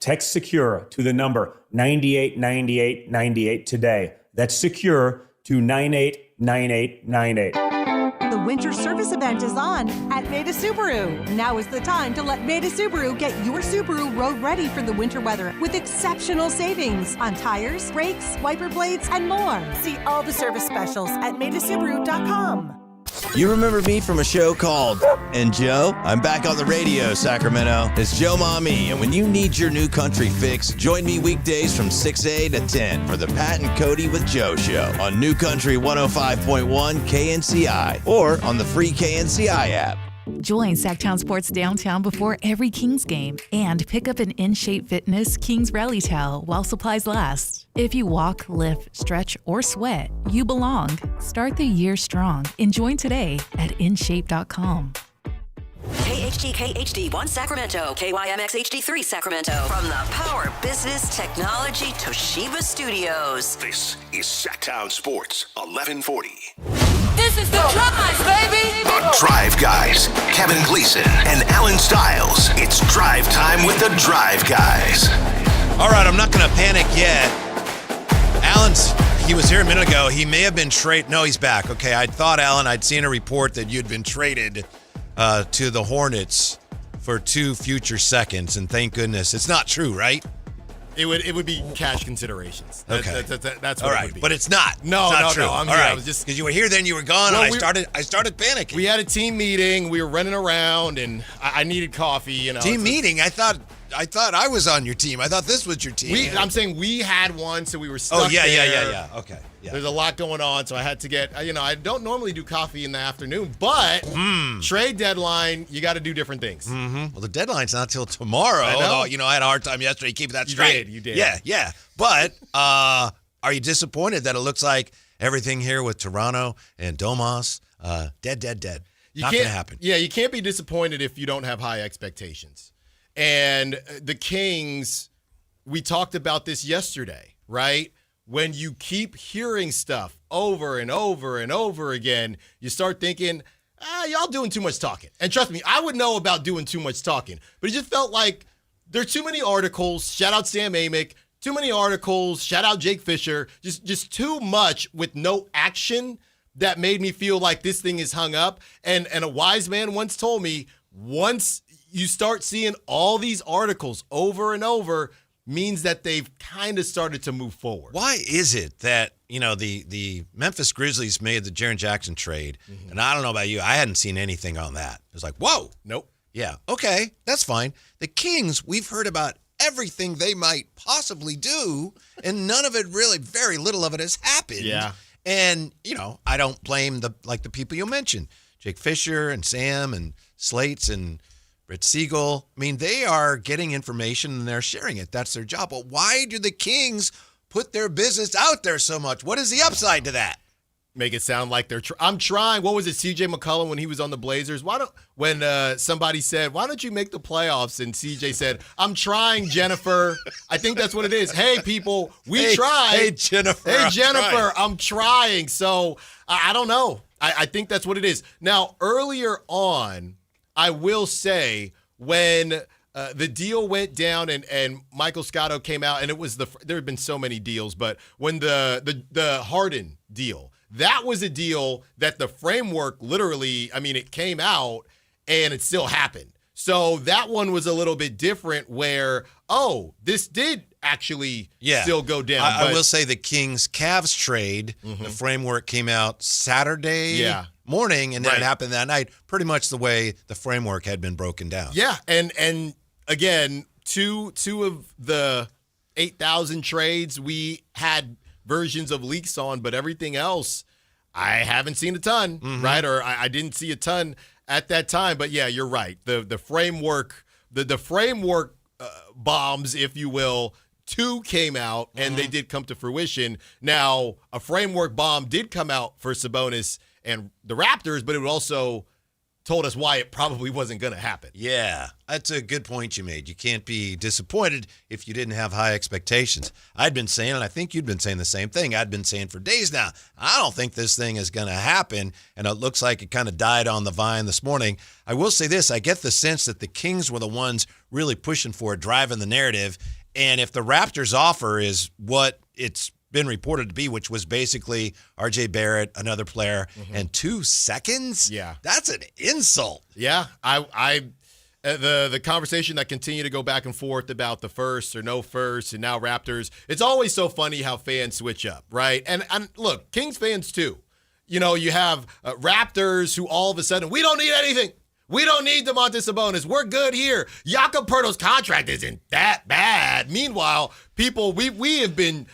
Text SECURE to the number 989898 today. That's SECURE to 989898. The winter service event is on at Maida Subaru. Now is the time to let Maida Subaru get your Subaru road ready for the winter weather with exceptional savings on tires, brakes, wiper blades, and more. See all the service specials at MaidaSubaru.com. You remember me from a show called And Joe? I'm back on the radio, Sacramento. It's Joe Mommy, and when you need your new country fix, join me weekdays from 6A to 10 for the Pat and Cody with Joe show on New Country 105.1 KNCI or on the free KNCI app. Join Sactown Sports Downtown before every Kings game and pick up an In Shape Fitness Kings Rally towel while supplies last. If you walk, lift, stretch, or sweat, you belong. Start the year strong and join today at InShape.com. KHD1 Sacramento, KYMX HD3 Sacramento. From the Power Business Technology Toshiba Studios. This is Sactown Sports 1140. This is the Drive, baby! The Drive Guys, Kevin Gleason and Alan Stiles. It's drive time with the Drive Guys. All right, I'm not going to panic yet. He was here a minute ago. He may have been traded. No, he's back. Okay, I thought, Alan, I'd seen a report that you'd been traded to the Hornets for 2 future seconds, and thank goodness. It's not true, right? It would be cash considerations. Okay. That's what all right, it would be. But it's not. No, it's not no, true. no. I'm all here. right. I was just because you were here, then you were gone, well, and I started panicking. We had a team meeting. We were running around, and I needed coffee. You know, team meeting. I thought I was on your team. I thought this was your team. I'm saying we had one, so we were stuck. Oh yeah, there. yeah. Okay. Yeah. There's a lot going on, so I had to get. I don't normally do coffee in the afternoon, but trade deadline, you got to do different things. Mm-hmm. Well, the deadline's not till tomorrow. I know. Although, I had a hard time yesterday keeping that straight. You did. Yeah. But are you disappointed that it looks like everything here with Toronto and Domas, dead? Not going to happen. Yeah, you can't be disappointed if you don't have high expectations. And the Kings, we talked about this yesterday, right? When you keep hearing stuff over and over and over again, you start thinking, y'all doing too much talking. And trust me, I would know about doing too much talking. But it just felt like there are too many articles. Shout out Sam Amick. Too many articles. Shout out Jake Fisher. Just too much with no action that made me feel like this thing is hung up. And a wise man once told me, once you start seeing all these articles over and over, means that they've kind of started to move forward. Why is it that, the Memphis Grizzlies made the Jaren Jackson trade, and I don't know about you, I hadn't seen anything on that. It was like, whoa. Nope. Yeah, okay, that's fine. The Kings, we've heard about everything they might possibly do, and none of it really, very little of it has happened. Yeah. And, I don't blame the people you mentioned, Jake Fisher and Sam and Slates and Britt Siegel. I mean, they are getting information and they're sharing it. That's their job. But why do the Kings put their business out there so much? What is the upside to that? Make it sound like they're I'm trying. What was it, CJ McCollum when he was on the Blazers? When somebody said, why don't you make the playoffs? And CJ said, I'm trying, Jennifer. I think that's what it is. Hey, people, we tried. Hey, Jennifer. Hey, Jennifer, I'm trying. So I don't know. I think that's what it is. Now, earlier on, I will say when the deal went down and Michael Scotto came out, and it was there have been so many deals, but when the Harden deal, that was a deal that the framework literally, it came out and it still happened. So that one was a little bit different where, this did actually still go down. I will say the Kings-Cavs trade, the framework came out Saturday morning, and then it happened that night, pretty much the way the framework had been broken down. Yeah, and again, two of the 8,000 trades, we had versions of leaks on, but everything else, I haven't seen a ton, right? Or I didn't see a ton at that time. But yeah, you're right. The framework, the framework bombs, if you will, 2 came out, and they did come to fruition. Now, a framework bomb did come out for Sabonis and the Raptors, but it also told us why it probably wasn't going to happen. Yeah, that's a good point you made. You can't be disappointed if you didn't have high expectations. I'd been saying, and I think you'd been saying the same thing, I'd been saying for days now, I don't think this thing is going to happen, and it looks like it kind of died on the vine this morning. I will say this, I get the sense that the Kings were the ones really pushing for it, driving the narrative, And if the Raptors' offer is what it's been reported to be, which was basically RJ Barrett, another player, and 2 seconds, that's an insult. Yeah, the conversation that continued to go back and forth about the first or no first and now Raptors, it's always so funny how fans switch up, right? And look, Kings fans too. You know, you have Raptors who all of a sudden, we don't need anything. We don't need Domantas Sabonis. We're good here. Jakob Poeltl's contract isn't that bad. Meanwhile, people, we have been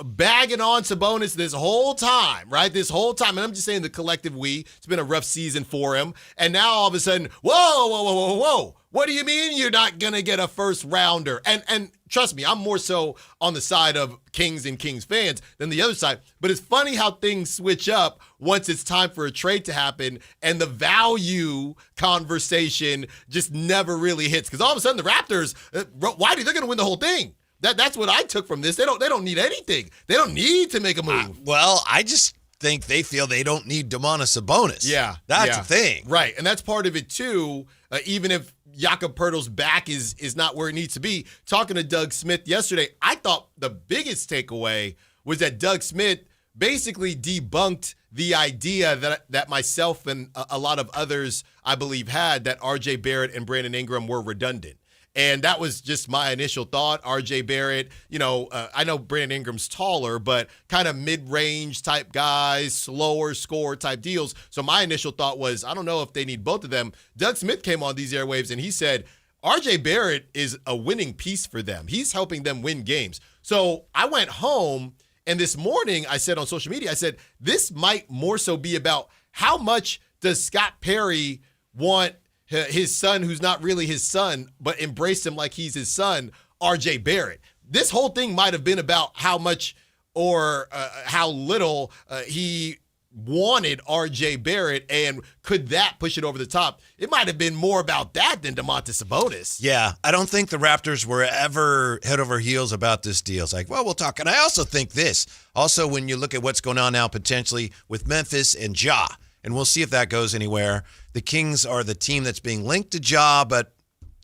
bagging on Sabonis this whole time, right? This whole time. And I'm just saying the collective we. It's been a rough season for him. And now all of a sudden, whoa. What do you mean you're not going to get a first rounder? And trust me, I'm more so on the side of Kings and Kings fans than the other side. But it's funny how things switch up once it's time for a trade to happen and the value conversation just never really hits. Because all of a sudden the Raptors, Whitey, they're going to win the whole thing. That's what I took from this. They don't need anything. They don't need to make a move. Well, I just think they feel they don't need Domantas Sabonis. Yeah. That's the thing. Right. And that's part of it too. Even if Jakob Poeltl's back is not where it needs to be. Talking to Doug Smith yesterday, I thought the biggest takeaway was that Doug Smith basically debunked the idea that myself and a lot of others, I believe, had that RJ Barrett and Brandon Ingram were redundant. And that was just my initial thought. RJ Barrett, I know Brandon Ingram's taller, but kind of mid-range type guys, slower score type deals. So my initial thought was, I don't know if they need both of them. Doug Smith came on these airwaves and he said, RJ Barrett is a winning piece for them. He's helping them win games. So I went home and this morning I said on social media, I said, this might more so be about how much does Scott Perry want his son, who's not really his son, but embrace him like he's his son, RJ Barrett. This whole thing might have been about how much or how little he wanted RJ Barrett, and could that push it over the top? It might have been more about that than Domantas Sabonis. Yeah, I don't think the Raptors were ever head over heels about this deal. It's like, well, we'll talk. And I also think this. Also, when you look at what's going on now potentially with Memphis and Ja, and we'll see if that goes anywhere. The Kings are the team that's being linked to Ja, but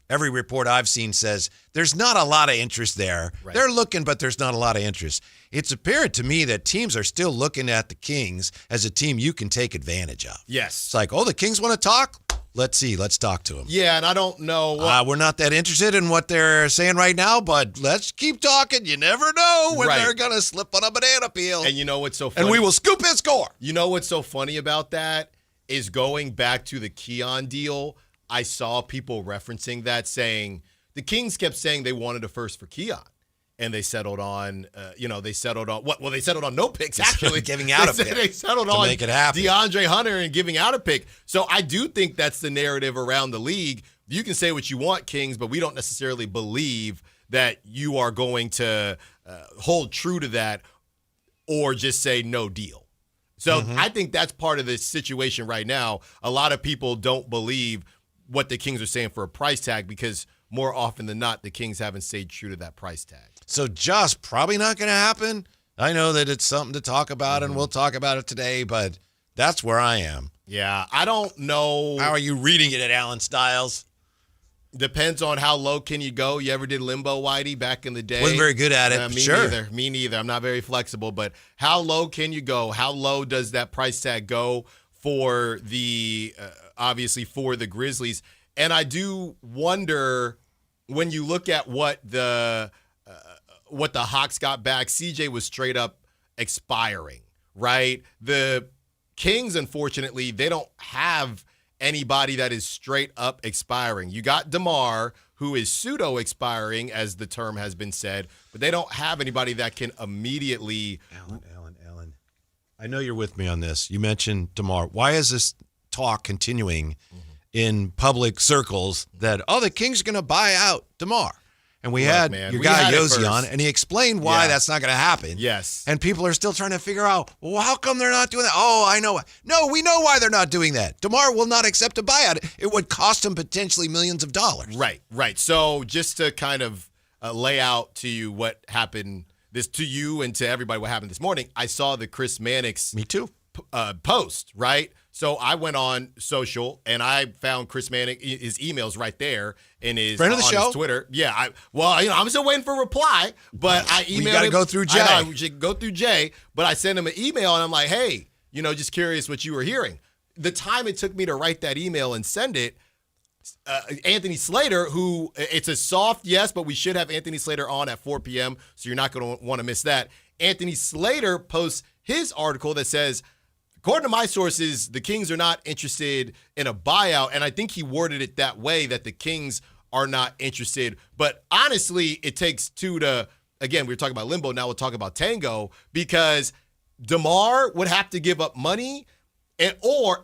every report I've seen says there's not a lot of interest there. Right. They're looking, but there's not a lot of interest. It's apparent to me that teams are still looking at the Kings as a team you can take advantage of. Yes. It's like, the Kings want to talk? Let's see. Let's talk to them. Yeah, and I don't know. We're not that interested in what they're saying right now, but let's keep talking. You never know when they're going to slip on a banana peel. And you know what's so funny? And we will scoop his score. You know what's so funny about that is going back to the Keon deal, I saw people referencing that saying the Kings kept saying they wanted a first for Keon. And they settled on, they settled on what? Well, they settled on no picks, actually. Giving out a pick. They settled to on make it happen. DeAndre Hunter and giving out a pick. So I do think that's the narrative around the league. You can say what you want, Kings, but we don't necessarily believe that you are going to hold true to that or just say no deal. So I think that's part of the situation right now. A lot of people don't believe what the Kings are saying for a price tag because more often than not, the Kings haven't stayed true to that price tag. So just probably not going to happen. I know that it's something to talk about, and we'll talk about it today, but that's where I am. Yeah, I don't know. How are you reading it at Alan Styles? Depends on how low can you go. You ever did limbo, Whitey, back in the day? Wasn't very good at it. Me neither. I'm not very flexible. But how low can you go? How low does that price tag go for the obviously for the Grizzlies? And I do wonder when you look at what the Hawks got back. CJ was straight up expiring, right? The Kings, unfortunately, they don't have anybody that is straight up expiring. You got DeMar, who is pseudo expiring, as the term has been said, but they don't have anybody that can immediately. Alan. I know you're with me on this. You mentioned DeMar. Why is this talk continuing in public circles that, the Kings are going to buy out DeMar? And we had your guy Yosi on, and he explained why that's not going to happen. Yes. And people are still trying to figure out, well, how come they're not doing that? Oh, I know why. No, we know why they're not doing that. DeMar will not accept a buyout. It would cost him potentially millions of dollars. Right. So just to kind of lay out to you what happened, to you and to everybody what happened this morning, I saw the Chris Mannix Me too. Post, right? So I went on social and I found Chris Manning, his emails right there in his, Friend of the on show? his Twitter. Yeah. I'm still waiting for a reply, but I emailed You got to him. go through Jay. I know, we should go through Jay, but I sent him an email and I'm like, hey, just curious what you were hearing. The time it took me to write that email and send it, Anthony Slater, who it's a soft yes, but we should have Anthony Slater on at 4 p.m., so you're not going to want to miss that. Anthony Slater posts his article that says, according to my sources, the Kings are not interested in a buyout, and I think he worded it that way, that the Kings are not interested. But honestly, it takes two to, again, we were talking about limbo, now we'll talk about tango, because DeMar would have to give up money, or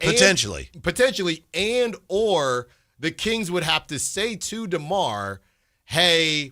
the Kings would have to say to DeMar, hey,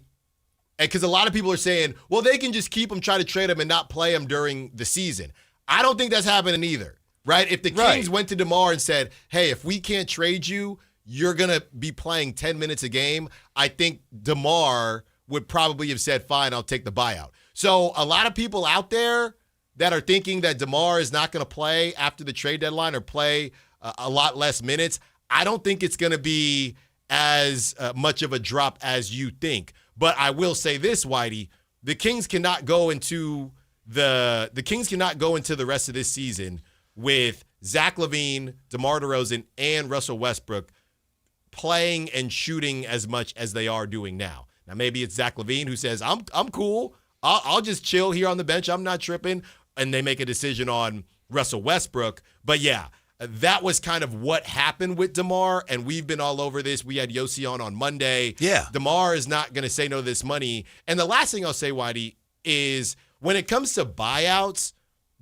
because a lot of people are saying, well, they can just keep him, try to trade him, and not play him during the season. I don't think that's happening either, right? If the Kings went to DeMar and said, hey, if we can't trade you, you're going to be playing 10 minutes a game, I think DeMar would probably have said, fine, I'll take the buyout. So a lot of people out there that are thinking that DeMar is not going to play after the trade deadline or play a lot less minutes, I don't think it's going to be as much of a drop as you think. But I will say this, Whitey, the Kings cannot go into the rest of this season with Zach LaVine, DeMar DeRozan, and Russell Westbrook playing and shooting as much as they are doing now. Now maybe it's Zach LaVine who says, I'm cool. I'll just chill here on the bench. I'm not tripping. And they make a decision on Russell Westbrook. But yeah, that was kind of what happened with DeMar, and we've been all over this. We had Yossi on Monday. Yeah. DeMar is not going to say no to this money. And the last thing I'll say, Whitey, is when it comes to buyouts,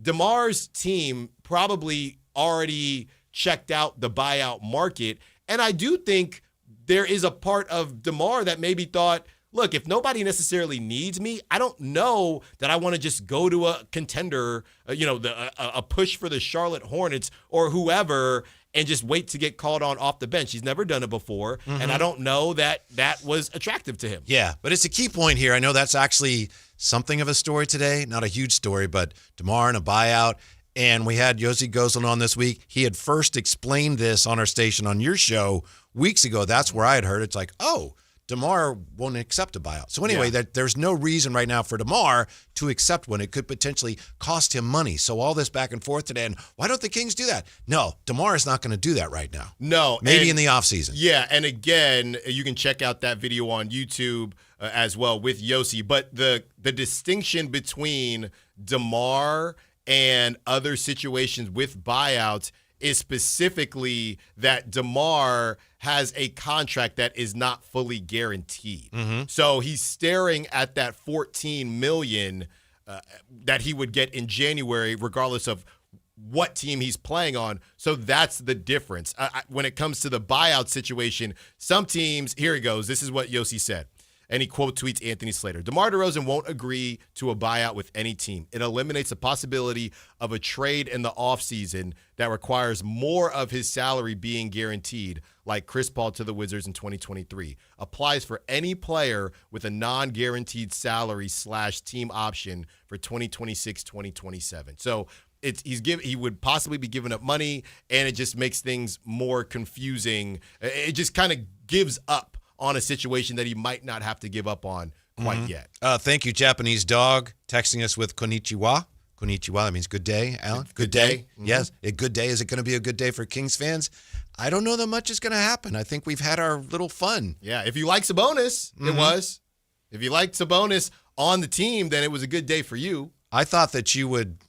DeMar's team probably already checked out the buyout market. And I do think there is a part of DeMar that maybe thought, look, if nobody necessarily needs me, I don't know that I want to just go to a contender, a push for the Charlotte Hornets or whoever, and just wait to get called on off the bench. He's never done it before, and I don't know that was attractive to him. Yeah, but it's a key point here. I know that's actually something of a story today, not a huge story, but DeMar and a buyout. And we had Yossi Gozlan on this week. He had first explained this on our station on your show weeks ago. That's where I had heard. It's like, oh, DeMar won't accept a buyout. So anyway, there's no reason right now for DeMar to accept one. It could potentially cost him money. So all this back and forth today, and why don't the Kings do that? No, DeMar is not going to do that right now. No. Maybe in the offseason. Yeah, and again, you can check out that video on YouTube as well with Yossi. But the distinction between DeMar and other situations with buyouts is specifically that DeMar has a contract that is not fully guaranteed. So he's staring at that $14 million that he would get in January, regardless of what team he's playing on. So that's the difference. When it comes to the buyout situation, some teams, here he goes. This is what Yossi said. And he quote tweets Anthony Slater. DeMar DeRozan won't agree to a buyout with any team. It eliminates the possibility of a trade in the offseason that requires more of his salary being guaranteed, like Chris Paul to the Wizards in 2023. Applies for any player with a non-guaranteed salary / team option for 2026-2027. So he would possibly be giving up money, and it just makes things more confusing. It just kind of gives up on a situation that he might not have to give up on quite yet. Thank you, Japanese Dog, texting us with konnichiwa. Konnichiwa, that means good day, Alan. Good day. Yes, a good day. Is it going to be a good day for Kings fans? I don't know that much is going to happen. I think we've had our little fun. Yeah, if you like Sabonis, it was. If you liked Sabonis on the team, then it was a good day for you. I thought that you would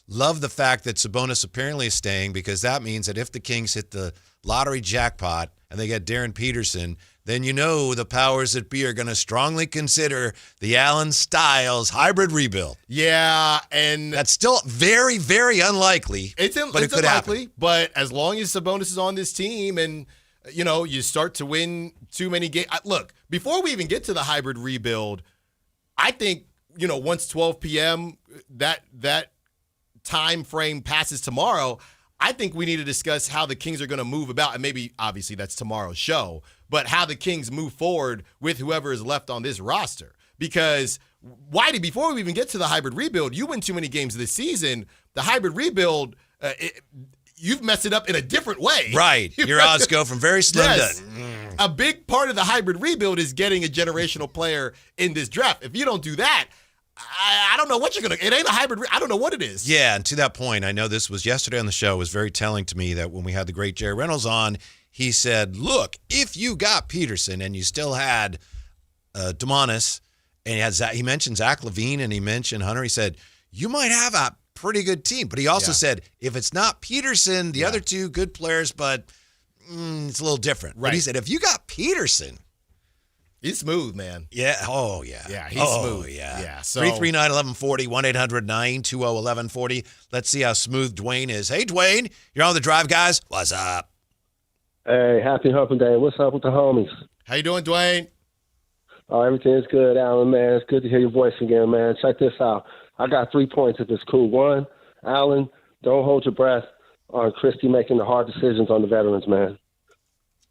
love the fact that Sabonis apparently is staying, because that means that if the Kings hit the lottery jackpot and they get Darren Peterson, then you know the powers that be are going to strongly consider the Allen Styles hybrid rebuild. Yeah, and that's still very, very unlikely. It's unlikely, but as long as Sabonis is on this team and, you start to win too many games. Look, before we even get to the hybrid rebuild, I think, once 12 p.m., that time frame passes tomorrow, I think we need to discuss how the Kings are going to move about, and maybe, obviously, that's tomorrow's show, but how the Kings move forward with whoever is left on this roster. Because, Whitey, before we even get to the hybrid rebuild, you win too many games this season. The hybrid rebuild, you've messed it up in a different way. Right. Your odds go from very slim to... A big part of the hybrid rebuild is getting a generational player in this draft. If you don't do that, I don't know what you're going to – it ain't a hybrid – I don't know what it is. Yeah, and to that point, I know this was yesterday on the show. It was very telling to me that when we had the great Jerry Reynolds on, he said, look, if you got Peterson and you still had Demonis and he mentioned Zach LaVine and he mentioned Hunter, he said, you might have a pretty good team. But he also said, if it's not Peterson, the other two good players, but it's a little different. Right. But he said, if you got Peterson – he's smooth, man. Yeah. Oh, yeah. Yeah, he's smooth. Yeah. Yeah. So 339-1140, 1-800-920-1140. Let's see how smooth Dwayne is. Hey, Dwayne, you're on the drive, guys. What's up? Hey, happy Humping Day. What's up with the homies? How you doing, Dwayne? Oh, everything's good, Alan, man. It's good to hear your voice again, man. Check this out. I got 3 points if it's cool. One, Alan, don't hold your breath on Christie making the hard decisions on the veterans, man.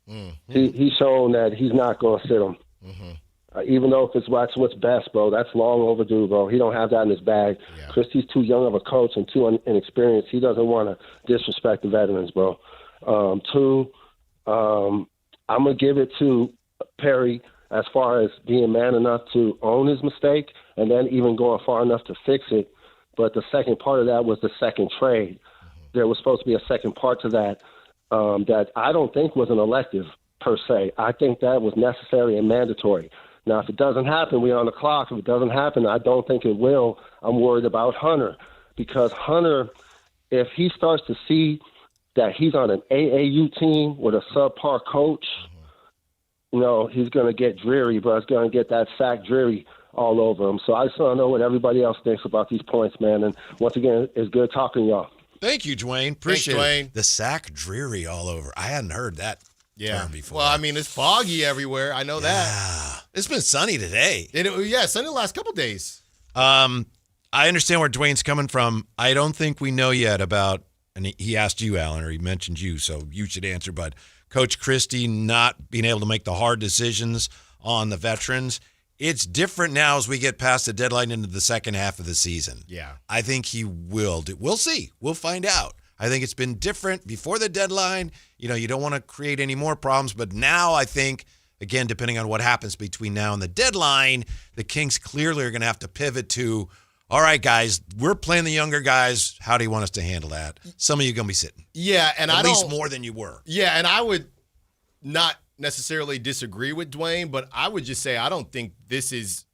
Mm-hmm. He's shown that he's not going to sit them. Mm-hmm. Even though if it's what's best, bro, that's long overdue, bro. He don't have that in his bag. Yeah. Christie's too young of a coach and too inexperienced. He doesn't want to disrespect the veterans, bro. Two, I'm going to give it to Perry as far as being man enough to own his mistake and then even going far enough to fix it. But the second part of that was the second trade. Mm-hmm. There was supposed to be a second part to that that I don't think was an elective per se. I think that was necessary and mandatory. Now, if it doesn't happen, we're on the clock. If it doesn't happen, I don't think it will. I'm worried about Hunter because Hunter, if he starts to see that he's on an AAU team with a subpar coach, you know, he's going to get dreary, but it's going to get that sack dreary all over him. So I just want to know what everybody else thinks about these points, man. And once again, it's good talking to y'all. Thank you, Dwayne. Appreciate Dwayne. it. The sack dreary all over. I hadn't heard that term before. Well, I mean, it's foggy everywhere. I know that. Yeah. It's been sunny today. Sunny the last couple days. I understand where Dwayne's coming from. I don't think we know yet about, and he asked you, Alan, or he mentioned you, so you should answer, but Coach Christie not being able to make the hard decisions on the veterans. It's different now as we get past the deadline into the second half of the season. Yeah. I think he will. We'll see. We'll find out. I think it's been different before the deadline. You know, you don't want to create any more problems, but now I think, again, depending on what happens between now and the deadline, the Kings clearly are going to have to pivot to, all right, guys, we're playing the younger guys. How do you want us to handle that? Some of you are going to be sitting. Yeah, and at least more than you were. Yeah, and I would not necessarily disagree with Dwayne, but I would just say I don't think this is,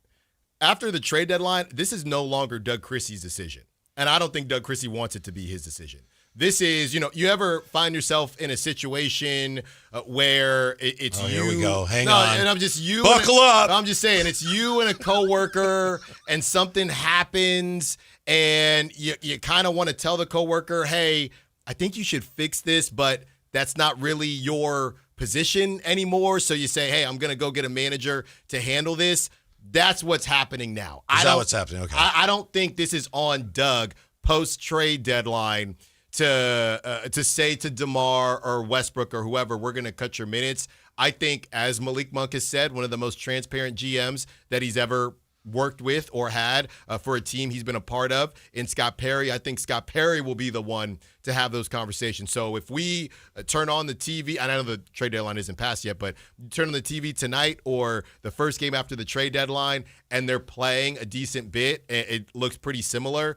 after the trade deadline, this is no longer Doug Christie's decision. And I don't think Doug Christie wants it to be his decision. This is, you know, you ever find yourself in a situation where it's you. Here we go. Hang on. And I'm just you. Buckle up. I'm just saying, it's you and a coworker, and something happens, and you kind of want to tell the coworker, hey, I think you should fix this, but that's not really your position anymore. So you say, hey, I'm going to go get a manager to handle this. That's what's happening now. Is that what's happening? Okay. I don't think this is on Doug post-trade deadline to say to DeMar or Westbrook or whoever, we're going to cut your minutes. I think, as Malik Monk has said, one of the most transparent GMs that he's ever worked with or had for a team he's been a part of in Scott Perry. I think Scott Perry will be the one to have those conversations. So if we turn on the TV, and I know the trade deadline isn't passed yet, but turn on the TV tonight or the first game after the trade deadline and they're playing a decent bit, it looks pretty similar.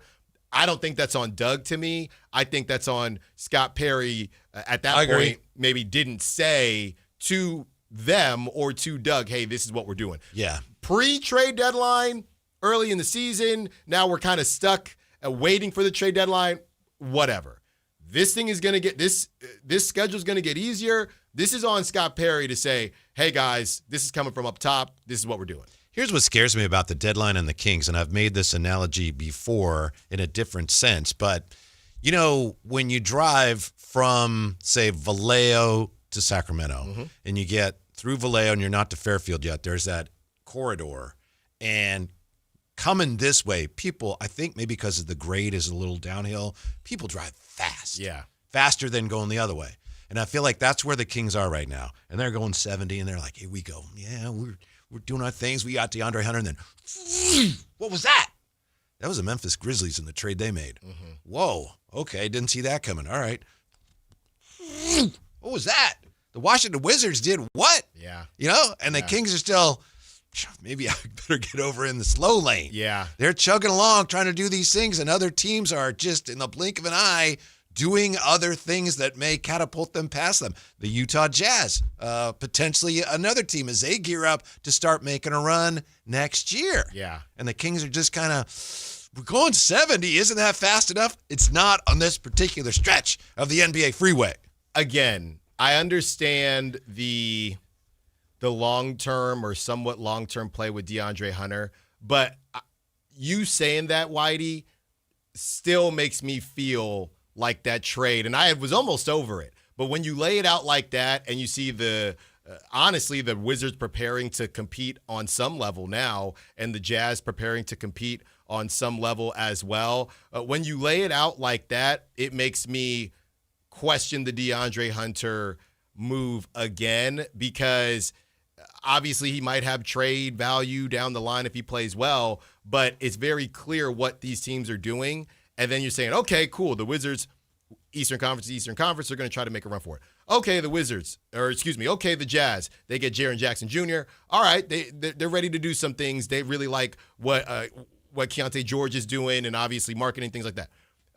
I don't think that's on Doug to me. I think that's on Scott Perry at that point maybe didn't say to them or to Doug, hey, this is what we're doing. Yeah. Pre-trade deadline, early in the season, now we're kind of stuck waiting for the trade deadline, whatever. This thing is going to get, this schedule is going to get easier. This is on Scott Perry to say, hey, guys, this is coming from up top. This is what we're doing. Here's what scares me about the deadline and the Kings, and I've made this analogy before in a different sense, but, you know, when you drive from, say, Vallejo to Sacramento, and you get through Vallejo and you're not to Fairfield yet, there's that corridor, and coming this way, people, I think maybe because the grade is a little downhill, people drive fast. Yeah. Faster than going the other way. And I feel like that's where the Kings are right now. And they're going 70, and they're like, here we go. Yeah, we're doing our things. We got DeAndre Hunter, and then, what was that? That was the Memphis Grizzlies in the trade they made. Whoa, okay, didn't see that coming. All right. What was that? The Washington Wizards did what? Yeah. And the Kings are still, maybe I better get over in the slow lane. Yeah. They're chugging along trying to do these things, and other teams are just in the blink of an eye doing other things that may catapult them past them. The Utah Jazz, potentially another team as they gear up to start making a run next year. Yeah. And the Kings are just kind of, we're going 70. Isn't that fast enough? It's not on this particular stretch of the NBA freeway. Again, I understand the long-term or somewhat long-term play with DeAndre Hunter, but you saying that, Whitey, still makes me feel like that trade, and I was almost over it. But when you lay it out like that and you see honestly, the Wizards preparing to compete on some level now and the Jazz preparing to compete on some level as well, when you lay it out like that, it makes me question the DeAndre Hunter move again, because obviously he might have trade value down the line if he plays well, but it's very clear what these teams are doing. And then you're saying, okay, cool, the Wizards, Eastern Conference, are going to try to make a run for it. Okay, the Jazz, they get Jaren Jackson Jr. All right, they're ready to do some things. They really like what Keontae George is doing, and obviously marketing, things like that.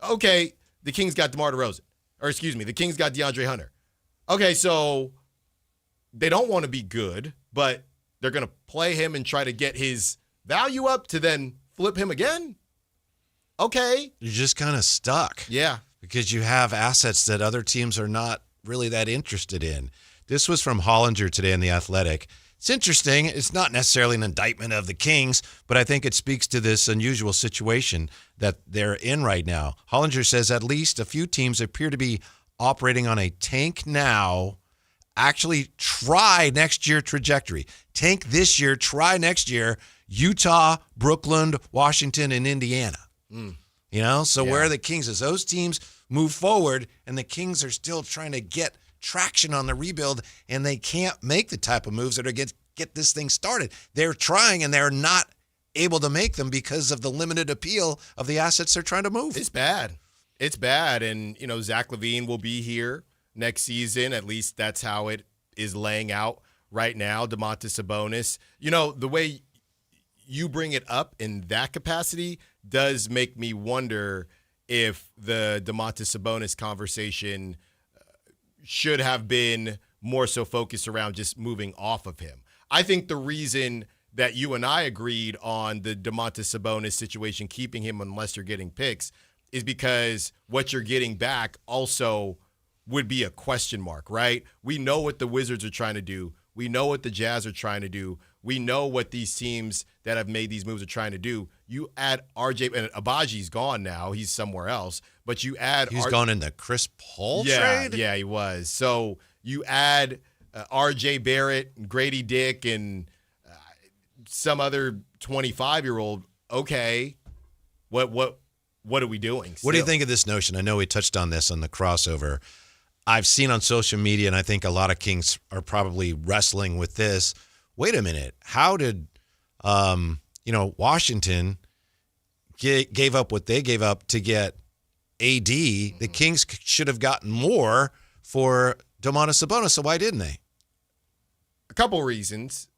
Okay, the Kings got DeMar DeRozan. The Kings got DeAndre Hunter. Okay, so they don't want to be good, but they're going to play him and try to get his value up to then flip him again? Okay. You're just kind of stuck. Yeah. Because you have assets that other teams are not really that interested in. This was from Hollinger today in The Athletic. It's interesting. It's not necessarily an indictment of the Kings, but I think it speaks to this unusual situation that they're in right now. Hollinger says at least a few teams appear to be operating on a tank now, actually try next year trajectory. Tank this year, try next year. Utah, Brooklyn, Washington, and Indiana. So where are the Kings? As those teams move forward and the Kings are still trying to get traction on the rebuild, and they can't make the type of moves that are get this thing started. They're trying, and they're not able to make them because of the limited appeal of the assets they're trying to move. It's bad. And, Zach LaVine will be here next season. At least that's how it is laying out right now. Domantas Sabonis. The way you bring it up in that capacity does make me wonder if the Domantas Sabonis conversation should have been more so focused around just moving off of him. I think the reason that you and I agreed on the Domantas Sabonis situation, keeping him unless you're getting picks, is because what you're getting back also would be a question mark, right? We know what the Wizards are trying to do. We know what the Jazz are trying to do. We know what these teams that have made these moves are trying to do. You add RJ, and Abaji's gone now. He's somewhere else. But you add... He's gone in the Chris Paul trade? Yeah, he was. So you add RJ Barrett, Grady Dick, and some other 25-year-old. Okay, what are we doing still? What do you think of this notion? I know we touched on this on the crossover. I've seen on social media, and I think a lot of Kings are probably wrestling with this. Wait a minute. How did, Washington gave up what they gave up to get AD? The Kings should have gotten more for Domantas Sabonis, so why didn't they? A couple reasons.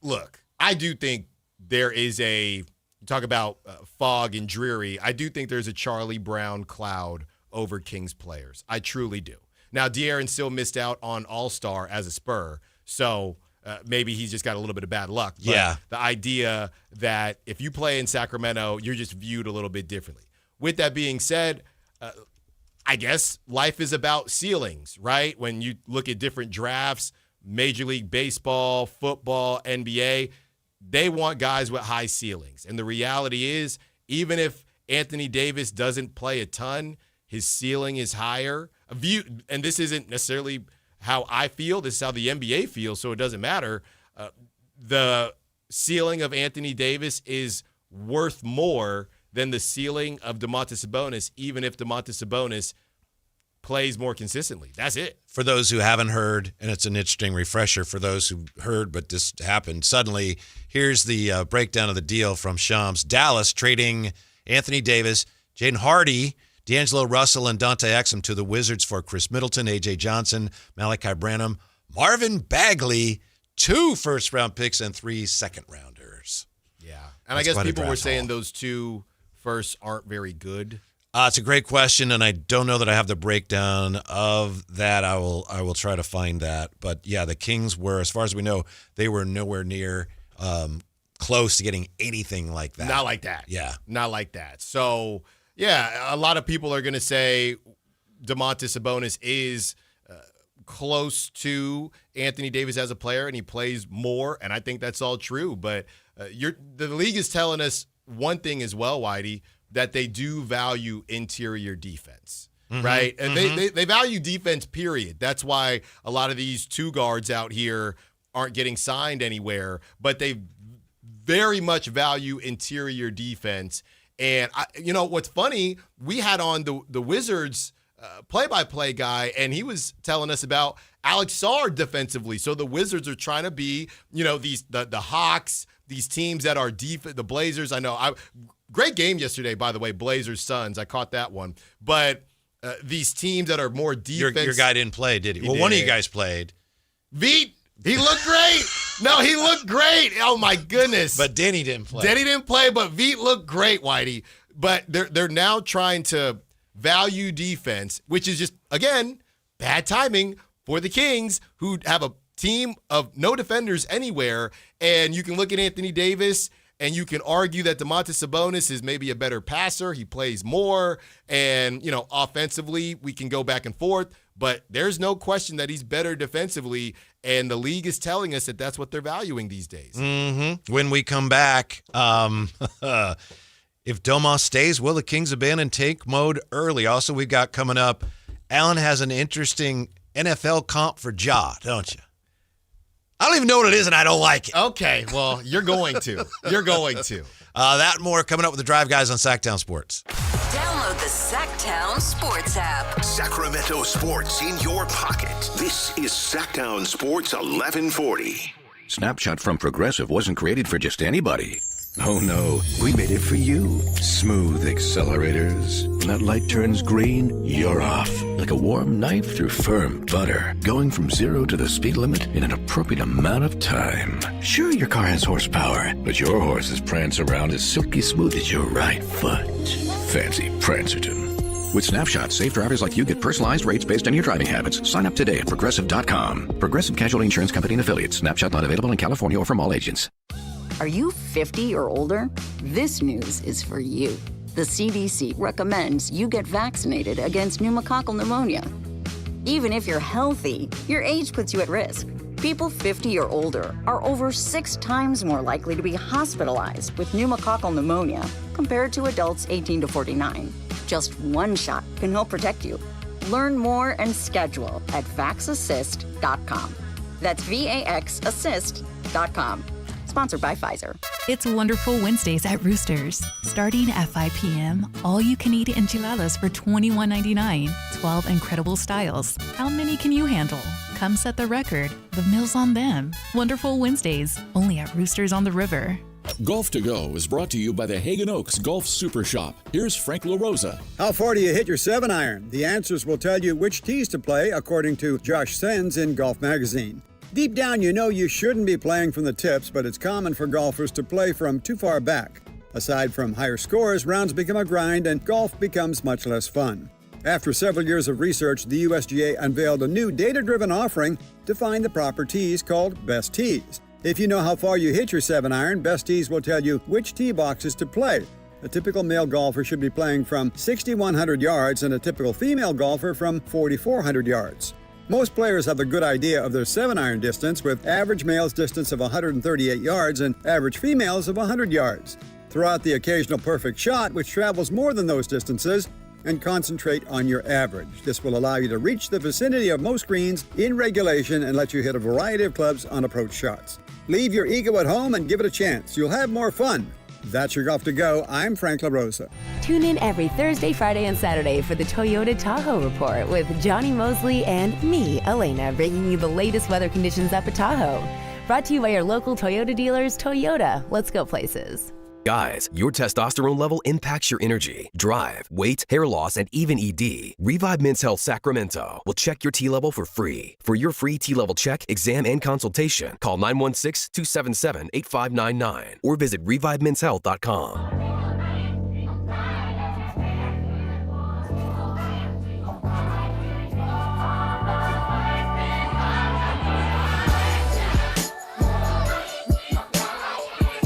Look, I do think there is you talk about fog and dreary. I do think there's a Charlie Brown cloud over Kings players. I truly do. Now, De'Aaron still missed out on All-Star as a Spur, so maybe he's just got a little bit of bad luck. But yeah. The idea that if you play in Sacramento, you're just viewed a little bit differently. With that being said, I guess life is about ceilings, right? When you look at different drafts, Major League Baseball, football, NBA, they want guys with high ceilings. And the reality is, even if Anthony Davis doesn't play a ton, his ceiling is higher. And this isn't necessarily how I feel. This is how the NBA feels, so it doesn't matter. The ceiling of Anthony Davis is worth more than the ceiling of Domantas Sabonis, even if Domantas Sabonis plays more consistently. That's it. For those who haven't heard, and it's an interesting refresher for those who heard, but this happened suddenly, here's the breakdown of the deal from Shams. Dallas trading Anthony Davis, Jaden Hardy, D'Angelo Russell and Dante Exum to the Wizards for Chris Middleton, A.J. Johnson, Malachi Branham, Marvin Bagley, 2 first-round picks and 3 second-rounders. Yeah. And I guess people were saying those 2 firsts aren't very good. It's a great question, and I don't know that I have the breakdown of that. I will try to find that. But, yeah, the Kings were, as far as we know, they were nowhere near close to getting anything like that. Not like that. Yeah. Not like that. So, yeah, a lot of people are going to say Domantas Sabonis is close to Anthony Davis as a player, and he plays more, and I think that's all true. But the league is telling us one thing as well, Whitey, that they do value interior defense, right? And they value defense, period. That's why a lot of these 2 guards out here aren't getting signed anywhere, but they very much value interior defense. And, what's funny, we had on the Wizards play-by-play guy, and he was telling us about Alex Sarr defensively. So the Wizards are trying to be, the Hawks, these teams that are the Blazers. I know. Great game yesterday, by the way, Blazers-Suns. I caught that one. But these teams that are more defense. Your guy didn't play, did he? Well, one of you guys played. Veet, he looked great. No, he looked great. Oh, my goodness. But Denny didn't play. Denny didn't play, but Veet looked great, Whitey. But they're now trying to value defense, which is just, again, bad timing for the Kings, who have a team of no defenders anywhere. And you can look at Anthony Davis, and you can argue that Domantas Sabonis is maybe a better passer. He plays more. And, offensively, we can go back and forth. But there's no question that he's better defensively. And the league is telling us that that's what they're valuing these days. Mm-hmm. When we come back, if Domas stays, will the Kings abandon tank mode early? Also, we've got coming up, Alan has an interesting NFL comp for Ja, don't you? I don't even know what it is, and I don't like it. Okay, well, you're going to. You're going to. That and more coming up with the Drive Guys on Sactown Sports. Download the Sactown Sports app. Sacramento sports in your pocket. This is Sactown Sports 1140. Snapshot from Progressive wasn't created for just anybody. Oh no, we made it for you. Smooth accelerators. When that light turns green, you're off. Like a warm knife through firm butter. Going from 0 to the speed limit in an appropriate amount of time. Sure, your car has horsepower, but your horses prance around as silky smooth as your right foot. Fancy Prancerton. With Snapshot, safe drivers like you get personalized rates based on your driving habits. Sign up today at Progressive.com. Progressive Casualty Insurance Company and Affiliates. Snapshot not available in California or from all agents. Are you 50 or older? This news is for you. The CDC recommends you get vaccinated against pneumococcal pneumonia. Even if you're healthy, your age puts you at risk. People 50 or older are over 6 times more likely to be hospitalized with pneumococcal pneumonia compared to adults 18 to 49. Just one shot can help protect you. Learn more and schedule at vaxassist.com. That's VAXassist.com. Sponsored by Pfizer. It's Wonderful Wednesdays at Roosters. Starting at 5 p.m., all you can eat enchiladas for $21.99. 12 incredible styles. How many can you handle? Come set the record. The meal's on them. Wonderful Wednesdays, only at Roosters on the River. Golf to Go is brought to you by the Hagen Oaks Golf Super Shop. Here's Frank LaRosa. How far do you hit your 7-iron? The answers will tell you which tees to play, according to Josh Sens in Golf Magazine. Deep down, you know you shouldn't be playing from the tips, but it's common for golfers to play from too far back. Aside from higher scores, rounds become a grind and golf becomes much less fun. After several years of research, the USGA unveiled a new data-driven offering to find the proper tees called Best Tees. If you know how far you hit your 7-iron, Best Tees will tell you which tee boxes to play. A typical male golfer should be playing from 6,100 yards and a typical female golfer from 4,400 yards. Most players have a good idea of their 7-iron distance, with average male's distance of 138 yards and average females of 100 yards. Throw out the occasional perfect shot, which travels more than those distances, and concentrate on your average. This will allow you to reach the vicinity of most greens in regulation and let you hit a variety of clubs on approach shots. Leave your ego at home and give it a chance. You'll have more fun. That's your Golf to Go. I'm Frank LaRosa. Tune in every Thursday, Friday, and Saturday for the Toyota Tahoe Report with Johnny Mosley and me, Elena, bringing you the latest weather conditions up at Tahoe. Brought to you by your local Toyota dealers. Toyota, let's go places. Guys, your testosterone level impacts your energy, drive, weight, hair loss, and even ED. Revive Men's Health Sacramento will check your T level for free. For your free T level check, exam, and consultation, call 916-277-8599 or visit revivemenshealth.com.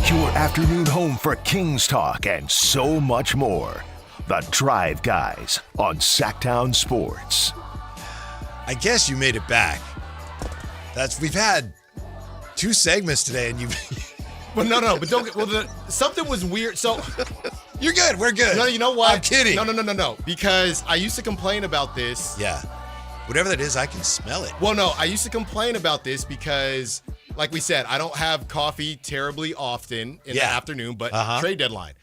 Your afternoon home for Kings talk and so much more. The Drive Guys on Sactown Sports. I guess you made it back. We've had 2 segments today, and you've. Well, no, but don't get. Well, something was weird. So you're good. We're good. No, you know what? I'm kidding. No. Because I used to complain about this. Yeah. Whatever that is, I can smell it. Well, no, I used to complain about this because, like we said, I don't have coffee terribly often in the afternoon, but trade deadline.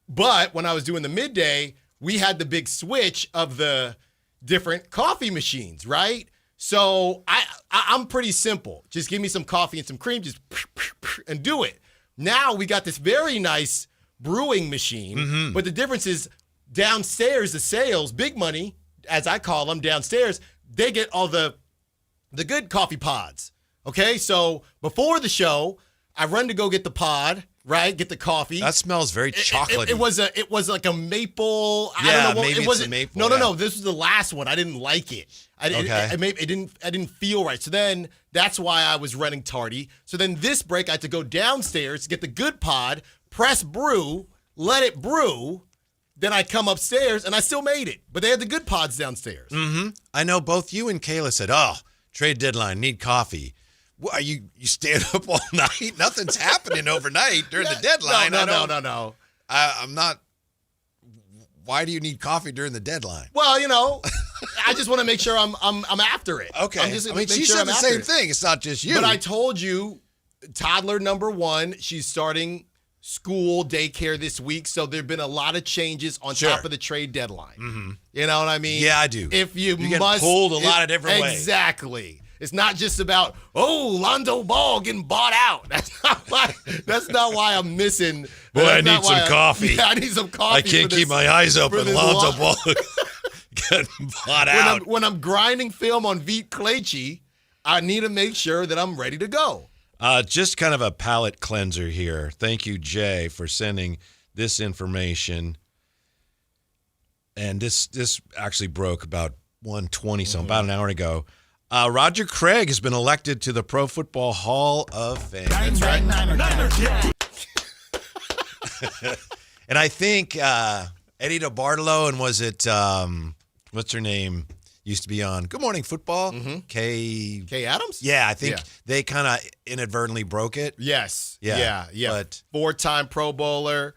But when I was doing the midday, we had the big switch of the different coffee machines, right? So I'm pretty simple. Just give me some coffee and some cream, just and do it. Now we got this very nice brewing machine, but the difference is downstairs, the sales, big money, as I call them, downstairs, they get all the good coffee pods. Okay, so before the show, I run to go get the pod, right? Get the coffee. That smells very chocolatey. It was like a maple. Yeah, I don't know. maybe it wasn't it's a maple. No. This was the last one. I didn't like it. I didn't feel right. So then that's why I was running tardy. So then this break, I had to go downstairs to get the good pod, press brew, let it brew. Then I come upstairs and I still made it, but they had the good pods downstairs. I know both you and Kayla said, "Oh, trade deadline, need coffee." What, are you staying up all night? Nothing's happening overnight during the deadline. No. I'm not. Why do you need coffee during the deadline? Well, I just want to make sure I'm after it. Okay. She said the same thing. It's not just you. But I told you, toddler number 1, she's starting school daycare this week, so there've been a lot of changes on top of the trade deadline. You know what I mean? Yeah, I do. If you get must pulled a lot of different ways. Exactly. It's not just about Lonzo Ball getting bought out. That's not why I'm missing. Boy, I need some coffee. Yeah, I need some coffee. I can't keep my eyes open. Lonzo Ball getting bought out. When I'm grinding film on Veet Krejci, I need to make sure that I'm ready to go. Just kind of a palate cleanser here. Thank you, Jay, for sending this information. And this actually broke about 1:20, so about an hour ago. Roger Craig has been elected to the Pro Football Hall of Fame. That's right. And I think Eddie DeBartolo and was it what's her name? Used to be on Good Morning Football. Kay Adams? Yeah, I think they kind of inadvertently broke it. Yes. Yeah. But 4-time Pro Bowler,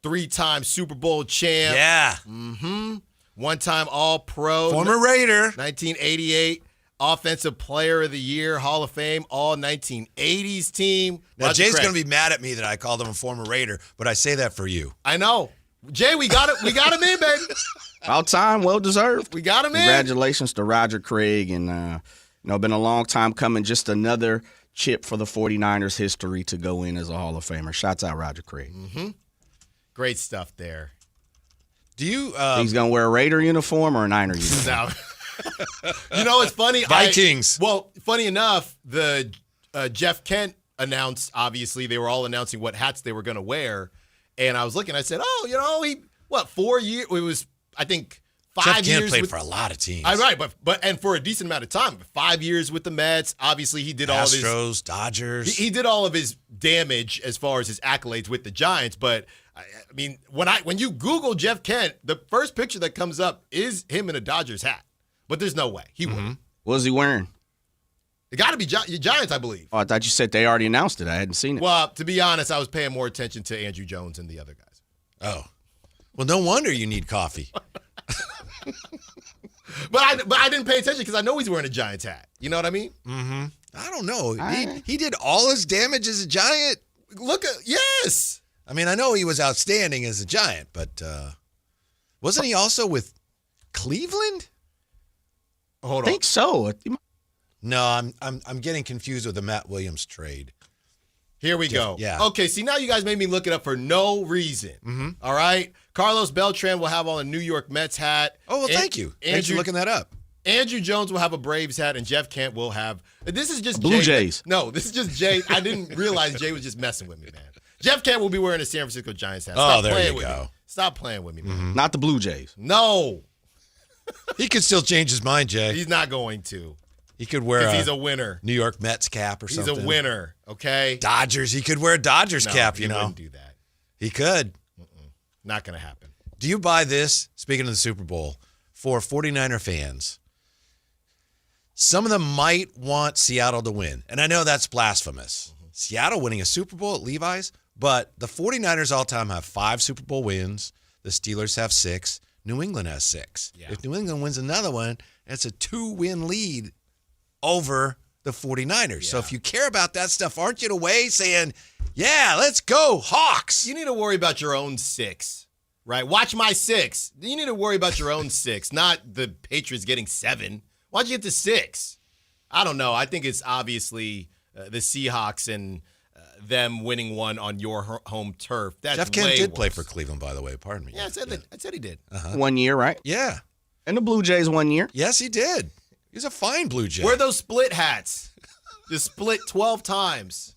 3-time Super Bowl champ. Yeah. 1-time All-Pro. Former Raider. 1988 Offensive Player of the Year, Hall of Fame, all 1980s team. Now, Roger Jay's Craig. going to be mad at me that I called him a former Raider, but I say that for you. I know. Jay, we got it. We got him in, baby. About time, well deserved. We got him in. Congratulations to Roger Craig, and been a long time coming. Just another chip for the 49ers history to go in as a Hall of Famer. Shouts out Roger Craig. Great stuff there. Do you? He's gonna wear a Raider uniform or a Niner uniform? It's funny. Vikings. Funny enough, the Jeff Kent announced. Obviously, they were all announcing what hats they were going to wear, and I was looking. I said, 4 years? It was, I think, 5 Jeff Kent years. played for a lot of teams. Right, but and for a decent amount of time. 5 years with the Mets. Obviously, he did all of his Astros, Dodgers. He did all of his damage as far as his accolades with the Giants. But I mean, when you Google Jeff Kent, the first picture that comes up is him in a Dodgers hat. But there's no way he wouldn't. What was he wearing? It got to be Giants, I believe. Oh, I thought you said they already announced it. I hadn't seen it. Well, to be honest, I was paying more attention to Andrew Jones and the other guys. Oh, well, no wonder you need coffee. But I didn't pay attention because I know he's wearing a Giants hat. You know what I mean? I don't know. He did all his damage as a Giant. Yes. I mean, I know he was outstanding as a Giant, but wasn't he also with Cleveland? Hold on. I think so. No, I'm getting confused with the Matt Williams trade. Here we go. Yeah. Okay, see, now you guys made me look it up for no reason. Mm-hmm. All right? Carlos Beltran will have on a New York Mets hat. Oh, well, thank you. Thanks for looking that up. Andrew Jones will have a Braves hat, and Jeff Kent will have. This is just Blue Jay. Jays. No, this is just Jay. I didn't realize Jay was just messing with me, man. Jeff Kent will be wearing a San Francisco Giants hat. Oh, there you go. Stop playing with me, man. Not the Blue Jays. No. He could still change his mind, Jay. He's not going to. He could wear Because he's a winner. New York Mets cap or something. He's a winner, okay? Dodgers. He could wear a Dodgers cap, he wouldn't do that. He could. Not going to happen. Do you buy this, speaking of the Super Bowl, for 49er fans? Some of them might want Seattle to win. And I know that's blasphemous. Seattle winning a Super Bowl at Levi's, but the 49ers all time have 5 Super Bowl wins. The Steelers have 6. New England has 6. Yeah. If New England wins another one, it's a 2-win lead over the 49ers. Yeah. So if you care about that stuff, aren't you in a way saying, yeah, let's go, Hawks? You need to worry about your own 6, right? Watch my 6. You need to worry about your own 6, not the Patriots getting 7. Why'd you get to 6? I don't know. I think it's obviously the Seahawks and them winning one on your home turf. That's Jeff Kent did play worse. for Cleveland, by the way. Pardon me. Yeah, I said he did. 1 year, right? Yeah. And the Blue Jays 1 year. Yes, he did. He's a fine Blue Jay. Wear those split hats. Just split 12 times.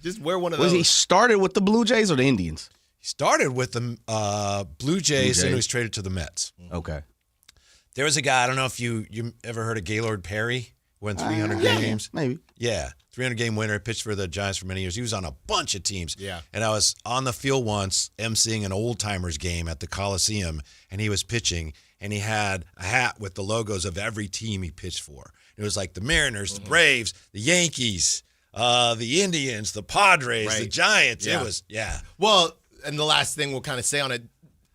Just wear one of those. Was he started with the Blue Jays or the Indians? He started with the Blue Jays and he was traded to the Mets. Okay. There was a guy, I don't know if you ever heard of Gaylord Perry, won 300 games. Maybe. Yeah, 300-game winner, pitched for the Giants for many years. He was on a bunch of teams. Yeah. And I was on the field once emceeing an old-timers game at the Coliseum, and he was pitching, and he had a hat with the logos of every team he pitched for. It was like the Mariners, the Braves, the Yankees, the Indians, the Padres, the Giants. Yeah. It was, Well, and the last thing we'll kind of say on it,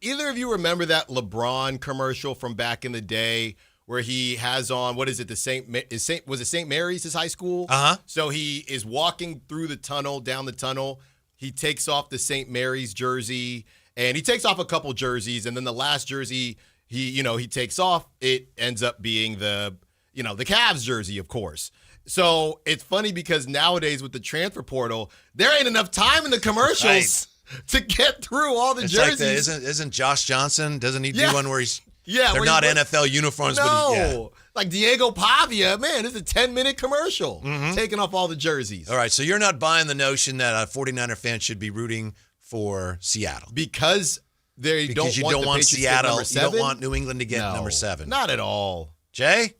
either of you remember that LeBron commercial from back in the day where he has on, what is it, was it St. Mary's, his high school? Uh-huh. So he is walking through the tunnel, down the tunnel. He takes off the St. Mary's jersey, and he takes off a couple jerseys, and then the last jersey he takes off, it ends up being the Cavs jersey, of course. So it's funny because nowadays with the transfer portal, there ain't enough time in the commercials to get through all the jerseys. Like isn't Josh Johnson, doesn't he do one where he's they're where not NFL uniforms, no, like Diego Pavia, man, it's a 10-minute commercial taking off all the jerseys. All right, so you're not buying the notion that a 49er fan should be rooting for Seattle. Because you don't want Seattle, number 7? you don't want New England to get number 7. Not at all. Jay?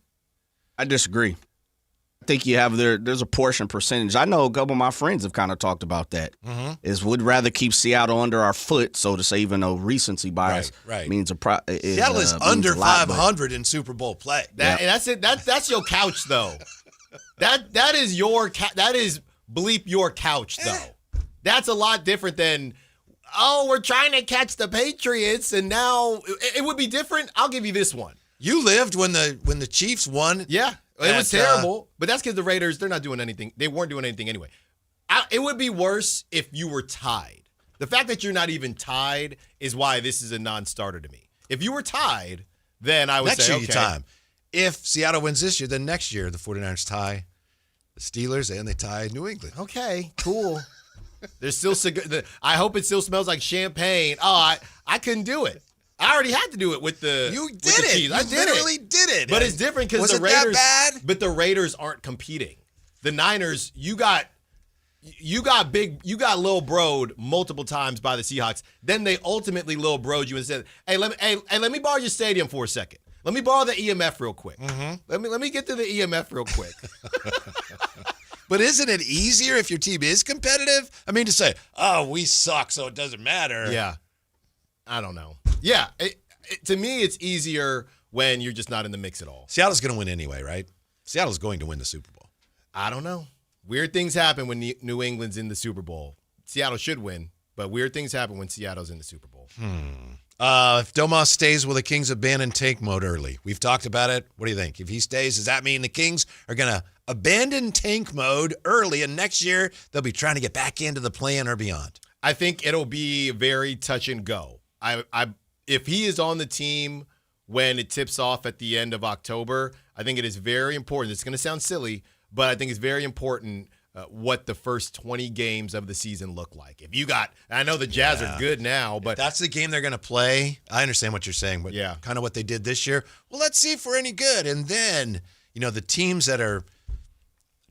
I disagree. I think you have there's a portion percentage. I know a couple of my friends have kind of talked about that. Is would rather keep Seattle under our foot, so to say, even though recency bias means Seattle is under 500 in Super Bowl play. That's it. That's your couch though. that is your that is bleep your couch though. That's a lot different than we're trying to catch the Patriots and now it would be different. I'll give you this one. You lived when the Chiefs won. Yeah. It was terrible, but that's because the Raiders, they're not doing anything. They weren't doing anything anyway. It would be worse if you were tied. The fact that you're not even tied is why this is a non-starter to me. If you were tied, then I would say, okay. Next year, time. If Seattle wins this year, then next year the 49ers tie the Steelers and they tie New England. Okay, cool. There's still I hope it still smells like champagne. Oh, I couldn't do it. I already had to do it with the You did with the it. Chiefs. I You literally did it. But it's different because the Raiders. Was it that bad? But the Raiders aren't competing. The Niners, you got Lil Bro'd multiple times by the Seahawks. Then they ultimately Lil Bro'd you and said, "Hey, let me borrow your stadium for a second. Let me borrow the EMF real quick. Let me get to the EMF real quick." But isn't it easier if your team is competitive? I mean, to say, "Oh, we suck, so it doesn't matter." Yeah. I don't know. Yeah, to me, it's easier when you're just not in the mix at all. Seattle's going to win anyway, right? Seattle's going to win the Super Bowl. I don't know. Weird things happen when New England's in the Super Bowl. Seattle should win, but weird things happen when Seattle's in the Super Bowl. If Domas stays, will the Kings abandon tank mode early? We've talked about it. What do you think? If he stays, does that mean the Kings are going to abandon tank mode early, and next year they'll be trying to get back into the plan or beyond? I think it'll be very touch and go. If he is on the team when it tips off at the end of October, I think it is very important. It's going to sound silly, but I think it's very important what the first 20 games of the season look like. If you got, I know the Jazz are good now, but if that's the game they're going to play. I understand what you're saying, but kind of what they did this year. Well, let's see if we're any good. And then, the teams that are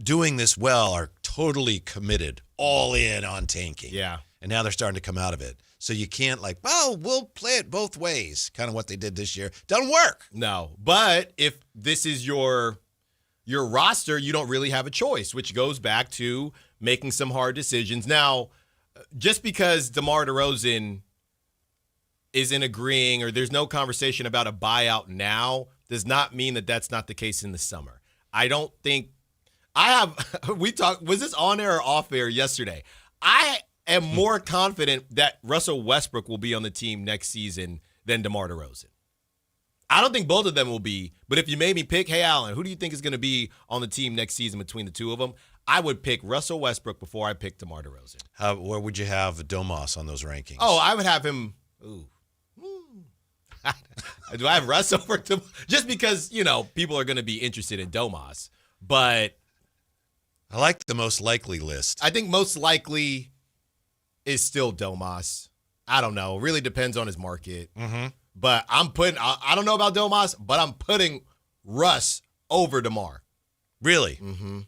doing this well are totally committed, all in on tanking. Yeah. And now they're starting to come out of it. So you can't we'll play it both ways, kind of what they did this year. Doesn't work. No. But if this is your roster, you don't really have a choice, which goes back to making some hard decisions. Now, just because DeMar DeRozan isn't agreeing or there's no conversation about a buyout now does not mean that that's not the case in the summer. I don't think was this on air or off air yesterday? I am more confident that Russell Westbrook will be on the team next season than DeMar DeRozan. I don't think both of them will be, but if you made me pick, hey, Alan, who do you think is going to be on the team next season between the two of them? I would pick Russell Westbrook before I pick DeMar DeRozan. Where would you have Domas on those rankings? Oh, I would have him. Do I have Russ over to just because, people are going to be interested in Domas, but I like the most likely list. I think most likely is still Domas. I don't know. Really depends on his market. Mm-hmm. But I don't know about Domas, but I'm putting Russ over DeMar. Really? Mm-hmm.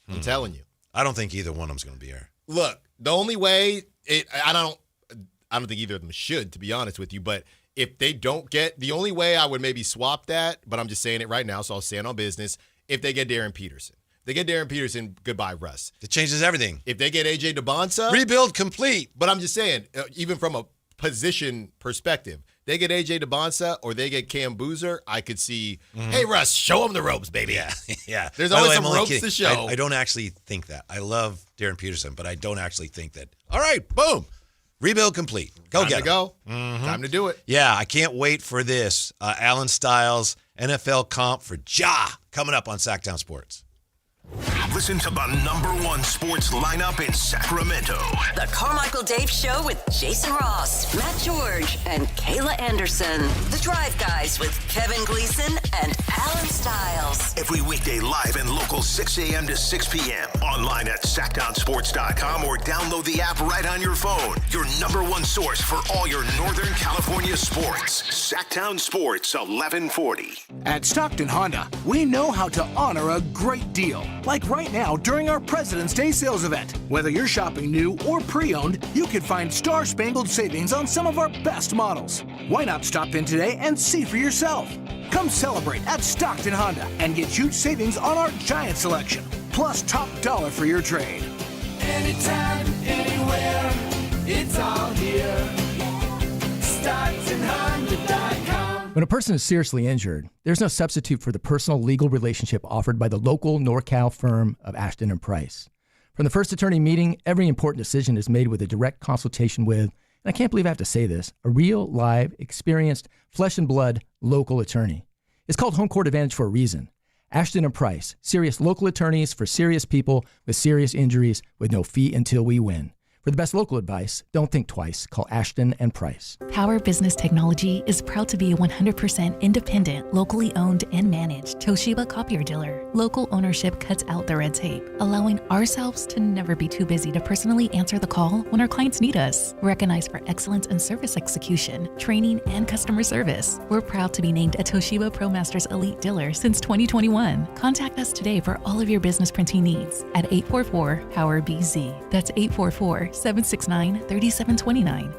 I'm telling you. I don't think either one of them's going to be here. Look, the only way I don't think either of them should, to be honest with you, but if they don't get, the only way I would maybe swap that, but I'm just saying it right now, so I'll stand on business, if they get Darren Peterson. If they get Darren Peterson, goodbye, Russ. It changes everything. If they get A.J. DeBonsa. Rebuild complete. But I'm just saying, even from a position perspective, they get A.J. DeBonsa or they get Cam Boozer, I could see, hey, Russ, show them the ropes, baby. Yeah. There's always some ropes to show. I don't actually think that. I love Darren Peterson, but I don't actually think that. All right, boom. Rebuild complete. Go get it. Time to do it. Yeah, I can't wait for this. Alan Stiles, NFL comp for Ja, coming up on Sactown Sports. Listen to the #1 sports lineup in Sacramento. The Carmichael Dave Show with Jason Ross, Matt George, and Kayla Anderson. The Drive Guys with Kevin Gleason and Alan Stiles. Every weekday live and local 6 a.m. to 6 p.m. Online at SactownSports.com or download the app right on your phone. Your #1 source for all your Northern California sports. Sactown Sports 1140. At Stockton Honda, we know how to honor a great deal. Like right now during our President's Day sales event. Whether you're shopping new or pre-owned, you can find star-spangled savings on some of our best models. Why not stop in today and see for yourself? Come celebrate at Stockton Honda and get huge savings on our giant selection, plus top dollar for your trade. Anytime, anywhere, it's all here. StocktonHonda.com. When a person is seriously injured, there's no substitute for the personal legal relationship offered by the local NorCal firm of Ashton & Price. From the first attorney meeting, every important decision is made with a direct consultation with, and I can't believe I have to say this, a real, live, experienced, flesh and blood local attorney. It's called Home Court Advantage for a reason. Ashton & Price, serious local attorneys for serious people with serious injuries with no fee until we win. For the best local advice, don't think twice. Call Ashton & Price. Power Business Technology is proud to be a 100% independent, locally owned and managed Toshiba copier dealer. Local ownership cuts out the red tape, allowing ourselves to never be too busy to personally answer the call when our clients need us. Recognized for excellence in service execution, training, and customer service, we're proud to be named a Toshiba ProMasters Elite dealer since 2021. Contact us today for all of your business printing needs at 844-POWER-BZ. That's 844-769-3729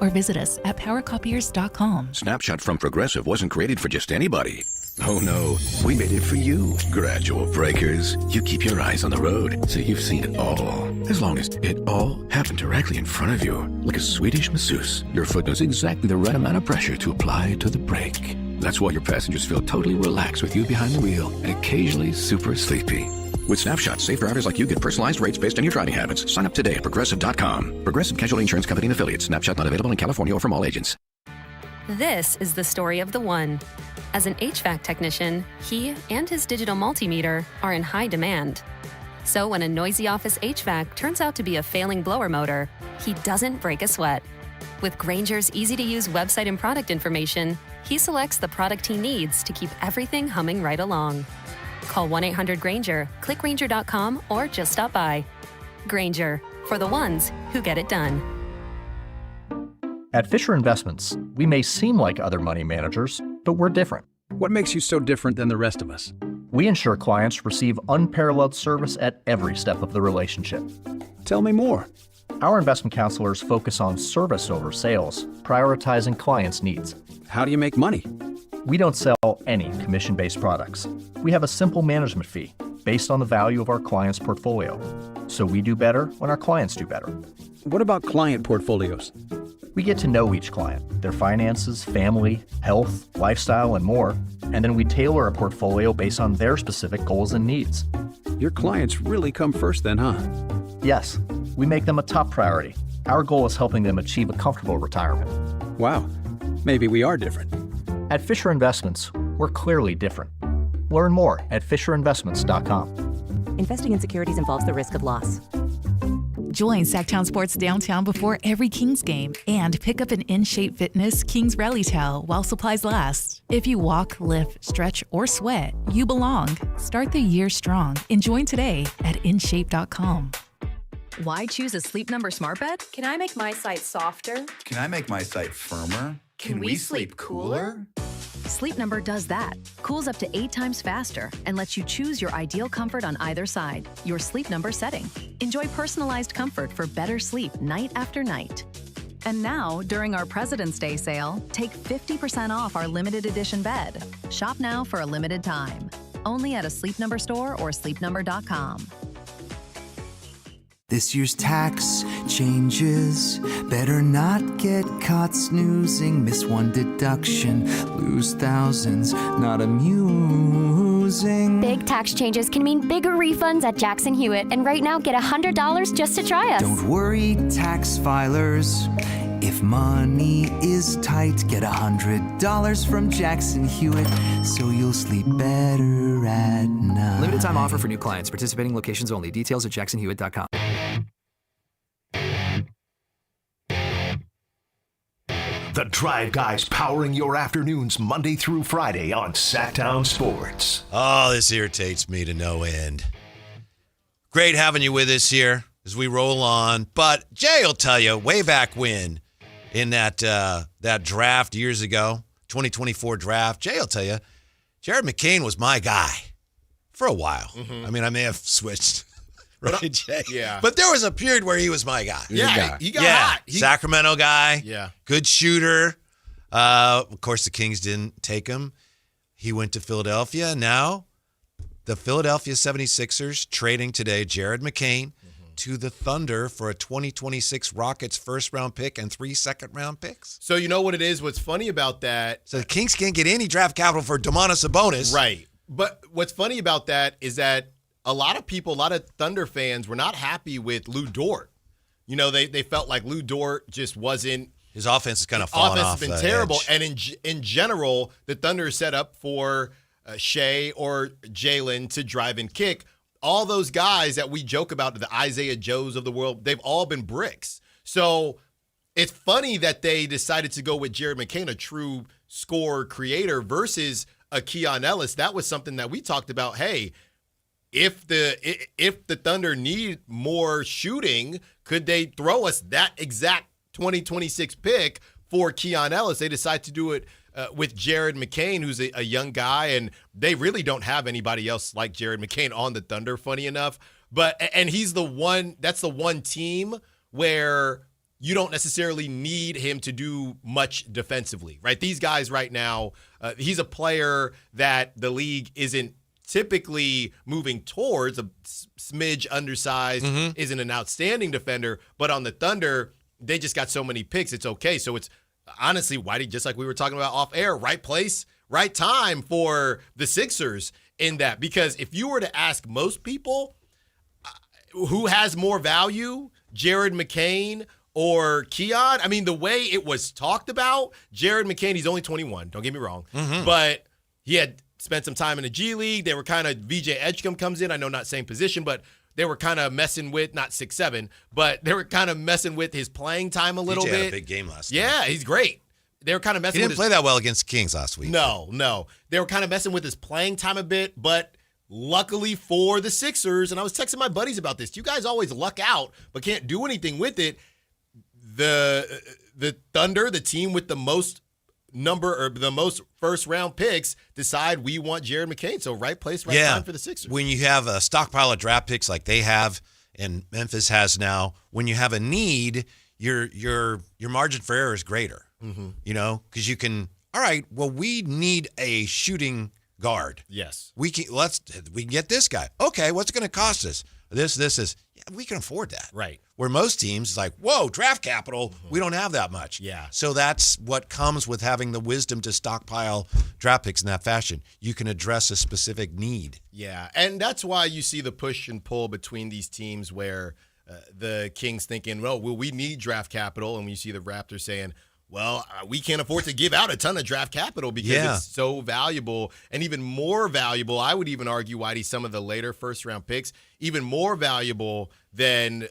or visit us at powercopiers.com. Snapshot from Progressive wasn't created for just anybody. Oh no, we made it for you. Gradual breakers. You keep your eyes on the road, so you've seen it all. As long as it all happened directly in front of you, like a Swedish masseuse, your foot knows exactly the right amount of pressure to apply to the brake. That's why your passengers feel totally relaxed with you behind the wheel and occasionally super sleepy. With Snapshot, safe drivers like you get personalized rates based on your driving habits. Sign up today at Progressive.com. Progressive Casualty Insurance Company and Affiliates. Snapshot not available in California or from all agents. This is the story of the one. As an HVAC technician, he and his digital multimeter are in high demand. So when a noisy office HVAC turns out to be a failing blower motor, he doesn't break a sweat. With Grainger's easy-to-use website and product information, he selects the product he needs to keep everything humming right along. Call 1-800-GRANGER, click Grainger.com, or just stop by. Grainger, for the ones who get it done. At Fisher Investments, we may seem like other money managers, but we're different. What makes you so different than the rest of us? We ensure clients receive unparalleled service at every step of the relationship. Tell me more. Our investment counselors focus on service over sales, prioritizing clients' needs. How do you make money? We don't sell any commission-based products. We have a simple management fee based on the value of our client's portfolio. So we do better when our clients do better. What about client portfolios? We get to know each client, their finances, family, health, lifestyle, and more, and then we tailor a portfolio based on their specific goals and needs. Your clients really come first then, huh? Yes, we make them a top priority. Our goal is helping them achieve a comfortable retirement. Wow, maybe we are different. At Fisher Investments, we're clearly different. Learn more at FisherInvestments.com. Investing in securities involves the risk of loss. Join Sactown Sports Downtown before every Kings game and pick up an In-Shape Fitness Kings Rally Towel while supplies last. If you walk, lift, stretch, or sweat, you belong. Start the year strong and join today at InShape.com. Why choose a Sleep Number smart bed? Can I make my site softer? Can I make my site firmer? Can we sleep cooler? Sleep Number does that. Cools up to 8 times faster and lets you choose your ideal comfort on either side. Your Sleep Number setting. Enjoy personalized comfort for better sleep night after night. And now, during our President's Day sale, take 50% off our limited edition bed. Shop now for a limited time. Only at a Sleep Number store or sleepnumber.com. This year's tax changes. Better not get caught snoozing. Miss one deduction, lose thousands. Not amusing. Big tax changes can mean bigger refunds at Jackson Hewitt. And right now, get $100 just to try us. Don't worry, tax filers. If money is tight, get $100 from Jackson Hewitt, so you'll sleep better at night. Limited time offer for new clients. Participating locations only. Details at jacksonhewitt.com. The Drive Guys powering your afternoons Monday through Friday on Sactown Sports. Oh, this irritates me to no end. Great having you with us here as we roll on. But Jay will tell you, way back when, in that draft years ago, 2024 draft, Jay will tell you, Jared McCain was my guy for a while. Mm-hmm. I mean, I may have switched. Right, Jay? Yeah. But there was a period where he was my guy. Yeah, he got hot. Sacramento guy. Yeah. Good shooter. Of course, the Kings didn't take him. He went to Philadelphia. Now, the Philadelphia 76ers trading today Jared McCain to the Thunder for a 2026 Rockets first-round pick and 3 second-round picks. So you know what it is? What's funny about that? So the Kings can't get any draft capital for Domantas Sabonis. Right. But what's funny about that is that a lot of people, a lot of Thunder fans were not happy with Lou Dort. You know, they felt like Lou Dort just wasn't. His offense is kind of fallen off. Offense has been terrible. Edge. And in general, the Thunder is set up for Shea or Jalen to drive and kick. All those guys that we joke about, the Isaiah Joes of the world, they've all been bricks. So it's funny that they decided to go with Jared McCain, a true scorer creator, versus a Keon Ellis. That was something that we talked about. Hey, if the Thunder need more shooting, could they throw us that exact 2026 pick for Keon Ellis? They decide to do it with Jared McCain, who's a young guy, and they really don't have anybody else like Jared McCain on the Thunder, funny enough. And he's the one, that's the one team where you don't necessarily need him to do much defensively, right? These guys right now, he's a player that the league isn't typically moving towards. A smidge undersized, isn't an outstanding defender, but on the Thunder, they just got so many picks, it's okay. So it's honestly, Whitey, just like we were talking about off air, right place, right time for the Sixers in that. Because if you were to ask most people who has more value, Jared McCain or Keon, I mean, the way it was talked about, Jared McCain, he's only 21, don't get me wrong, but he had spent some time in the G League. They were kind of, VJ Edgecombe comes in. I know not same position, but they were kind of messing with, not 6'7", but they were kind of messing with his playing time a little bit. Had a big game last night. Yeah, he's great. They were kind of messing with He didn't play that well against the Kings last week. No. They were kind of messing with his playing time a bit, but luckily for the Sixers, and I was texting my buddies about this, you guys always luck out but can't do anything with it. The Thunder, the team with the most first round picks, decide we want Jared McCain. So right place, right time for the Sixers. When you have a stockpile of draft picks like they have and Memphis has now, when you have a need, your margin for error is greater. Mm-hmm. You know, because you can. All right, well, we need a shooting guard. Yes, we can get this guy. Okay, what's it going to cost us? This is. Yeah, we can afford that. Right. Where most teams is like, whoa, draft capital, we don't have that much. Yeah. So that's what comes with having the wisdom to stockpile draft picks in that fashion. You can address a specific need. Yeah, and that's why you see the push and pull between these teams where the Kings thinking, well, we need draft capital, and when you see the Raptors saying, well, we can't afford to give out a ton of draft capital because it's so valuable, and even more valuable, I would even argue, Whitey, some of the later first-round picks, even more valuable than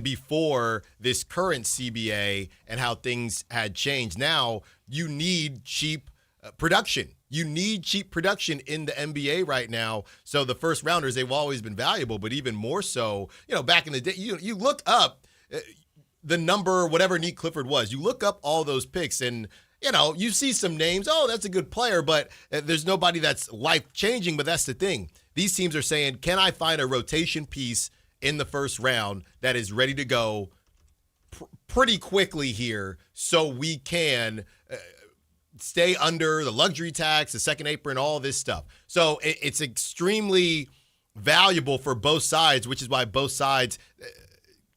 before this current CBA and how things had changed. Now, you need cheap production. You need cheap production in the NBA right now. So the first-rounders, they've always been valuable, but even more so, back in the day, you look up the number, whatever Neat Clifford was, you look up all those picks and, you see some names. Oh, that's a good player, but there's nobody that's life-changing. But that's the thing. These teams are saying, can I find a rotation piece in the first round that is ready to go pretty quickly here so we can stay under the luxury tax, the second apron, all this stuff. So it's extremely valuable for both sides, which is why both sides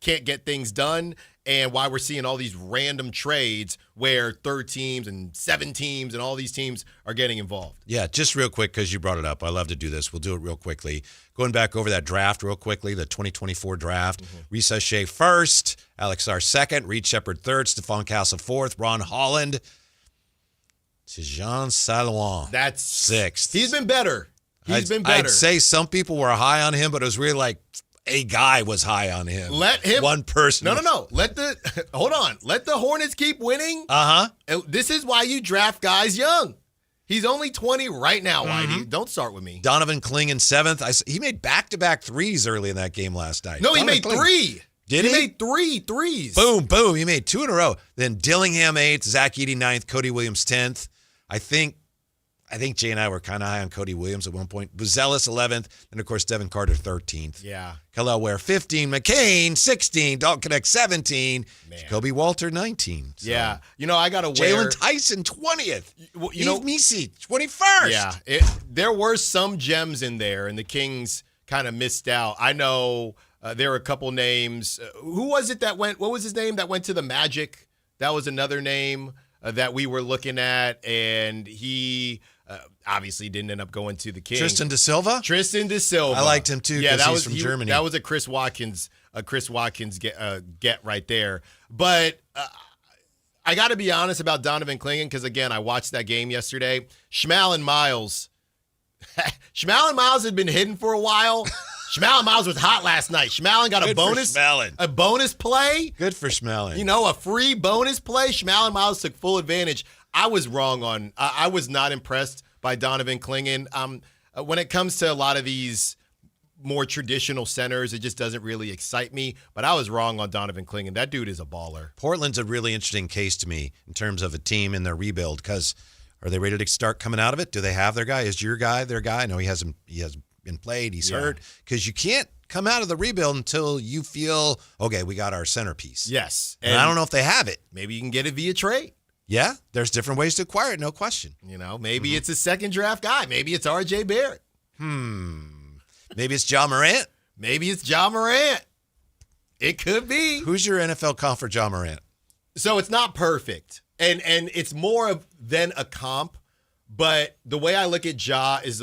can't get things done and why we're seeing all these random trades where third teams and 7 teams and all these teams are getting involved. Yeah, just real quick because you brought it up. I love to do this. We'll do it real quickly. Going back over that draft real quickly, the 2024 draft. Risa Shea first, Alex Sarr second, Reed Shepard third, Stephon Castle fourth, Ron Holland, Tijan Salouan. That's sixth. He's been better. I'd say some people were high on him, but it was really like a guy was high on him. Let him. One person. No. Hold on. Let the Hornets keep winning. This is why you draft guys young. He's only 20 right now, Whitey. Don't start with me. Donovan Clingan seventh. He made back-to-back threes early in that game last night. No, he made 3. Did he? He made 3 threes. Boom, boom. He made 2 in a row. Then Dillingham 8th, Zach Edey 9th, Cody Williams 10th. I think Jay and I were kind of high on Cody Williams at one point. Buzelis 11th, and of course Devin Carter 13th. Yeah. Khalil Ware 15, McCain 16, Dalton Connect 17, Jacoby Walter 19. So. Yeah. I got to Jalen Tyson 20th. Yves Misi 21st. Yeah. There were some gems in there, and the Kings kind of missed out. I know there were a couple names. Who was it that went? What was his name that went to the Magic? That was another name that we were looking at, and he obviously didn't end up going to the Kings. Tristan da Silva. I liked him too. Yeah, he's from Germany. That was a Chris Watkins get right there. But I got to be honest about Donovan Clingan because again, I watched that game yesterday. Schmal and Miles had been hidden for a while. Schmal and Miles was hot last night. Schmallen got a bonus play. Good for Schmallen. A free bonus play. Schmal and Miles took full advantage. I was wrong on. I was not impressed by Donovan Clingan. When it comes to a lot of these more traditional centers, it just doesn't really excite me. But I was wrong on Donovan Clingan. That dude is a baller. Portland's a really interesting case to me in terms of a team in their rebuild because are they ready to start coming out of it? Do they have their guy? Is your guy their guy? No, he hasn't been played. He's hurt because you can't come out of the rebuild until you feel, okay, we got our centerpiece. Yes. And I don't know if they have it. Maybe you can get it via trade. Yeah, there's different ways to acquire it, no question. Maybe it's a second draft guy. Maybe it's RJ Barrett. Maybe it's Ja Morant. Maybe it's Ja Morant. It could be. Who's your NFL comp for Ja Morant? So it's not perfect. And it's more than a comp. But the way I look at Ja is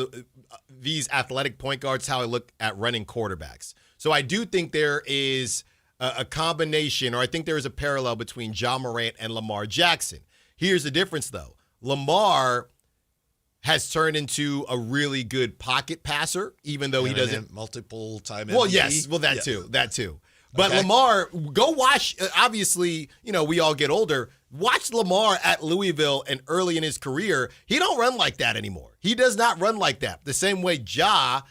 these athletic point guards, how I look at running quarterbacks. So I do think there is a combination, or I think there is a parallel between Ja Morant and Lamar Jackson. Here's the difference, though. Lamar has turned into a really good pocket passer, even though he doesn't. Multiple time MVP. Well, yes. Well, that too. But okay. Lamar, go watch. Obviously, we all get older. Watch Lamar at Louisville and early in his career. He don't run like that anymore. He does not run like that. The same way Ja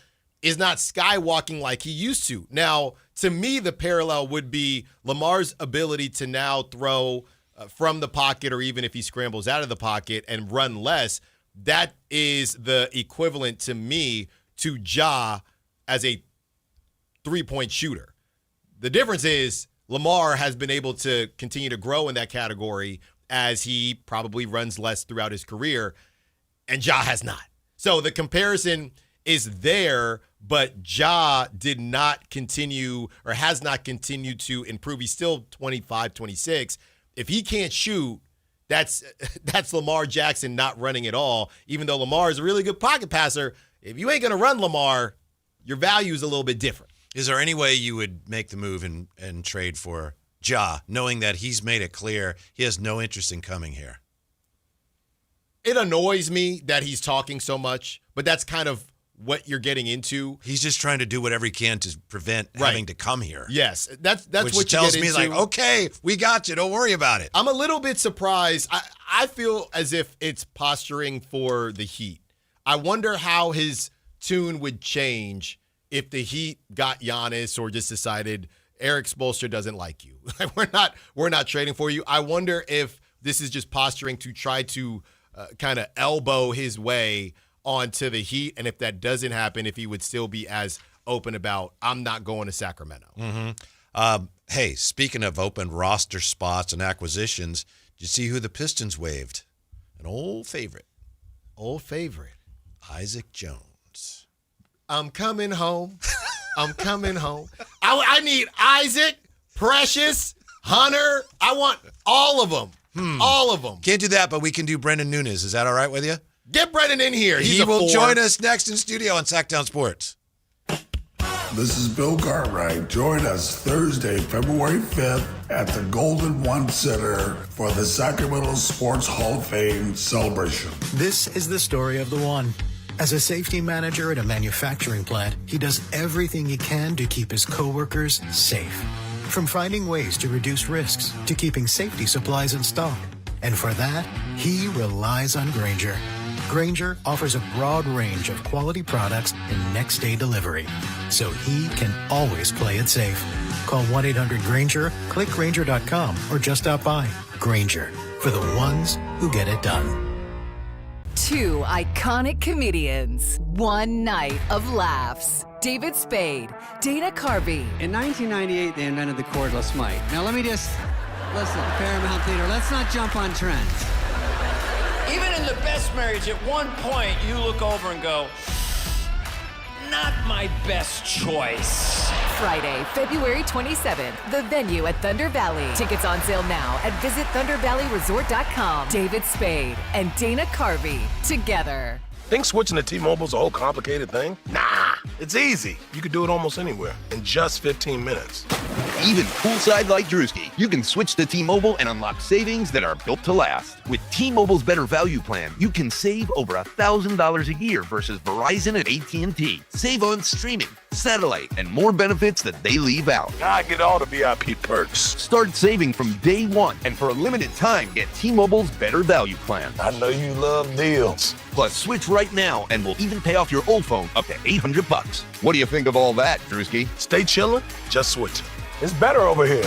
is not skywalking like he used to. Now, to me, the parallel would be Lamar's ability to now throw from the pocket, or even if he scrambles out of the pocket and run less. That is the equivalent to me to Ja as a three-point shooter. The difference is Lamar has been able to continue to grow in that category as he probably runs less throughout his career, and Ja has not. So the comparison is there, but Ja did not continue or has not continued to improve. He's still 25, 26. If he can't shoot, that's Lamar Jackson not running at all, even though Lamar is a really good pocket passer. If you ain't going to run Lamar, your value is a little bit different. Is there any way you would make the move and trade for Ja, knowing that he's made it clear he has no interest in coming here? It annoys me that he's talking so much, but that's kind of what you're getting into. He's just trying to do whatever he can to prevent having to come here. Yes, that's which what you tells get me into. like, okay, we got you. Don't worry about it. I'm a little bit surprised. I feel as if it's posturing for the Heat. I wonder how his tune would change if the Heat got Giannis or just decided Eric Spoelstra doesn't like you. We're not trading for you. I wonder if this is just posturing to try to kind of elbow his way onto the Heat, and if that doesn't happen, if he would still be as open about, I'm not going to Sacramento. Mm-hmm. Hey, speaking of open roster spots and acquisitions, did you see who the Pistons waived? An old favorite. Isaac Jones. I'm coming home. I'm coming home. I need Isaac, Precious, Hunter. I want all of them. All of them. Can't do that, but we can do Brendan Nunes. Is that all right with you? Get Brendan in here. He will join us next in studio on Sactown Sports. This is Bill Cartwright. Join us Thursday, February 5th at the Golden One Center for the Sacramento Sports Hall of Fame celebration. This is the story of the one. As a safety manager at a manufacturing plant, he does everything he can to keep his coworkers safe. From finding ways to reduce risks to keeping safety supplies in stock. And for that, he relies on Grainger. Grainger offers a broad range of quality products and next-day delivery, so he can always play it safe. Call 1-800-GRAINGER, click Grainger.com, or just stop by. Grainger, for the ones who get it done. Two iconic comedians, one night of laughs. David Spade, Dana Carvey. In 1998, they invented the cordless mic. Now let me just, listen, Paramount Theater, let's not jump on trends. Even in the best marriage, at one point, you look over and go, not my best choice. Friday, February 27th, the venue at Thunder Valley. Tickets on sale now at visitthundervalleyresort.com. David Spade and Dana Carvey together. Think switching to T-Mobile's a whole complicated thing? Nah, it's easy. You could do it almost anywhere in just 15 minutes. Even poolside like Drewski, you can switch to T-Mobile and unlock savings that are built to last. With T-Mobile's Better Value Plan, you can save over $1,000 a year versus Verizon and AT&T. Save on streaming, satellite, and more benefits that they leave out. I get all the VIP perks. Start saving from day one, and for a limited time, get T-Mobile's Better Value Plan. I know you love deals. Plus, switch right now, and we'll even pay off your old phone up to $800. What do you think of all that, Drewski? Stay chillin', just switch. It's better over here.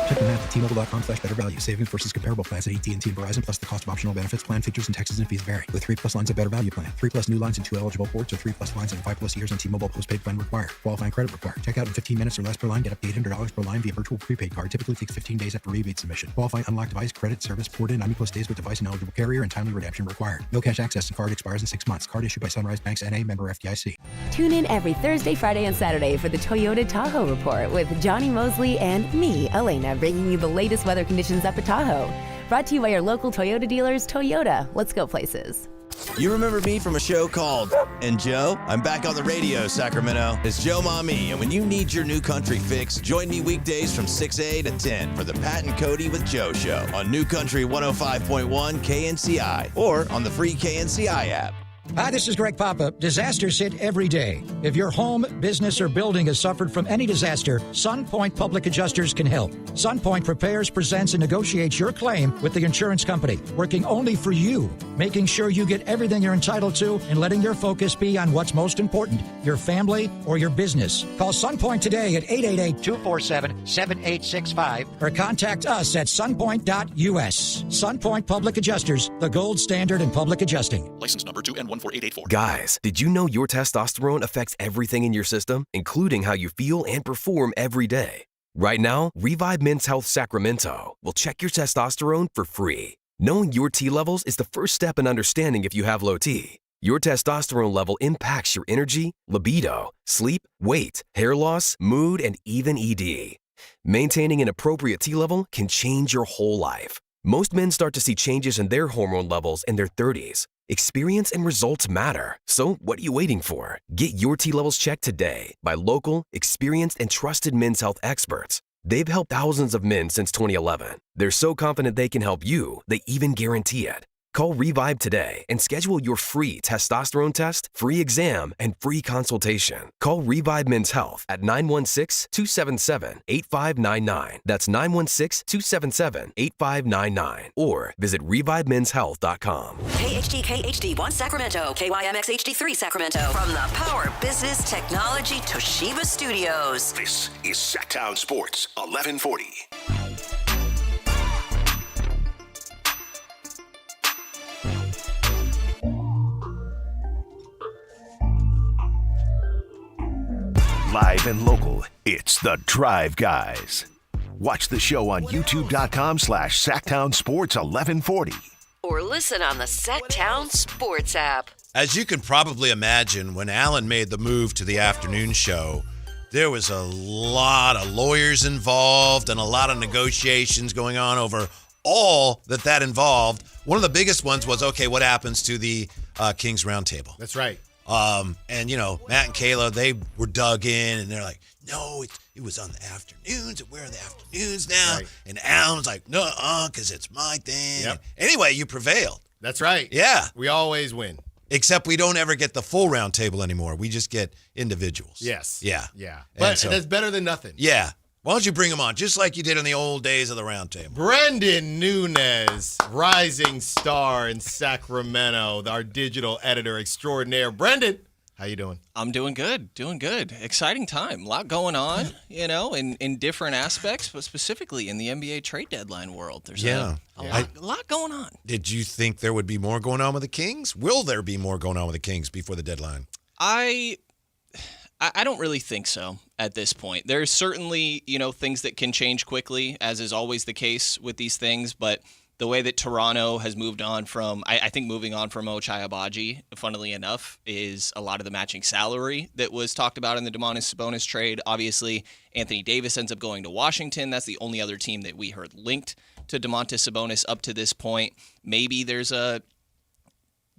Check the math at T-Mobile.com/better value. Savings versus comparable plans at AT&T and Verizon, plus the cost of optional benefits. Plan features and taxes and fees vary. With 3+ lines of Better Value Plan. 3+ new lines and 2 eligible ports, or 3+ lines and 5+ years on T-Mobile postpaid plan required. Qualifying credit required. Check out in 15 minutes or less per line. Get up to $800 per line via virtual prepaid card. Typically takes 15 days after rebate submission. Qualifying unlocked device credit service ported 90+ days with device and eligible carrier, and timely redemption required. No cash access and card expires in 6 months. Card issued by Sunrise Banks N.A. member FDIC. Tune in every Thursday, Friday, and Saturday for the Toyota Tahoe Report with Johnny Mosley and me, Elena, bringing you the latest weather conditions up at Tahoe. Brought to you by your local Toyota dealers. Toyota, let's go places. You remember me from a show called And Joe? I'm back on the radio, Sacramento. It's Joe Mami, and when you need your new country fix, join me weekdays from 6 to 10 for the Pat and Cody with Joe show on New Country 105.1 KNCI or on the free KNCI app. Hi, this is Greg Papa. Disasters hit every day. If your home, business, or building has suffered from any disaster, SunPoint Public Adjusters can help. SunPoint prepares, presents, and negotiates your claim with the insurance company, working only for you, making sure you get everything you're entitled to and letting your focus be on what's most important, your family or your business. Call SunPoint today at 888-247-7865 or contact us at sunpoint.us. SunPoint Public Adjusters, the gold standard in public adjusting. License number 2N14884. Guys, did you know your testosterone affects everything in your system, including how you feel and perform every day? Right now, Revive Men's Health Sacramento will check your testosterone for free. Knowing your T levels is the first step in understanding if you have low T. Your testosterone level impacts your energy, libido, sleep, weight, hair loss, mood, and even ED. Maintaining an appropriate T level can change your whole life. Most men start to see changes in their hormone levels in their 30s. Experience and results matter. So what are you waiting for? Get your T levels checked today by local, experienced, and trusted men's health experts. They've helped thousands of men since 2011. They're so confident they can help you, they even guarantee it. Call Revive today and schedule your free testosterone test, free exam, and free consultation. Call Revive Men's Health at 916-277-8599. That's 916-277-8599. Or visit ReviveMen'sHealth.com. KHD1 Sacramento, KYMX HD3 Sacramento. From the Power Business Technology Toshiba Studios. This is Sactown Sports 1140. Live and local, it's The Drive Guys. Watch the show on youtube.com/Sactown Sports 1140. Or listen on the Sactown Sports app. As you can probably imagine, when Alan made the move to the afternoon show, there was a lot of lawyers involved and a lot of negotiations going on over all that involved. One of the biggest ones was, okay, what happens to the Kings Roundtable? That's right. And, Matt and Kayla, they were dug in, and they're like, no, it was on the afternoons, and we're in the afternoons now. Right. And Alan was like, no, because it's my thing. Yep. Anyway, you prevailed. That's right. Yeah. We always win. Except we don't ever get the full roundtable anymore. We just get individuals. Yes. Yeah. Yeah. But that's better than nothing. Yeah. Why don't you bring them on, just like you did in the old days of the roundtable? Brendan Nunez, rising star in Sacramento, our digital editor extraordinaire. Brendan, how you doing? I'm doing good. Exciting time. A lot going on, in different aspects, but specifically in the NBA trade deadline world. There's a lot going on. Did you think there would be more going on with the Kings? Will there be more going on with the Kings before the deadline? I don't really think so at this point. There's certainly, things that can change quickly, as is always the case with these things. But the way that Toronto has moved on from, I think moving on from Ochai Agbaji, funnily enough, is a lot of the matching salary that was talked about in the Domantas Sabonis trade. Obviously, Anthony Davis ends up going to Washington. That's the only other team that we heard linked to Domantas Sabonis up to this point. Maybe there's a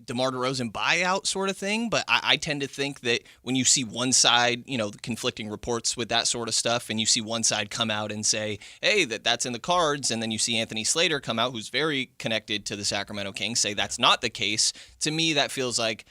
DeMar DeRozan buyout sort of thing, but I tend to think that when you see one side, conflicting reports with that sort of stuff, and you see one side come out and say, hey, that's in the cards, and then you see Anthony Slater come out, who's very connected to the Sacramento Kings, say that's not the case. To me, that feels like,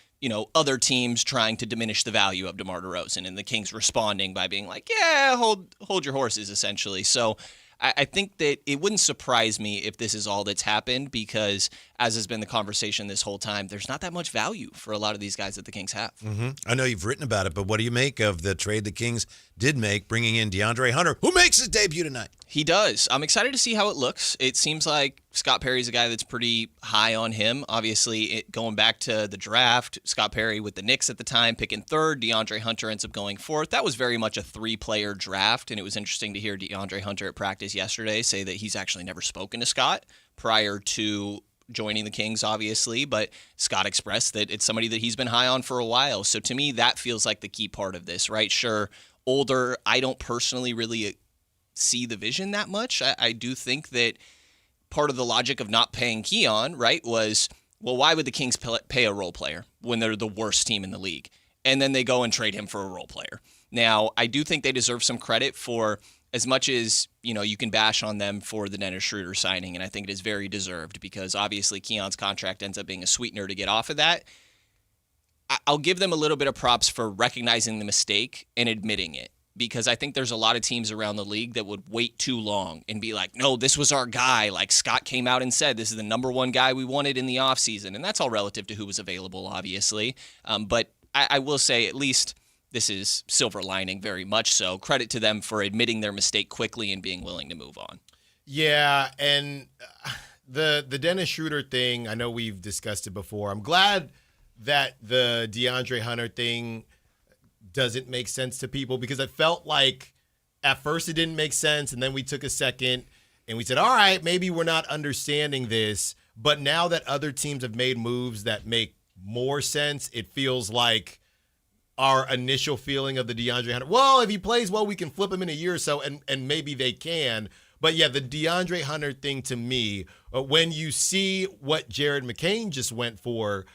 other teams trying to diminish the value of DeMar DeRozan, and the Kings responding by being like, yeah, hold your horses, essentially. So I think that it wouldn't surprise me if this is all that's happened, because, as has been the conversation this whole time, there's not that much value for a lot of these guys that the Kings have. Mm-hmm. I know you've written about it, but what do you make of the trade the Kings did make, bringing in DeAndre Hunter, who makes his debut tonight? He does. I'm excited to see how it looks. It seems like Scott Perry's a guy that's pretty high on him. Obviously, going back to the draft, Scott Perry with the Knicks at the time, picking third. DeAndre Hunter ends up going fourth. That was very much a three-player draft, and it was interesting to hear DeAndre Hunter at practice yesterday say that he's actually never spoken to Scott prior to joining the Kings, obviously, but Scott expressed that it's somebody that he's been high on for a while. So to me, that feels like the key part of this, right? Sure, older, I don't personally really see the vision that much. I do think that part of the logic of not paying Keon, right, was, well, why would the Kings pay a role player when they're the worst team in the league? And then they go and trade him for a role player. Now, I do think they deserve some credit for, as much as, you can bash on them for the Dennis Schroeder signing, and I think it is very deserved, because obviously Keon's contract ends up being a sweetener to get off of that. I'll give them a little bit of props for recognizing the mistake and admitting it, because I think there's a lot of teams around the league that would wait too long and be like, no, this was our guy. Like Scott came out and said, this is the number one guy we wanted in the offseason. And that's all relative to who was available, obviously. But I will say at least this is silver lining, very much so. Credit to them for admitting their mistake quickly and being willing to move on. Yeah, and the Dennis Schroeder thing, I know we've discussed it before. I'm glad that the DeAndre Hunter thing doesn't make sense to people, because it felt like at first it didn't make sense, and then we took a second and we said, all right, maybe we're not understanding this. But now that other teams have made moves that make more sense, it feels like our initial feeling of the DeAndre Hunter, well, if he plays well, we can flip him in a year or so, and maybe they can. But yeah, the DeAndre Hunter thing to me, when you see what Jared McCain just went for,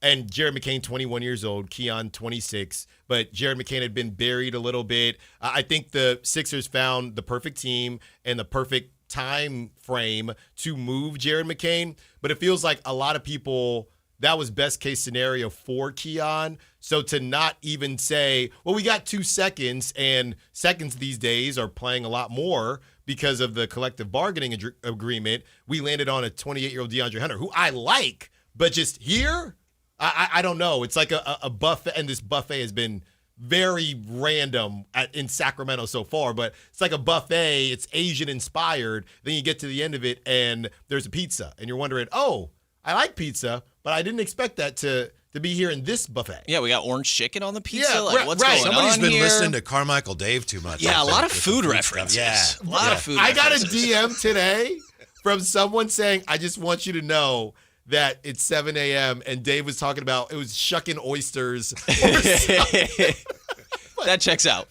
and Jared McCain, 21 years old, Keon, 26, but Jared McCain had been buried a little bit. I think the Sixers found the perfect team and the perfect time frame to move Jared McCain, but it feels like a lot of people, that was best case scenario for Keon. So to not even say, well, we got 2 seconds, and seconds these days are playing a lot more because of the collective bargaining agreement, we landed on a 28-year-old DeAndre Hunter, who I like, but just here, I don't know. It's like a buffet, and this buffet has been very random in Sacramento so far, but it's like a buffet. It's Asian-inspired. Then you get to the end of it, and there's a pizza, and you're wondering, oh, I like pizza, but I didn't expect that to be here in this buffet. Yeah, we got orange chicken on the pizza. Yeah, like, what's right. going Somebody's on been here? listening to Carmichael Dave too much. Yeah, a lot of food references. Yeah. A lot of food I got a references. DM today from someone saying, I just want you to know that it's 7 a.m. and Dave was talking about, it was shucking oysters or something. That checks out.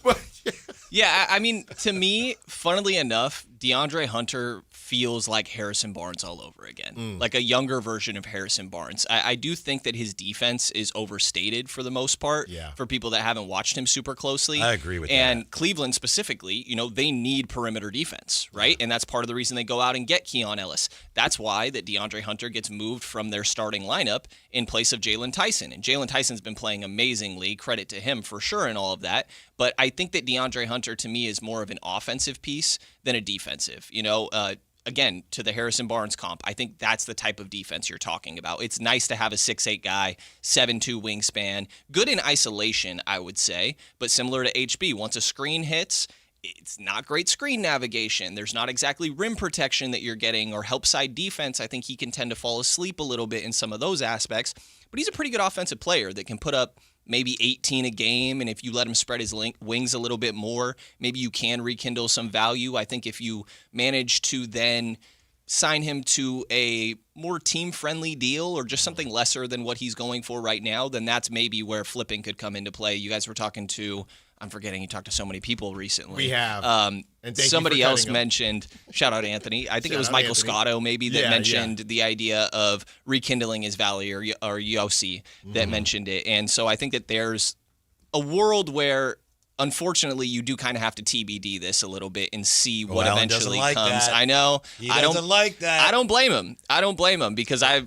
Yeah, I mean, to me, funnily enough, DeAndre Hunter feels like Harrison Barnes all over again, like a younger version of Harrison Barnes. I do think that his defense is overstated for the most part for people that haven't watched him super closely. I agree with and that. Cleveland specifically, they need perimeter defense, right? And that's part of the reason they go out and get Keon Ellis. That's why that DeAndre Hunter gets moved from their starting lineup in place of Jalen Tyson. And Jalen Tyson's been playing amazingly, credit to him for sure and all of that. But I think that DeAndre Hunter, to me, is more of an offensive piece than a defensive. Again, to the Harrison Barnes comp, I think that's the type of defense you're talking about. It's nice to have a 6'8 guy, 7'2 wingspan, good in isolation, I would say, but similar to HB. Once a screen hits, it's not great screen navigation. There's not exactly rim protection that you're getting or help side defense. I think he can tend to fall asleep a little bit in some of those aspects, but he's a pretty good offensive player that can put up maybe 18 a game, and if you let him spread his wings a little bit more, maybe you can rekindle some value. I think if you manage to then sign him to a more team-friendly deal or just something lesser than what he's going for right now, then that's maybe where flipping could come into play. You guys were talking to, I'm forgetting, you talked to so many people recently. We have. And somebody else mentioned, shout out Anthony, I think it was Michael Scotto maybe that mentioned the idea of rekindling his value, or Yossi that mentioned it. And so I think that there's a world where, unfortunately, you do kind of have to TBD this a little bit and see what eventually like comes. that. I know. He doesn't like that. I don't blame him. I don't blame him because I,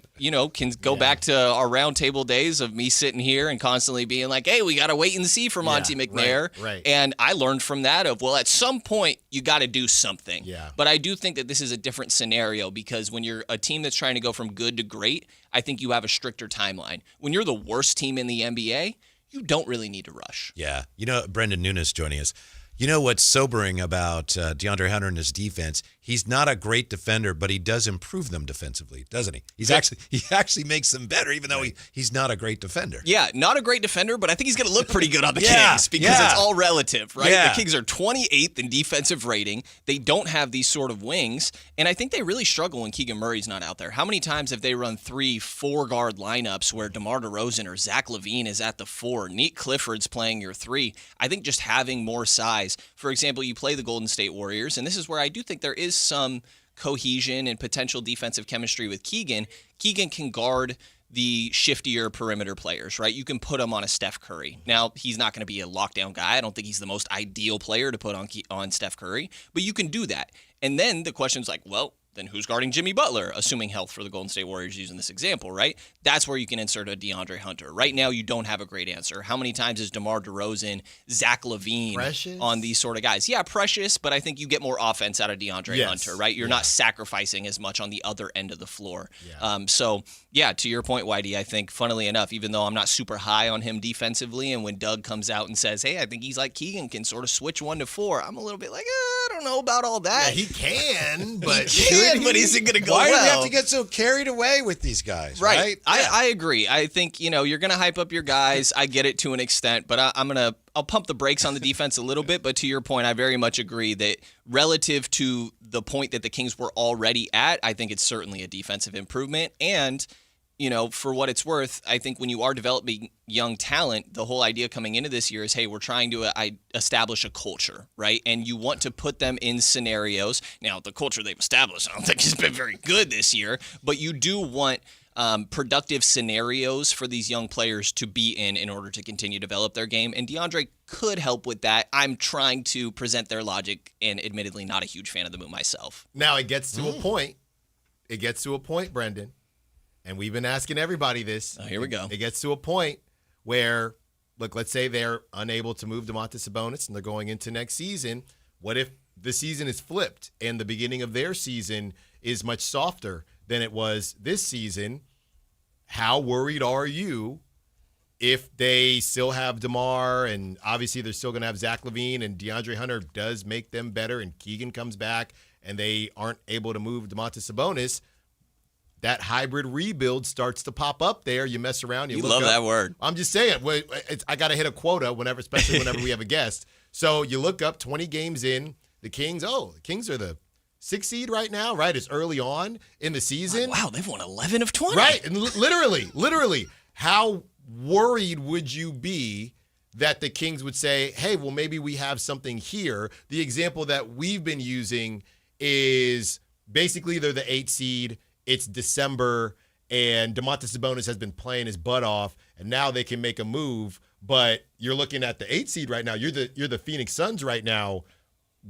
can go back to our roundtable days of me sitting here and constantly being like, hey, we got to wait and see for Monty McNair. Right. And I learned from that of, well, at some point, you got to do something. Yeah. But I do think that this is a different scenario because when you're a team that's trying to go from good to great, I think you have a stricter timeline. When you're the worst team in the NBA, you don't really need to rush. Yeah. Brendan Nunes joining us. You know what's sobering about DeAndre Hunter and his defense? He's not a great defender, but he does improve them defensively, doesn't he? He actually makes them better, even though he's not a great defender. Yeah, not a great defender, but I think he's going to look pretty good on the Kings because it's all relative, right? Yeah. The Kings are 28th in defensive rating. They don't have these sort of wings, and I think they really struggle when Keegan Murray's not out there. How many times have they run 3-4 guard lineups where DeMar DeRozan or Zach LaVine is at the 4, Neat Clifford's playing your 3? I think just having more size. For example, you play the Golden State Warriors, and this is where I do think there is some cohesion and potential defensive chemistry with Keegan. Keegan can guard the shiftier perimeter players, right? You can put him on a Steph Curry. Now, he's not going to be a lockdown guy. I don't think he's the most ideal player to put on Steph Curry, but you can do that. And then the question's like, well, then who's guarding Jimmy Butler, assuming health for the Golden State Warriors using this example, right? That's where you can insert a DeAndre Hunter. Right now, you don't have a great answer. How many times is DeMar DeRozan, Zach LaVine on these sort of guys? Yeah, precious, but I think you get more offense out of DeAndre Hunter, right? You're not sacrificing as much on the other end of the floor. So, to your point, Whitey, I think, funnily enough, even though I'm not super high on him defensively, and when Doug comes out and says, hey, I think he's like Keegan, can sort of switch 1 to 4, I'm a little bit like, I don't know about all that. Yeah, he can, but but is it going to go Why well? do we have to get so carried away with these guys, right? I agree. I think, you're going to hype up your guys. I get it to an extent, but I'll pump the brakes on the defense a little bit. But to your point, I very much agree that relative to the point that the Kings were already at, I think it's certainly a defensive improvement. And for what it's worth, I think when you are developing young talent, the whole idea coming into this year is, hey, we're trying to establish a culture, right? And you want to put them in scenarios. Now, the culture they've established, I don't think has been very good this year, but you do want productive scenarios for these young players to be in order to continue to develop their game. And DeAndre could help with that. I'm trying to present their logic, and admittedly not a huge fan of the move myself. Now, it gets to a point. It gets to a point, Brendan. And we've been asking everybody this. Oh, here we go. It gets to a point where, look, let's say they're unable to move Domantas Sabonis and they're going into next season. What if the season is flipped and the beginning of their season is much softer than it was this season? How worried are you if they still have DeMar, and obviously they're still going to have Zach LaVine, and DeAndre Hunter does make them better, and Keegan comes back and they aren't able to move Domantas Sabonis? That hybrid rebuild starts to pop up there. You mess around. You look love up. that word. I'm just saying. I got to hit a quota especially whenever we have a guest. So you look up 20 games in, the Kings are the 6th seed right now, right? It's early on in the season. Wow, they've won 11 of 20. Right. And literally, how worried would you be that the Kings would say, hey, well, maybe we have something here? The example that we've been using is basically they're the 8th seed. It's December, and Domantas Sabonis has been playing his butt off, and now they can make a move. But you're looking at the 8th seed right now. You're the Phoenix Suns right now.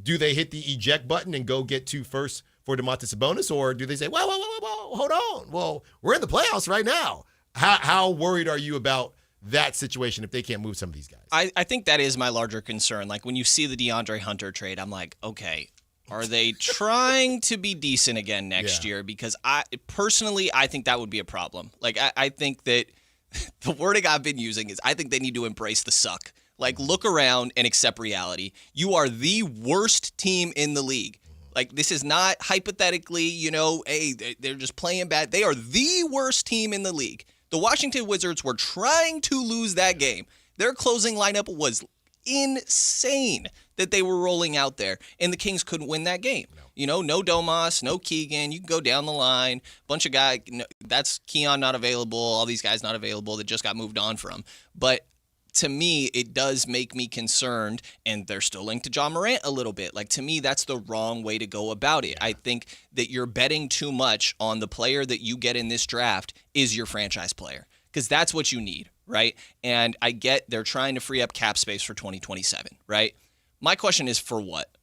Do they hit the eject button and go get 2 firsts for Domantas Sabonis, or do they say, whoa, hold on. Well, we're in the playoffs right now. How worried are you about that situation if they can't move some of these guys? I think that is my larger concern. Like, when you see the DeAndre Hunter trade, I'm like, okay, are they trying to be decent again next year? Because I think that would be a problem. Like, I think that the wording I've been using is I think they need to embrace the suck. Like, look around and accept reality. You are the worst team in the league. Like, this is not hypothetically, hey, they're just playing bad. They are the worst team in the league. The Washington Wizards were trying to lose that game. Their closing lineup was insane that they were rolling out there, and the Kings couldn't win that game. No Domas, no Keegan. You can go down the line. Bunch of guys. That's Keon not available. All these guys not available that just got moved on from. But to me, it does make me concerned, and they're still linked to John Morant a little bit. Like, to me, that's the wrong way to go about it. I think that you're betting too much on the player that you get in this draft is your franchise player, because that's what you need, right? And I get they're trying to free up cap space for 2027, right? My question is, for what?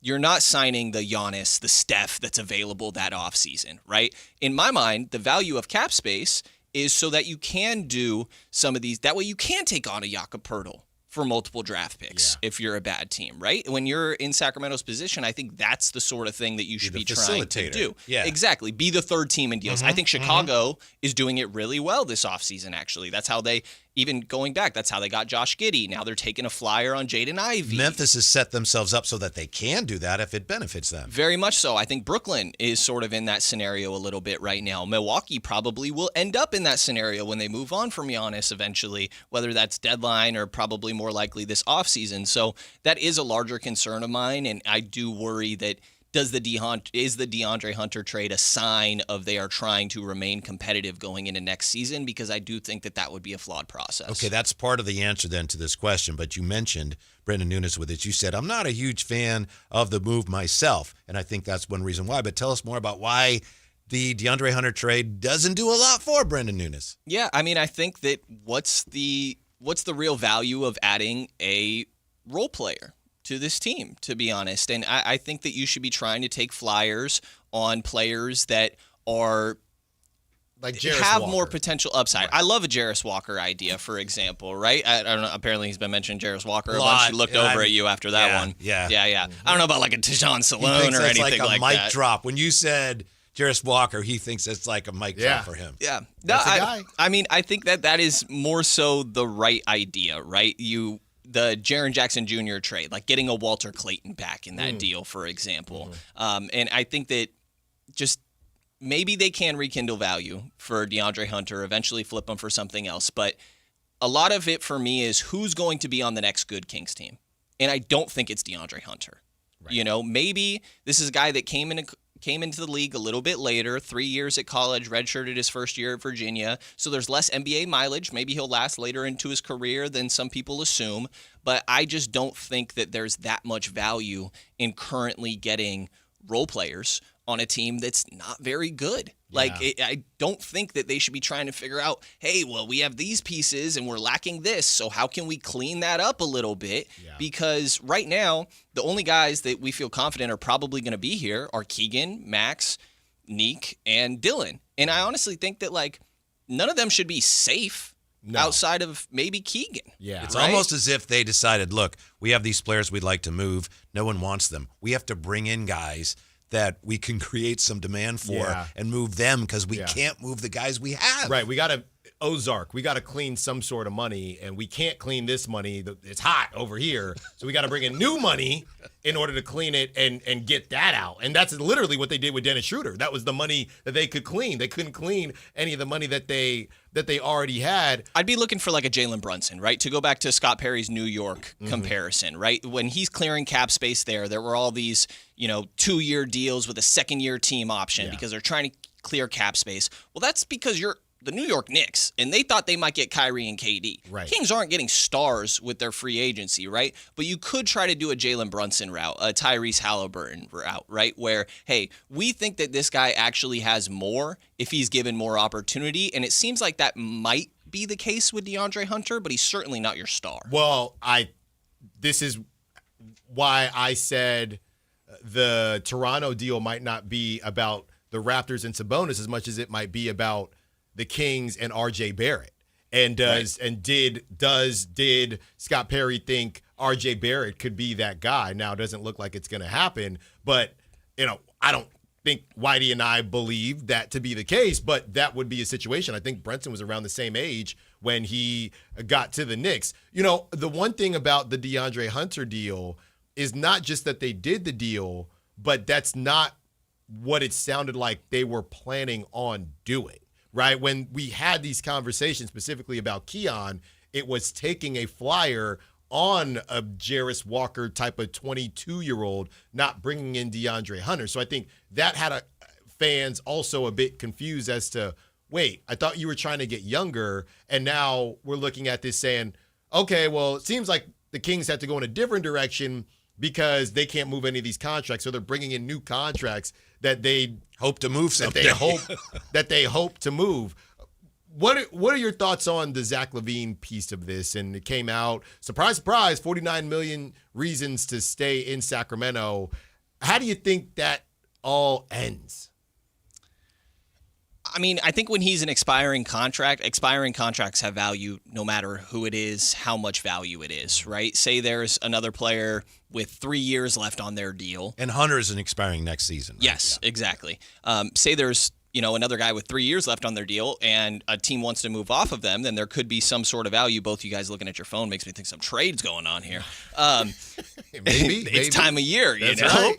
You're not signing the Giannis, the Steph that's available that offseason, right? In my mind, the value of cap space is so that you can do some of these. That way you can take on a Jakob Poeltl for multiple draft picks if you're a bad team, right? When you're in Sacramento's position, I think that's the sort of thing that you should be trying to do. Yeah. Exactly. Be the third team in deals. I think Chicago is doing it really well this offseason, actually. That's how they, even going back, that's how they got Josh Giddey. Now they're taking a flyer on Jaden Ivey. Memphis has set themselves up so that they can do that if it benefits them. Very much so. I think Brooklyn is sort of in that scenario a little bit right now. Milwaukee probably will end up in that scenario when they move on from Giannis eventually, whether that's deadline or probably more likely this offseason. So that is a larger concern of mine, and I do worry that is the DeAndre Hunter trade a sign of they are trying to remain competitive going into next season? Because I do think that would be a flawed process. Okay, that's part of the answer then to this question, but you mentioned Brendan Nunes with it. You said, I'm not a huge fan of the move myself, and I think that's one reason why, but tell us more about why the DeAndre Hunter trade doesn't do a lot for Brendan Nunes. Yeah, I mean, I think that what's the real value of adding a role player to this team, to be honest? And I think that you should be trying to take flyers on players that are like Jarris have Walker. more potential upside. I love a Jarris Walker idea, for example, right? I don't know. Apparently, he's been mentioning Jarris Walker a bunch. He looked over at you after that one. Yeah. I don't know about like a Tijon Salone or anything like like a mic that. drop. When you said Jarris Walker, he thinks it's like a mic drop for him. Yeah. That's a guy. I mean, I think that is more so the right idea, right? The Jaren Jackson Jr. trade, like getting a Walter Clayton back in that deal, for example. And I think that just maybe they can rekindle value for DeAndre Hunter, eventually flip him for something else. But a lot of it for me is who's going to be on the next good Kings team. And I don't think it's DeAndre Hunter. Right. You know, maybe this is a guy that came into the league a little bit later, 3 years at college, redshirted his first year at Virginia. So there's less NBA mileage. Maybe he'll last later into his career than some people assume. But I just don't think that there's that much value in currently getting role players on a team that's not very good. I don't think that they should be trying to figure out, hey, well, we have these pieces and we're lacking this, so how can we clean that up a little bit? Yeah. Because right now, the only guys that we feel confident are probably going to be here are Keegan, Max, Neek, and Dylan. And I honestly think that, like, none of them should be safe outside of maybe Keegan. Yeah. It's almost as if they decided, look, we have these players we'd like to move. No one wants them. We have to bring in guys that we can create some demand for and move them because we can't move the guys we have. Right. We got to Ozark. We got to clean some sort of money, and we can't clean this money. It's hot over here, so we got to bring in new money in order to clean it and get that out. And that's literally what they did with Dennis Schroeder. That was the money that they could clean. They couldn't clean any of the money that they already had. I'd be looking for like a Jalen Brunson, right? To go back to Scott Perry's New York comparison, right? When he's clearing cap space there were all these, 2-year deals with a second-year team option because they're trying to clear cap space. Well, that's because you're the New York Knicks, and they thought they might get Kyrie and KD. Right. Kings aren't getting stars with their free agency, right? But you could try to do a Jalen Brunson route, a Tyrese Halliburton route, right? Where, hey, we think that this guy actually has more if he's given more opportunity, and it seems like that might be the case with DeAndre Hunter, but he's certainly not your star. Well, this is why I said the Toronto deal might not be about the Raptors and Sabonis as much as it might be about the Kings and RJ Barrett. And did Scott Perry think RJ Barrett could be that guy? Now, it doesn't look like it's going to happen, but I don't think Whitey and I believe that to be the case, but that would be a situation. I think Brunson was around the same age when he got to the Knicks. The one thing about the DeAndre Hunter deal is not just that they did the deal, but that's not what it sounded like they were planning on doing. Right? When we had these conversations specifically about Keon, it was taking a flyer on a Jarris Walker type of 22-year-old, not bringing in DeAndre Hunter. So I think that had fans also a bit confused as to, wait, I thought you were trying to get younger, and now we're looking at this saying, okay, well, it seems like the Kings have to go in a different direction because they can't move any of these contracts, so they're bringing in new contracts that they hope to move someday. That they hope to move. What are your thoughts on the Zach LaVine piece of this? And it came out, surprise, surprise, 49 million reasons to stay in Sacramento. How do you think that all ends? I mean, I think when he's an expiring contracts have value no matter who it is, how much value it is, right? Say there's another player with 3 years left on their deal. And Hunter's an expiring next season. Right? Yes, exactly. Say there's another guy with 3 years left on their deal and a team wants to move off of them, then there could be some sort of value. Both you guys looking at your phone makes me think some trade's going on here. Maybe. It's time of year, That's you know? right.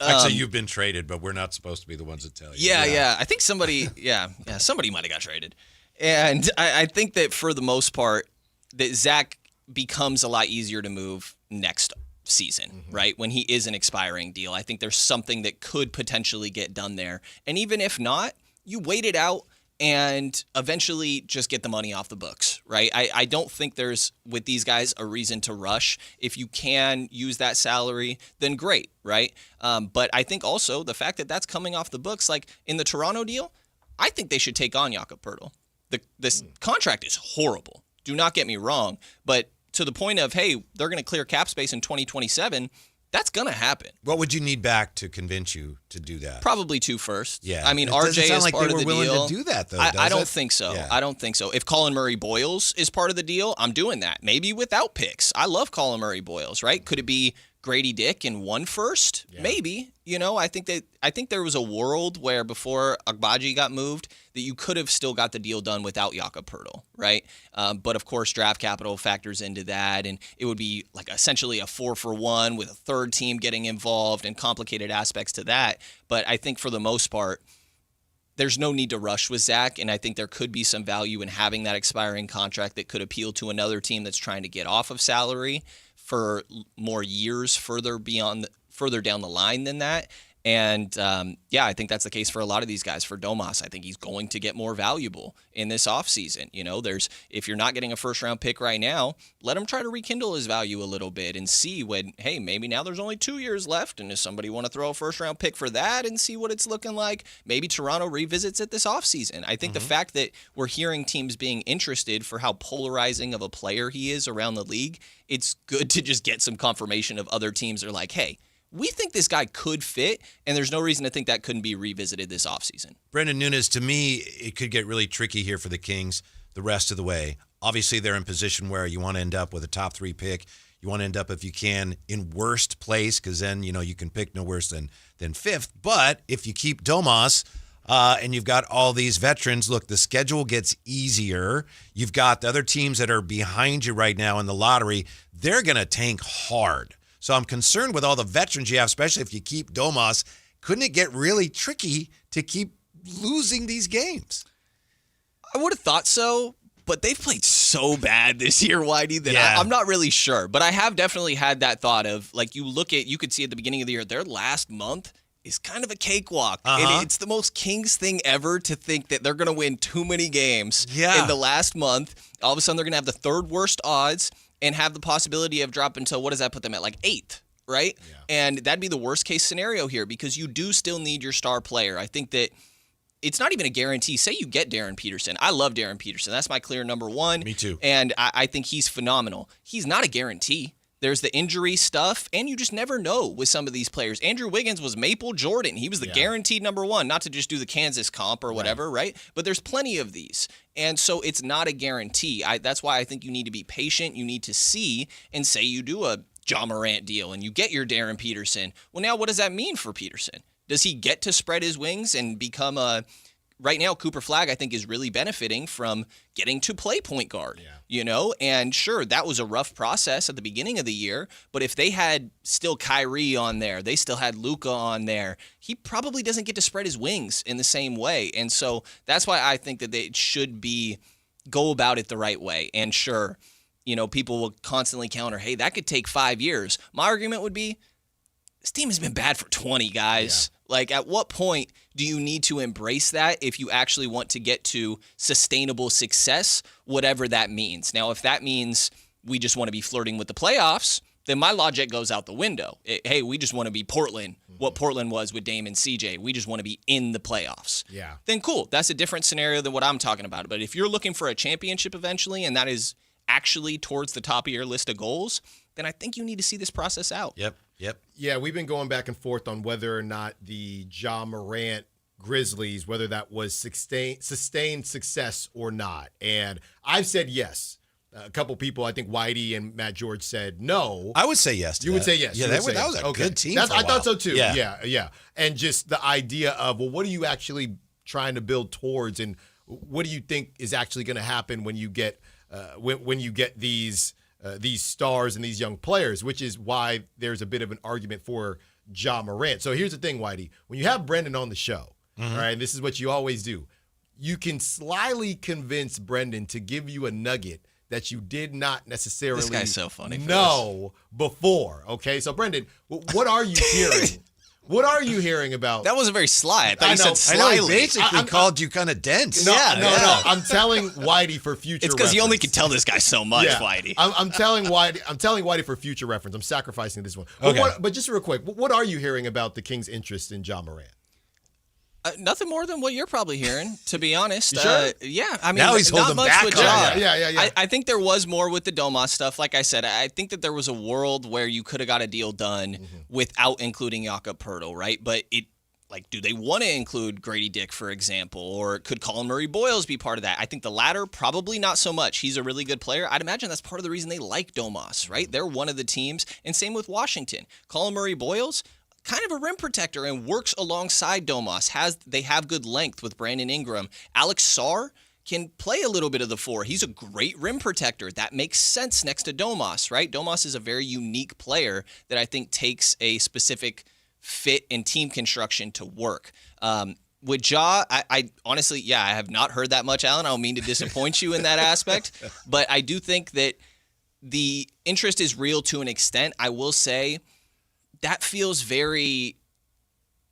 Actually, you've been traded, but we're not supposed to be the ones that tell you. Yeah. I think somebody might have got traded. And I think that for the most part, that Zach becomes a lot easier to move next season, right? When he is an expiring deal. I think there's something that could potentially get done there. And even if not, you wait it out and eventually just get the money off the books, right? I don't think there's, with these guys, a reason to rush. If you can use that salary, then great, right? But I think also the fact that that's coming off the books, like in the Toronto deal, I think they should take on Jakob Poeltl. This contract is horrible. Do not get me wrong, but to the point of, hey, they're going to clear cap space in 2027, That's going to happen. What would you need back to convince you to do that? Probably 2 firsts. Yeah. I mean, It doesn't RJ sound is like part they of the were willing deal. to do that, though, I does don't it? think so. Yeah. I don't think so. If Colin Murray Boyles is part of the deal, I'm doing that. Maybe without picks. I love Colin Murray Boyles, right? Could it be Grady Dick in 1 first? Yeah. Maybe. I think there was a world where before Agbaji got moved that you could have still got the deal done without Jakob Poeltl, right? But of course, draft capital factors into that, and it would be like essentially a 4-for-1 with a third team getting involved and complicated aspects to that. But I think for the most part, there's no need to rush with Zach, and I think there could be some value in having that expiring contract that could appeal to another team that's trying to get off of salary for more years further down the line than that. And I think that's the case for a lot of these guys. For Domas, I think he's going to get more valuable in this offseason. If you're not getting a first-round pick right now, let him try to rekindle his value a little bit and see hey, maybe now there's only 2 years left, and does somebody want to throw a first-round pick for that and see what it's looking like? Maybe Toronto revisits it this offseason. I think the fact that we're hearing teams being interested for how polarizing of a player he is around the league, it's good to just get some confirmation of other teams are like, hey, we think this guy could fit, and there's no reason to think that couldn't be revisited this offseason. Brendan Nunes, to me, it could get really tricky here for the Kings the rest of the way. Obviously, they're in position where you want to end up with a top 3 pick. You want to end up, if you can, in worst place, because then, you can pick no worse than 5th. But if you keep Domas and you've got all these veterans, look, the schedule gets easier. You've got the other teams that are behind you right now in the lottery. They're going to tank hard. So I'm concerned with all the veterans you have, especially if you keep Domas. Couldn't it get really tricky to keep losing these games? I would have thought so, but they've played so bad this year, Whitey, that I'm not really sure. But I have definitely had that thought of, you could see at the beginning of the year, their last month is kind of a cakewalk. And it's the most Kings thing ever to think that they're going to win too many games in the last month. All of a sudden, they're going to have the 3rd worst odds and have the possibility of dropping to, what does that put them at, 8th, right? Yeah. And that'd be the worst case scenario here because you do still need your star player. I think that it's not even a guarantee. Say you get Darren Peterson. I love Darren Peterson. That's my clear number 1. Me too. And I think he's phenomenal. He's not a guarantee. There's the injury stuff, and you just never know with some of these players. Andrew Wiggins was Maple Jordan. He was the guaranteed number 1, not to just do the Kansas comp or whatever, right? But there's plenty of these. And so it's not a guarantee. That's why I think you need to be patient. You need to see, and say you do a Ja Morant deal and you get your Darren Peterson. Well, now what does that mean for Peterson? Does he get to spread his wings and become a... Right now, Cooper Flagg, I think, is really benefiting from getting to play point guard, and sure, that was a rough process at the beginning of the year, but if they had still Kyrie on there, they still had Luka on there, he probably doesn't get to spread his wings in the same way, and so that's why I think that they should go about it the right way, and sure, people will constantly counter, hey, that could take 5 years. My argument would be, this team has been bad for 20, guys. At what point do you need to embrace that if you actually want to get to sustainable success, whatever that means? Now, if that means we just want to be flirting with the playoffs, then my logic goes out the window. Hey, we just want to be Portland, what Portland was with Dame and CJ. We just want to be in the playoffs. Yeah. Then cool. That's a different scenario than what I'm talking about. But if you're looking for a championship eventually, and that is actually towards the top of your list of goals, then I think you need to see this process out. Yep. Yeah, we've been going back and forth on whether or not the Ja Morant Grizzlies, whether that was sustained success or not. And I've said yes. A couple people, I think Whitey and Matt George, said no. I would say yes to You would say yes. Yeah, that was a good team for a I while. thought so too. Yeah. Yeah. And just the idea of, well, what are you actually trying to build towards, and what do you think is actually going to happen when you get these stars and these young players, which is why there's a bit of an argument for Ja Morant. So here's the thing, Whitey. When you have Brendan on the show, all right, and this is what you always do, you can slyly convince Brendan to give you a nugget that you did not necessarily This guy's so funny know before. Okay, so Brendan, what are you hearing? What are you hearing about? That wasn't very sly. I thought you said I know slyly. he basically called you kind of dense. No. I'm telling Whitey for future. It's because you only can tell this guy so much, Whitey. I'm telling Whitey for future reference. I'm sacrificing this one. Okay. But just real quick, what are you hearing about the Kings' interest in Ja Morant? Nothing more than what you're probably hearing, to be honest. You sure? Yeah, I mean, Now he's not holding much back with on Ja. it. Yeah. I think there was more with the Domas stuff. Like I said, I think that there was a world where you could have got a deal done without including Jakob Poeltl, right? But do they want to include Grady Dick, for example, or could Colin Murray-Boyles be part of that? I think the latter, probably not so much. He's a really good player. I'd imagine that's part of the reason they like Domas, right? They're one of the teams, and same with Washington. Colin Murray-Boyles, kind of a rim protector and works alongside Domas. They have good length with Brandon Ingram. Alex Sarr can play a little bit of the 4. He's a great rim protector. That makes sense next to Domas, right? Domas is a very unique player that I think takes a specific fit and team construction to work. With Ja, I honestly, I have not heard that much, Alan. I don't mean to disappoint you in that aspect, but I do think that the interest is real to an extent. I will say that feels very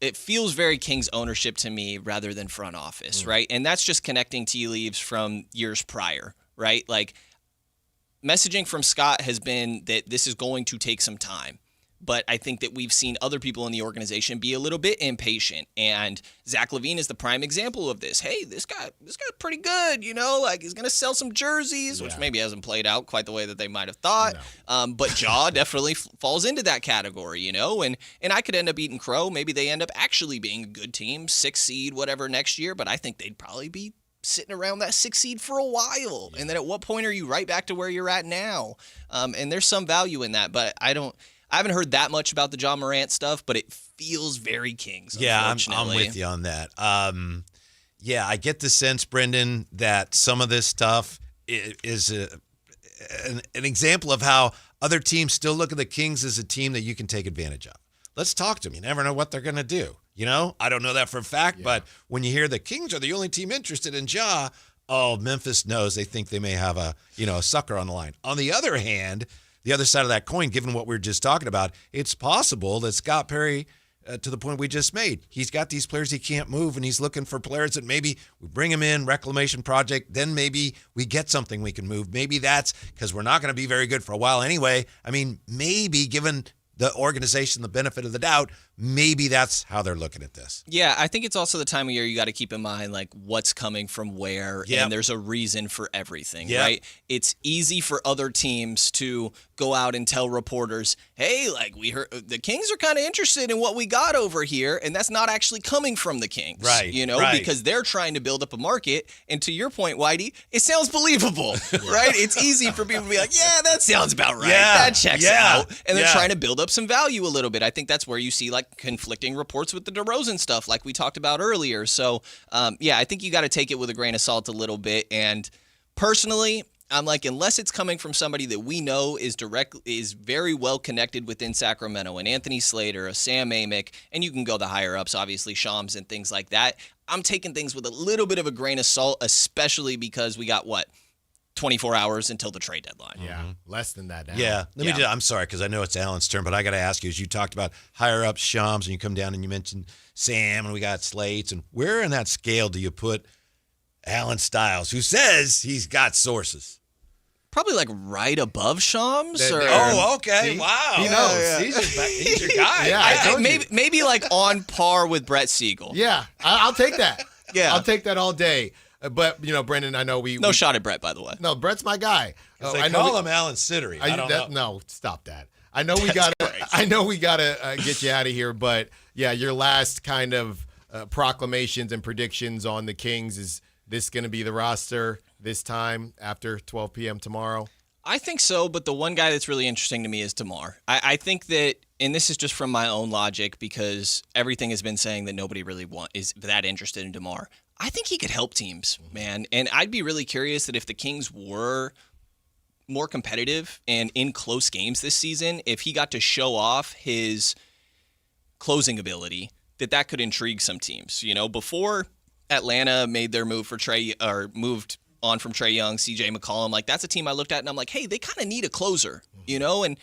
Kings ownership to me rather than front office, right? And that's just connecting tea leaves from years prior, right? Like, messaging from Scott has been that this is going to take some time. But I think that we've seen other people in the organization be a little bit impatient. And Zach LaVine is the prime example of this. Hey, this guy's pretty good, he's going to sell some jerseys, which maybe hasn't played out quite the way that they might have thought. No. But Ja definitely falls into that category, and I could end up eating crow. Maybe they end up actually being a good team, 6 seed, whatever, next year. But I think they'd probably be sitting around that 6 seed for a while. And then at what point are you right back to where you're at now? And there's some value in that, but I haven't heard that much about the Ja Morant stuff, but it feels very Kings. Yeah, I'm with you on that. I get the sense, Brendan, that some of this stuff is an example of how other teams still look at the Kings as a team that you can take advantage of. Let's talk to them. You never know what they're going to do. I don't know that for a fact, but when you hear the Kings are the only team interested in Ja, Memphis knows they think they may have a sucker on the line. On the other hand, the other side of that coin, given what we were just talking about, it's possible that Scott Perry, to the point we just made, he's got these players he can't move, and he's looking for players that maybe we bring him in, reclamation project, then maybe we get something we can move. Maybe that's because we're not going to be very good for a while anyway. I mean, maybe given the organization the benefit of the doubt, maybe that's how they're looking at this. Yeah, I think it's also the time of year you got to keep in mind what's coming from where, and there's a reason for everything, right? It's easy for other teams to go out and tell reporters, hey, we heard the Kings are kind of interested in what we got over here, and that's not actually coming from the Kings, right? Because they're trying to build up a market. And to your point, Whitey, it sounds believable, right? It's easy for people to be like, yeah, that sounds about right. That checks out, and they're trying to build up some value a little bit. I think that's where you see conflicting reports with the DeRozan stuff like we talked about earlier. So, I think you got to take it with a grain of salt a little bit. And personally, I'm unless it's coming from somebody that we know is very well connected within Sacramento, an Anthony Slater, a Sam Amick, and you can go the higher ups, obviously Shams and things like that. I'm taking things with a little bit of a grain of salt, especially because we got 24 hours until the trade deadline. Yeah, less than that now. Yeah, I'm sorry, because I know it's Alan's turn, but I got to ask you, as you talked about higher up Shams, and you come down and you mentioned Sam, and we got Slates, and where in that scale do you put Alan Stiles, who says he's got sources? Probably right above Shams. Oh, okay. See? Wow. He knows. Yeah. He's your guy. Yeah, maybe on par with Brett Siegel. Yeah, I'll take that. Yeah. I'll take that all day. But, Brendan, I know No shot at Brett, by the way. No, Brett's my guy. They call him Alan Sittery. I don't know. No, stop that. I know we gotta get you out of here, but your last kind of proclamations and predictions on the Kings, is this going to be the roster this time after 12 p.m. tomorrow? I think so, but the one guy that's really interesting to me is DeMar. I think that, and this is just from my own logic, because everything has been saying that nobody really is that interested in DeMar. I think he could help teams, man. And I'd be really curious that if the Kings were more competitive and in close games this season, if he got to show off his closing ability, that could intrigue some teams. Before Atlanta made their move for moved on from Trae Young, CJ McCollum, that's a team I looked at and I'm like, hey, they kind of need a closer, and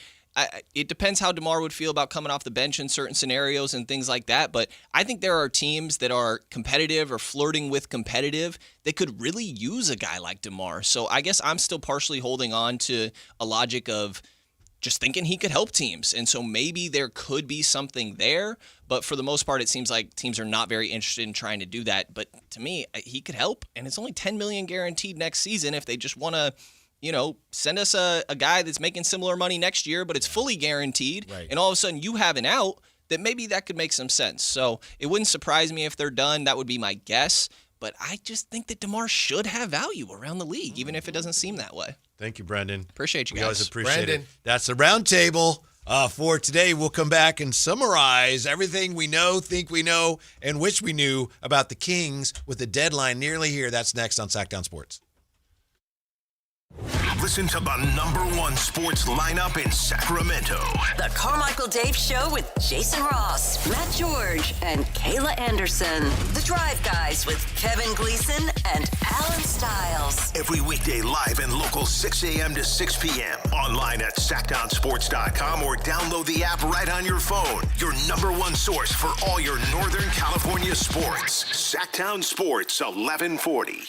it depends how DeMar would feel about coming off the bench in certain scenarios and things like that. But I think there are teams that are competitive or flirting with competitive that could really use a guy like DeMar. So I guess I'm still partially holding on to a logic of just thinking he could help teams. And so maybe there could be something there. But for the most part, it seems like teams are not very interested in trying to do that. But to me, he could help. And it's only $10 million guaranteed next season if they just want to, send us a guy that's making similar money next year, but it's fully guaranteed. Right. And all of a sudden you have an out that maybe that could make some sense. So it wouldn't surprise me if they're done. That would be my guess. But I just think that DeMar should have value around the league, even if it doesn't seem that way. Thank you, Brendan. Appreciate you guys. We always appreciate Brandon. it. That's the roundtable for today. We'll come back and summarize everything we know, think we know, and wish we knew about the Kings with the deadline nearly here. That's next on Sactown Sports. Listen to the #1 sports lineup in Sacramento. The Carmichael Dave Show with Jason Ross, Matt George, and Kayla Anderson. The Drive Guys with Kevin Gleason and Alan Stiles. Every weekday live and local 6 a.m. to 6 p.m. Online at SactownSports.com or download the app right on your phone. Your #1 source for all your Northern California sports. Sactown Sports 1140.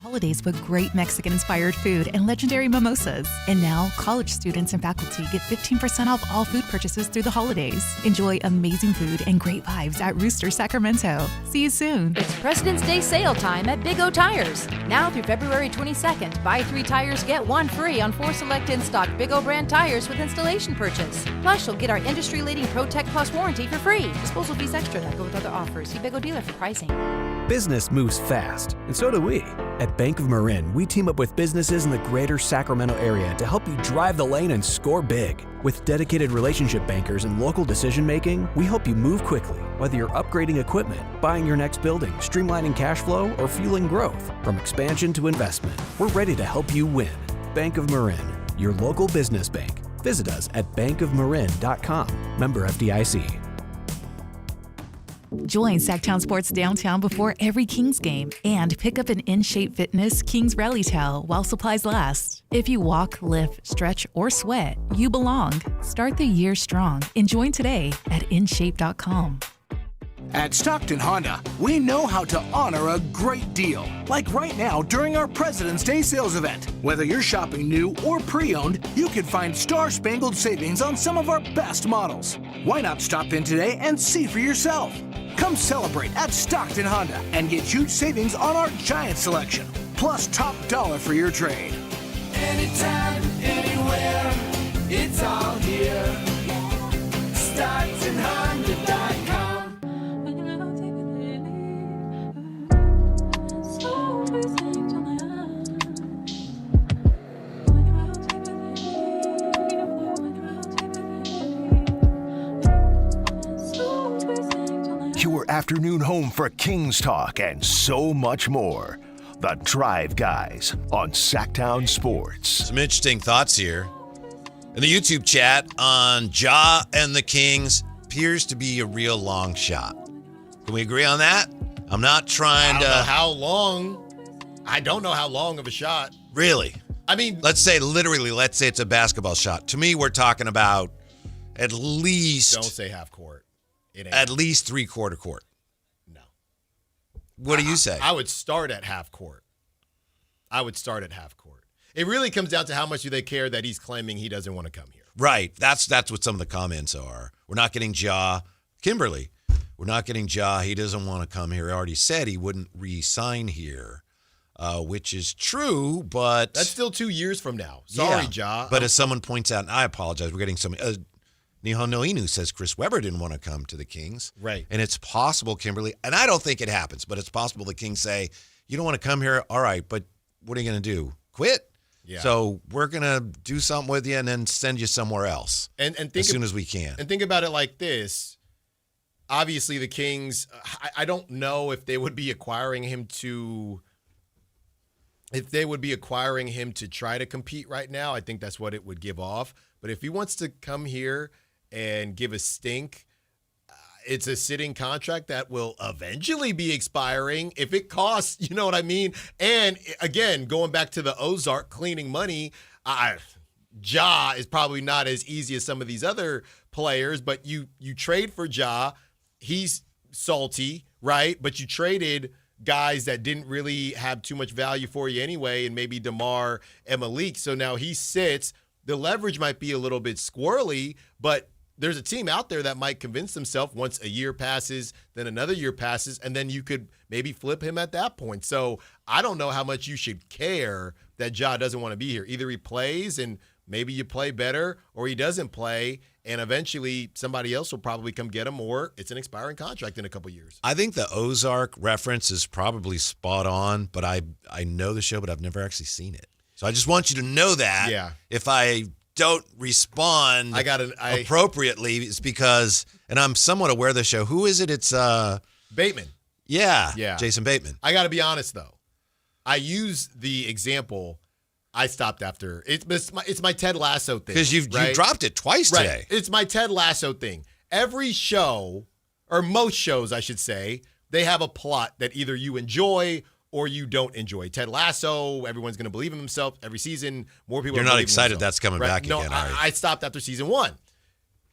Holidays with great Mexican-inspired food and legendary mimosas. And now, college students and faculty get 15% off all food purchases through the holidays. Enjoy amazing food and great vibes at Rooster Sacramento. See you soon. It's President's Day sale time at Big O Tires. Now through February 22nd, buy 3 tires, get 1 free on 4 select in-stock Big O brand tires with installation purchase. Plus, you'll get our industry-leading ProTech Plus warranty for free. Disposal fees extra that go with other offers. See Big O dealer for pricing. Business moves fast, and so do we. At Bank of Marin, we team up with businesses in the greater Sacramento area to help you drive the lane and score big. With dedicated relationship bankers and local decision-making, we help you move quickly, whether you're upgrading equipment, buying your next building, streamlining cash flow, or fueling growth. From expansion to investment, we're ready to help you win. Bank of Marin, your local business bank. Visit us at bankofmarin.com. Member FDIC. Join Sactown Sports Downtown before every Kings game and pick up an InShape Fitness Kings Rally towel while supplies last. If you walk, lift, stretch, or sweat, you belong. Start the year strong and join today at InShape.com. At Stockton Honda, we know how to honor a great deal. Like right now during our President's Day sales event. Whether you're shopping new or pre-owned, you can find star-spangled savings on some of our best models. Why not stop in today and see for yourself? Come celebrate at Stockton Honda and get huge savings on our giant selection. Plus top dollar for your trade. Anytime, anywhere, it's all here. StocktonHonda.com. Your afternoon home for Kings talk and so much more. The Drive Guys on Sactown Sports. Some interesting thoughts here. In the YouTube chat on Ja and the Kings appears to be a real long shot. Can we agree on that? I'm not trying I don't know how long. I don't know how long of a shot. Really? I mean, let's say it's a basketball shot. To me, we're talking about at least. Don't say half court. At least 3/4 court. No. What do you say? I would start at half court. It really comes down to how much do they care that he's claiming he doesn't want to come here. Right. That's what some of the comments are. We're not getting Ja. Kimberly, we're not getting Ja. He doesn't want to come here. He already said he wouldn't re-sign here, which is true, but... That's still 2 years from now. Sorry, Ja. But as someone points out, and I apologize, we're getting some... Nihon Noinu says Chris Webber didn't want to come to the Kings. Right. And it's possible, Kimberly, and I don't think it happens, but it's possible the Kings say, you don't want to come here? All right, but what are you going to do? Quit? Yeah. So we're going to do something with you and then send you somewhere else as soon as we can. And think about it like this. Obviously, the Kings, I don't know if they would be acquiring him to try to compete right now. I think that's what it would give off. But if he wants to come here and give a stink, it's a sitting contract that will eventually be expiring if it costs, you know what I mean? And again, going back to the Ozark cleaning money, Ja is probably not as easy as some of these other players, but you trade for Ja, he's salty, right? But you traded guys that didn't really have too much value for you anyway, and maybe DeMar and Malik. So now he sits. The leverage might be a little bit squirrely, but there's a team out there that might convince themselves once a year passes, then another year passes, and then you could maybe flip him at that point. So I don't know how much you should care that Ja doesn't want to be here. Either he plays and maybe you play better, or he doesn't play, and eventually somebody else will probably come get him, or it's an expiring contract in a couple years. I think the Ozark reference is probably spot on, but I know the show, but I've never actually seen it. So I just want you to know that. Yeah. If I don't respond appropriately, it's because, and I'm somewhat aware of the show. Who is it? It's Bateman. Yeah. Yeah. Jason Bateman. I got to be honest, though. I use the example. I stopped after. It's my Ted Lasso thing. Because you dropped it twice today. It's my Ted Lasso thing. Every show, or most shows, I should say, they have a plot that either you enjoy or you don't enjoy. Ted Lasso, everyone's going to believe in himself every season. More people. You're not excited that's coming back no, again, are you? I stopped after season 1.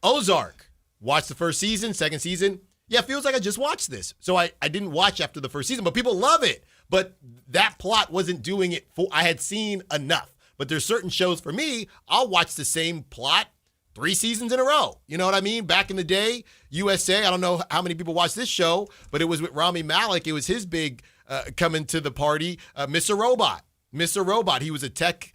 Ozark, watched the first season, second season. Yeah, it feels like I just watched this. So I didn't watch after the first season, but people love it. But that plot wasn't doing it for. I had seen enough. But there's certain shows for me, I'll watch the same plot 3 seasons in a row. You know what I mean? Back in the day, USA, I don't know how many people watch this show, but it was with Rami Malek. It was his big coming to the party, Mr. Robot. Mr. Robot, he was a tech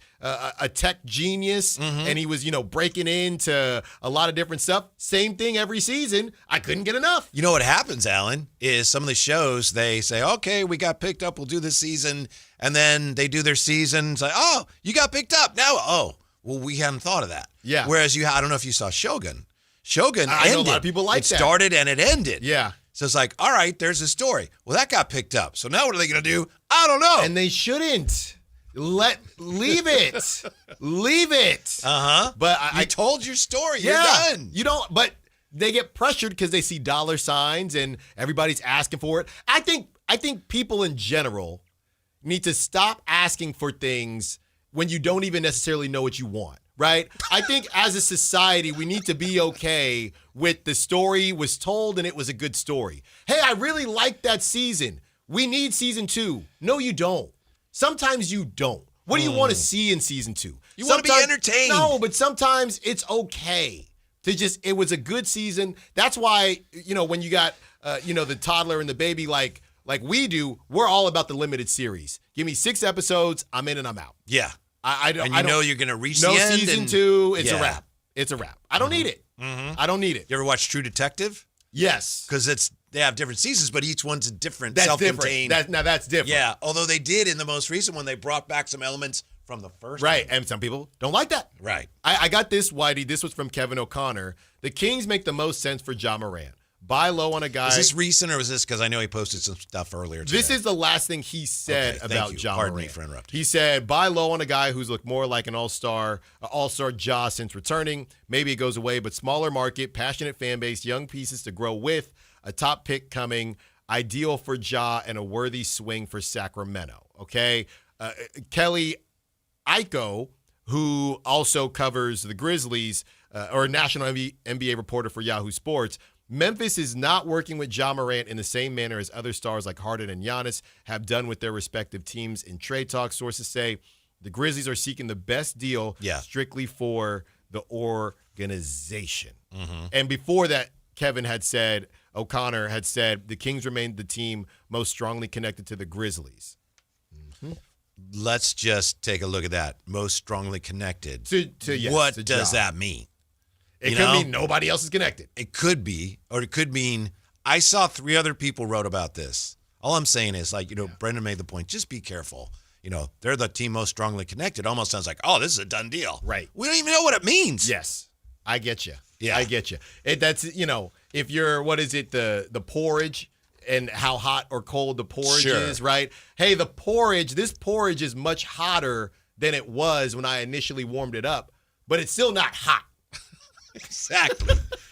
genius, and he was, breaking into a lot of different stuff. Same thing every season. I couldn't get enough. You know what happens, Alan, is some of the shows, they say, okay, we got picked up, we'll do this season, and then they do their season. It's like, oh, you got picked up. Now, well, we hadn't thought of that. Yeah. Whereas I don't know if you saw Shogun. Shogun I ended. know a lot of people like that. It started and it ended. Yeah. So it's like, all right, there's a story. Well, that got picked up. So now what are they going to do? I don't know. And they shouldn't. Leave it. Leave it. But I told your story. Yeah, You're done. You don't, but they get pressured because they see dollar signs and everybody's asking for it. I think people in general need to stop asking for things when you don't even necessarily know what you want, right? I think as a society, we need to be okay with the story was told and it was a good story. Hey, I really liked that season. We need season 2. No, you don't. Sometimes you don't. What do you want to see in season 2? You want to be entertained. No, but sometimes it's okay to just, it was a good season. That's why, when you got, the toddler and the baby, like we do, we're all about the limited series. Give me 6 episodes, I'm in and I'm out. Yeah. I don't. And you know you're going to reach no the end. season 2, it's a wrap. It's a wrap. I don't need it. I don't need it. You ever watch True Detective? Yes. Because they have different seasons, but each one's a different, That's self-contained. different. That's different. Yeah, although they did in the most recent one, they brought back some elements from the first Right, one. and some people don't like that. Right. I got this, Whitey. This was from Kevin O'Connor. The Kings make the most sense for Ja Morant. Buy low on a guy. Is this recent or was this because I know he posted some stuff earlier today? This is the last thing he said about Ja Pardon Morant. me for interrupting. He said, buy low on a guy who's looked more like an all-star Ja since returning. Maybe it goes away, but smaller market, passionate fan base, young pieces to grow with, a top pick coming, ideal for Ja, and a worthy swing for Sacramento. Okay? Kelly Iko, who also covers the Grizzlies, or a national NBA reporter for Yahoo Sports, Memphis is not working with Ja Morant in the same manner as other stars like Harden and Giannis have done with their respective teams in trade talks. Sources say the Grizzlies are seeking the best deal strictly for the organization. And before that, O'Connor had said the Kings remain the team most strongly connected to the Grizzlies. Let's just take a look at that. Most strongly connected. What does that mean? It could mean nobody else is connected. It could be, or it could mean I saw 3 other people wrote about this. All I'm saying is, Brendan made the point, just be careful. They're the team most strongly connected. Almost sounds like, oh, this is a done deal. Right. We don't even know what it means. Yes. I get you. Yeah. I get you. That's, if you're, the porridge and how hot or cold the porridge is, right? Hey, this porridge is much hotter than it was when I initially warmed it up, but it's still not hot.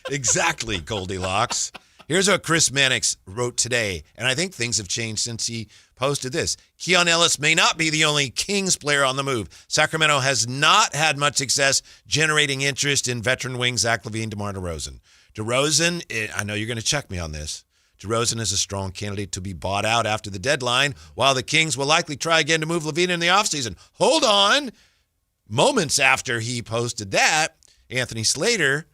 Exactly, Goldilocks. Here's what Chris Mannix wrote today, and I think things have changed since he posted this. Keon Ellis may not be the only Kings player on the move. Sacramento has not had much success generating interest in veteran wing Zach LaVine, DeMar DeRozan. DeRozan, I know you're going to check me on this. DeRozan is a strong candidate to be bought out after the deadline, while the Kings will likely try again to move LaVine in the offseason. Hold on. Moments after he posted that, Anthony Slater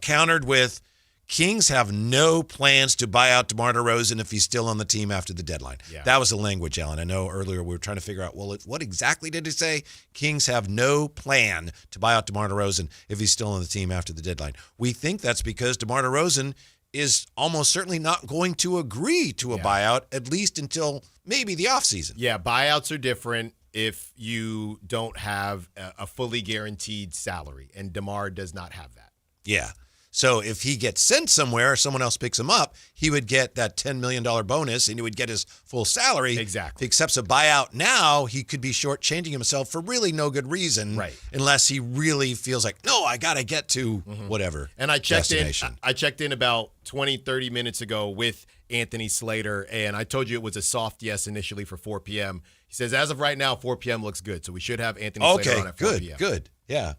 countered with, Kings have no plans to buy out DeMar DeRozan if he's still on the team after the deadline. Yeah. That was the language, Alan. I know earlier we were trying to figure out, well, what exactly did he say? Kings have no plan to buy out DeMar DeRozan if he's still on the team after the deadline. We think that's because DeMar DeRozan is almost certainly not going to agree to a buyout, at least until maybe the offseason. Yeah, buyouts are different if you don't have a fully guaranteed salary, and DeMar does not have that. Yeah. So if he gets sent somewhere or someone else picks him up, he would get that $10 million bonus and he would get his full salary. Exactly. If he accepts a buyout now, he could be shortchanging himself for really no good reason. Right. Unless he really feels like, no, I got to get to whatever. And I checked in about 20, 30 minutes ago with Anthony Slater, and I told you it was a soft yes initially for 4 p.m. He says, as of right now, 4 p.m. looks good. So we should have Anthony Slater on at 4 p.m. Good. Yeah.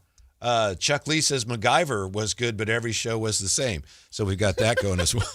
Chuck Lee says MacGyver was good, but every show was the same. So we've got that going as well.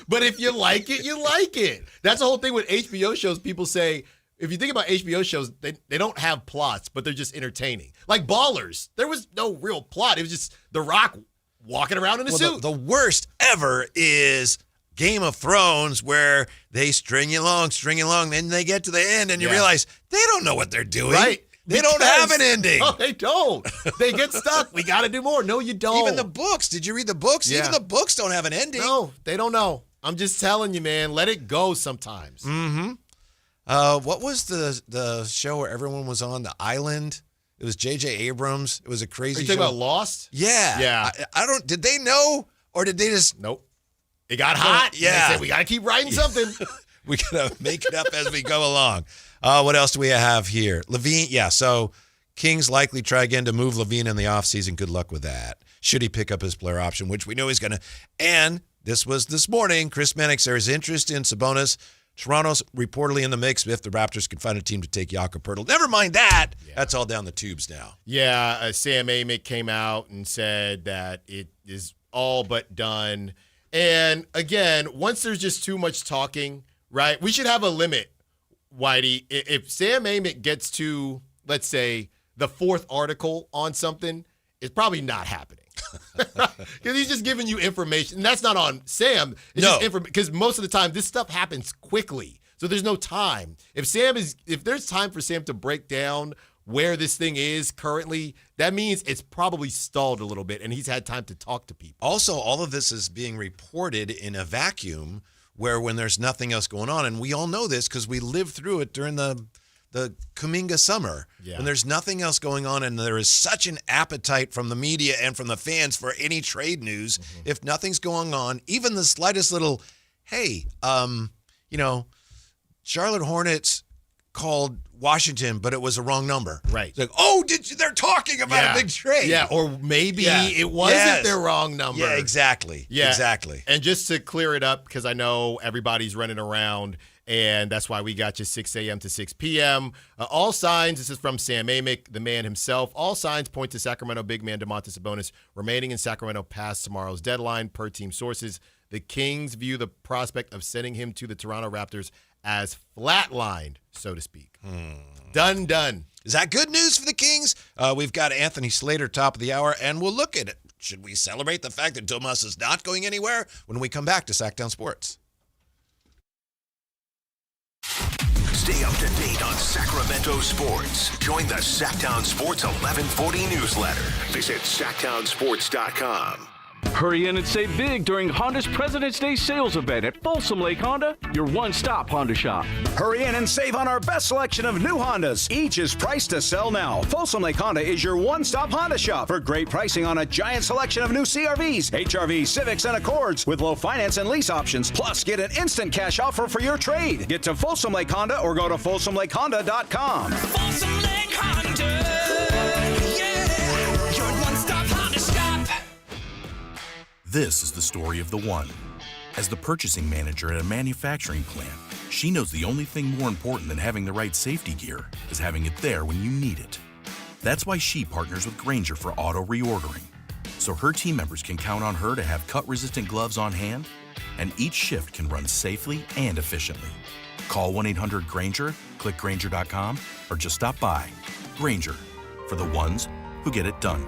But if you like it, you like it. That's the whole thing with HBO shows. People say, if you think about HBO shows, they don't have plots, but they're just entertaining. Like Ballers, there was no real plot. It was just The Rock walking around in a suit. The worst ever is Game of Thrones, where they string you along, then they get to the end, and you realize they don't know what they're doing. Right. They don't have an ending. No, they don't. They get stuck. We got to do more. No, you don't. Even the books. Did you read the books? Yeah. Even the books don't have an ending. No, they don't know. I'm just telling you, man. Let it go sometimes. Mm-hmm. What was the show where everyone was on the island? It was J.J. Abrams. It was a crazy show. Are you talking about Lost? Yeah. Yeah. I don't. Did they know, or did they just? Nope. It got hot. Yeah. They said, we got to keep writing something. We got to make it up as we go along. What else do we have here? LaVine. Yeah. So Kings likely try again to move LaVine in the offseason. Good luck with that. Should he pick up his player option, which we know he's going to. And this was this morning. Chris Mannix, there is interest in Sabonis. Toronto's reportedly in the mix if the Raptors can find a team to take Jakob Poeltl. Never mind that. Yeah. That's all down the tubes now. Yeah, Sam Amick came out and said that it is all but done. And again, once there's just too much talking, right, we should have a limit, Whitey. If Sam Amick gets to, let's say, the fourth article on something, it's probably not happening. Because he's just giving you information. And that's not on Sam. It's just because most of the time this stuff happens quickly. So there's no time. If there's time for Sam to break down where this thing is currently, that means it's probably stalled a little bit and he's had time to talk to people. Also, all of this is being reported in a vacuum where when there's nothing else going on, and we all know this because we lived through it during the Kuminga summer, when there's nothing else going on and there is such an appetite from the media and from the fans for any trade news. If nothing's going on, even the slightest little, hey, Charlotte Hornets called Washington, but it was a wrong number. Right. It's like, they're talking about a big trade. Yeah, or maybe it wasn't their wrong number. Yeah, exactly. Yeah, exactly. And just to clear it up, because I know everybody's running around, and that's why we got you 6 a.m. to 6 p.m. All signs, this is from Sam Amick, the man himself, all signs point to Sacramento big man Domantas Sabonis remaining in Sacramento past tomorrow's deadline, per team sources. The Kings view the prospect of sending him to the Toronto Raptors as flatlined, so to speak. Done. Is that good news for the Kings? We've got Anthony Slater, top of the hour, and we'll look at it. Should we celebrate the fact that Domas is not going anywhere when we come back to Sactown Sports? Stay up to date on Sacramento sports. Join the Sactown Sports 1140 newsletter. Visit SactownSports.com. Hurry in and save big during Honda's President's Day sales event at Folsom Lake Honda, your one-stop Honda shop. Hurry in and save on our best selection of new Hondas. Each is priced to sell now. Folsom Lake Honda is your one-stop Honda shop for great pricing on a giant selection of new CRVs, HRVs, Civics, and Accords with low finance and lease options. Plus, get an instant cash offer for your trade. Get to Folsom Lake Honda or go to FolsomLakeHonda.com. Folsom Lake Honda. This is the story of the one. As the purchasing manager at a manufacturing plant, she knows the only thing more important than having the right safety gear is having it there when you need it. That's why she partners with Grainger for auto reordering, so her team members can count on her to have cut-resistant gloves on hand and each shift can run safely and efficiently. Call 1-800-GRANGER, click Grainger.com, or just stop by. Grainger, for the ones who get it done.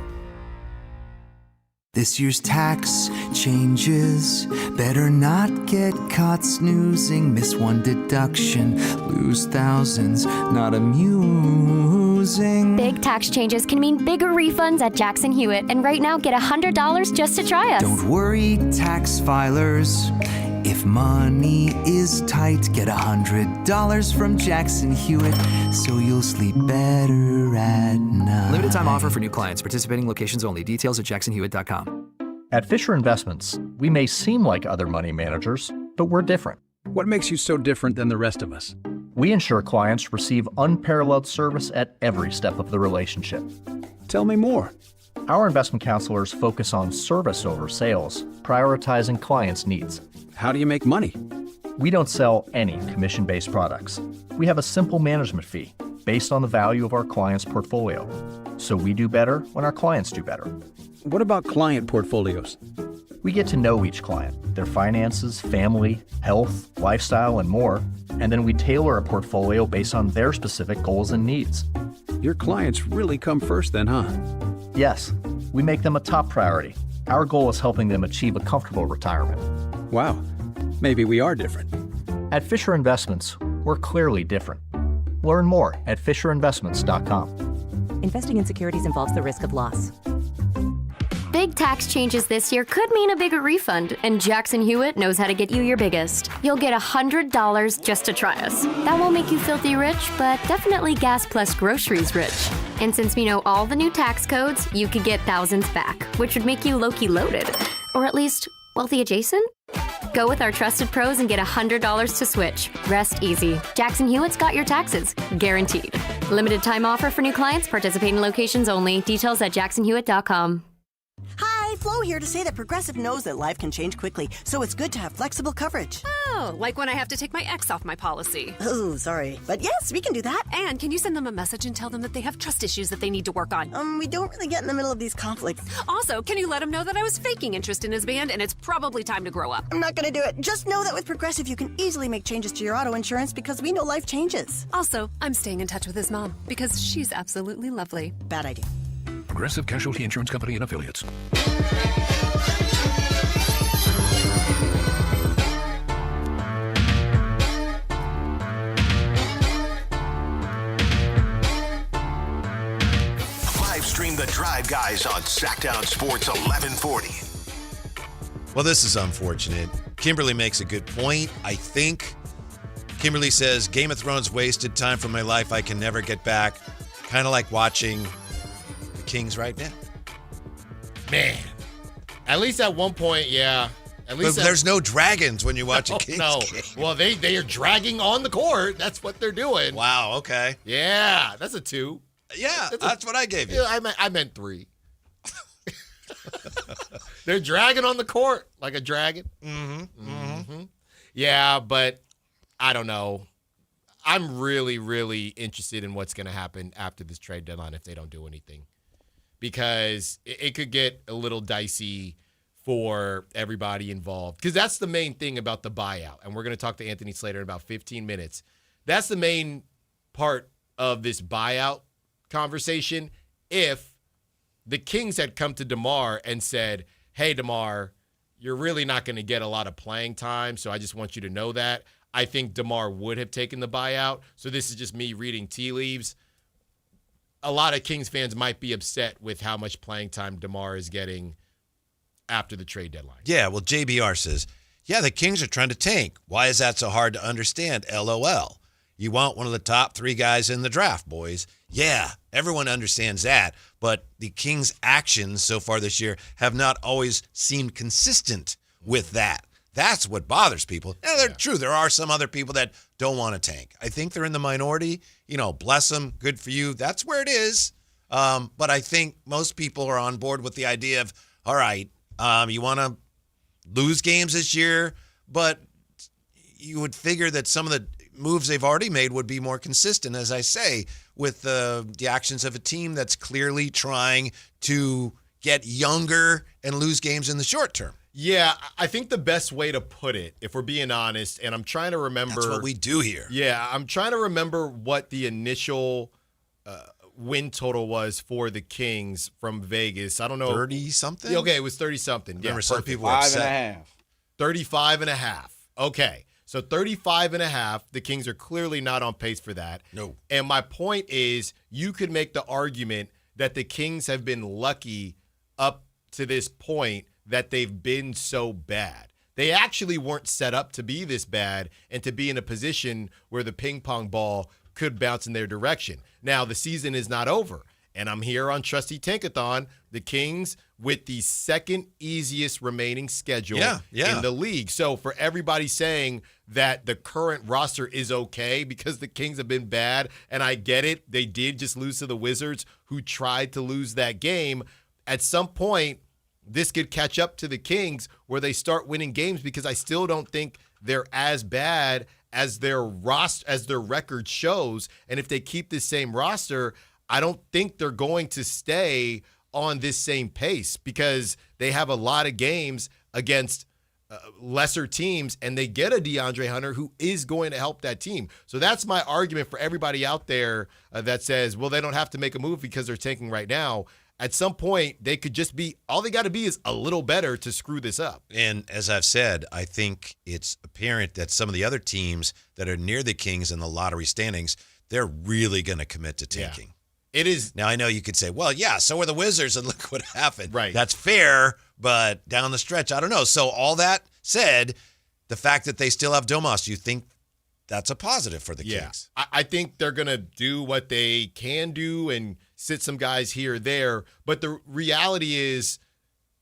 This year's tax changes. Better not get caught snoozing. Miss one deduction, lose thousands. Not amusing. Big tax changes can mean bigger refunds at Jackson Hewitt. And right now, get $100 just to try us. Don't worry, tax filers. If money is tight, get $100 from Jackson Hewitt, so you'll sleep better at night. Limited time offer for new clients. Participating locations only. Details at jacksonhewitt.com. At Fisher Investments, we may seem like other money managers, but we're different. What makes you so different than the rest of us? We ensure clients receive unparalleled service at every step of the relationship. Tell me more. Our investment counselors focus on service over sales, prioritizing clients' needs. How do you make money? We don't sell any commission-based products. We have a simple management fee based on the value of our client's portfolio. So we do better when our clients do better. What about client portfolios? We get to know each client, their finances, family, health, lifestyle, and more, and then we tailor a portfolio based on their specific goals and needs. Your clients really come first then, huh? Yes, we make them a top priority. Our goal is helping them achieve a comfortable retirement. Wow, maybe we are different. At Fisher Investments, we're clearly different. Learn more at FisherInvestments.com. Investing in securities involves the risk of loss. Big tax changes this year could mean a bigger refund, and Jackson Hewitt knows how to get you your biggest. You'll get $100 just to try us. That won't make you filthy rich, but definitely gas plus groceries rich. And since we know all the new tax codes, you could get thousands back, which would make you low-key loaded. Or at least wealthy adjacent? Go with our trusted pros and get $100 to switch. Rest easy. Jackson Hewitt's got your taxes, guaranteed. Limited time offer for new clients, participating locations only. Details at jacksonhewitt.com. Hi, Flo here to say that Progressive knows that life can change quickly, so it's good to have flexible coverage. Oh, like when I have to take my ex off my policy. Oh, sorry. But yes, we can do that. And can you send them a message and tell them that they have trust issues that they need to work on? We don't really get in the middle of these conflicts. Also, can you let him know that I was faking interest in his band and it's probably time to grow up? I'm not going to do it. Just know that with Progressive, you can easily make changes to your auto insurance because we know life changes. Also, I'm staying in touch with his mom because she's absolutely lovely. Bad idea. Progressive Casualty Insurance Company and Affiliates. Live stream The Drive Guys on Sactown Sports 1140. Well, this is unfortunate. Kimberly makes a good point. I think Kimberly says, Game of Thrones wasted time from my life I can never get back. Kind of like watching the Kings right now. Man, at least at one point, yeah. At least there's no dragons when you watch a Kings game. Well, they are dragging on the court. That's what they're doing. Wow, okay. Yeah, that's a 2. Yeah, that's what I gave you. Yeah, I meant 3. They're dragging on the court like a dragon. Mm-hmm. Yeah, but I don't know. I'm really, really interested in what's going to happen after this trade deadline if they don't do anything. Because it could get a little dicey for everybody involved. Because that's the main thing about the buyout. And we're going to talk to Anthony Slater in about 15 minutes. That's the main part of this buyout conversation. If the Kings had come to DeMar and said, hey, DeMar, you're really not going to get a lot of playing time, so I just want you to know that. I think DeMar would have taken the buyout. So this is just me reading tea leaves. A lot of Kings fans might be upset with how much playing time DeMar is getting after the trade deadline. Yeah, well, JBR says, yeah, the Kings are trying to tank. Why is that so hard to understand? LOL. You want one of the top 3 guys in the draft, boys. Yeah, everyone understands that. But the Kings' actions so far this year have not always seemed consistent with that. That's what bothers people. Now, they're true. There are some other people that don't want to tank. I think they're in the minority. You know, bless them. Good for you. That's where it is. But I think most people are on board with the idea of, all right, you want to lose games this year, but you would figure that some of the moves they've already made would be more consistent, as I say, with the actions of a team that's clearly trying to get younger and lose games in the short term. Yeah, I think the best way to put it, if we're being honest, and I'm trying to remember. That's what we do here. Yeah, I'm trying to remember what the initial win total was for the Kings from Vegas. I don't know. 30-something? Okay, it was 30-something. Yeah, remember some perfect. people were upset. 35.5. Okay, so 35.5. The Kings are clearly not on pace for that. No. And my point is, you could make the argument that the Kings have been lucky up to this point that they've been so bad. They actually weren't set up to be this bad and to be in a position where the ping pong ball could bounce in their direction. Now, the season is not over, and I'm here on Trusty Tankathon, the Kings with the second easiest remaining schedule in the league. So for everybody saying that the current roster is okay because the Kings have been bad, and I get it, they did just lose to the Wizards who tried to lose that game. At some point, this could catch up to the Kings where they start winning games, because I still don't think they're as bad as their record shows. And if they keep this same roster, I don't think they're going to stay on this same pace, because they have a lot of games against lesser teams, and they get a DeAndre Hunter who is going to help that team. So that's my argument for everybody out there that says, well, they don't have to make a move because they're tanking right now. At some point, they could just be, all they got to be is a little better to screw this up. And as I've said, I think it's apparent that some of the other teams that are near the Kings in the lottery standings, they're really going to commit to tanking. Yeah. It is. Now, I know you could say, well, yeah, so were the Wizards, and look what happened. Right. That's fair, but down the stretch, I don't know. So all that said, the fact that they still have Domas, do you think that's a positive for the Kings? I think they're going to do what they can do and sit some guys here or there. But the reality is,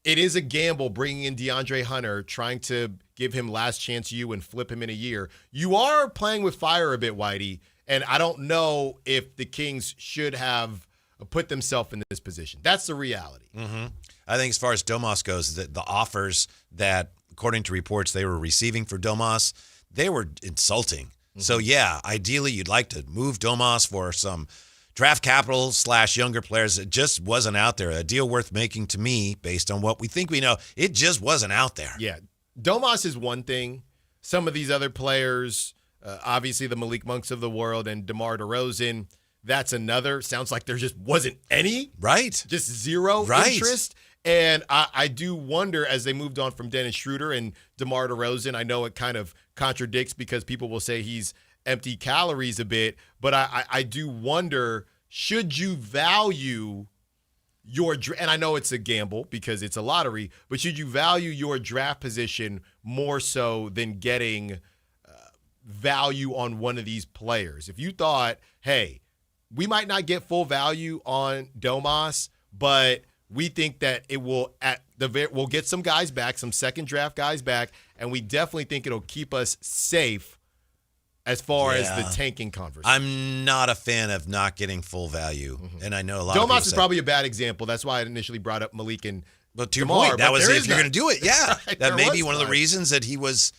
it is a gamble bringing in DeAndre Hunter, trying to give him last chance you and flip him in a year. You are playing with fire a bit, Whitey, and I don't know if the Kings should have put themselves in this position. That's the reality. Mm-hmm. I think as far as Domas goes, the offers that, according to reports, they were receiving for Domas, they were insulting. Mm-hmm. So, yeah, ideally you'd like to move Domas for some draft capital / younger players. It just wasn't out there. A deal worth making to me, based on what we think we know, it just wasn't out there. Yeah. Domas is one thing. Some of these other players, obviously the Malik Monks of the world and DeMar DeRozan, that's another. Sounds like there just wasn't any. Right. Just zero interest. And I do wonder, as they moved on from Dennis Schroeder and DeMar DeRozan, I know it kind of contradicts because people will say he's empty calories a bit, but I do wonder, should you value your and I know it's a gamble because it's a lottery, but should you value your draft position more so than getting value on one of these players? If you thought, hey, we might not get full value on Domas, but we think that it will we'll get some guys back, some second draft guys back, and we definitely think it'll keep us safe as far as the tanking conversation. I'm not a fan of not getting full value, and I know a lot of Domas people is probably a bad example. That's why I initially brought up Malik and But to your DeMar, point, that was if you're going to do it. Yeah, Right, that may there be was one of the none. reasons that he was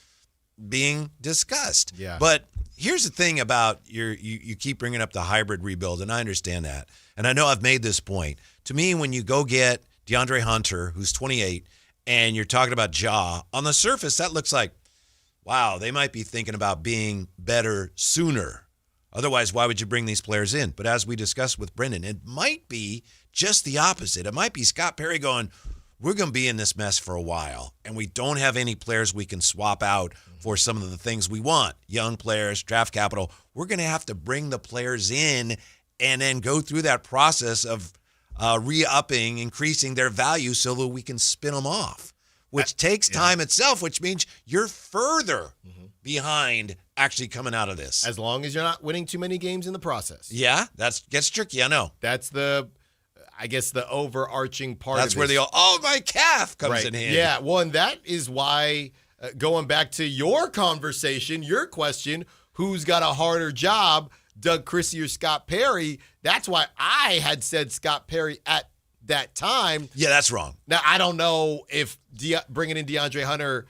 being discussed. Yeah. But here's the thing about you keep bringing up the hybrid rebuild, and I understand that. And I know I've made this point. To me, when you go get DeAndre Hunter, who's 28, and you're talking about Ja, on the surface, that looks like, wow, they might be thinking about being better sooner. Otherwise, why would you bring these players in? But as we discussed with Brendan, it might be just the opposite. It might be Scott Perry going, we're going to be in this mess for a while, and we don't have any players we can swap out for some of the things we want. Young players, draft capital. We're going to have to bring the players in and then go through that process of re-upping, increasing their value so that we can spin them off, which takes time itself, which means you're further behind actually coming out of this. As long as you're not winning too many games in the process. Yeah, that gets tricky, I know. That's I guess the overarching part That's of where this. my calf comes in handy. Yeah, well, and that is why, going back to your conversation, your question, who's got a harder job, Doug Christie or Scott Perry? That's why I had said Scott Perry at that time. Yeah, that's wrong. Now, I don't know if bringing in DeAndre Hunter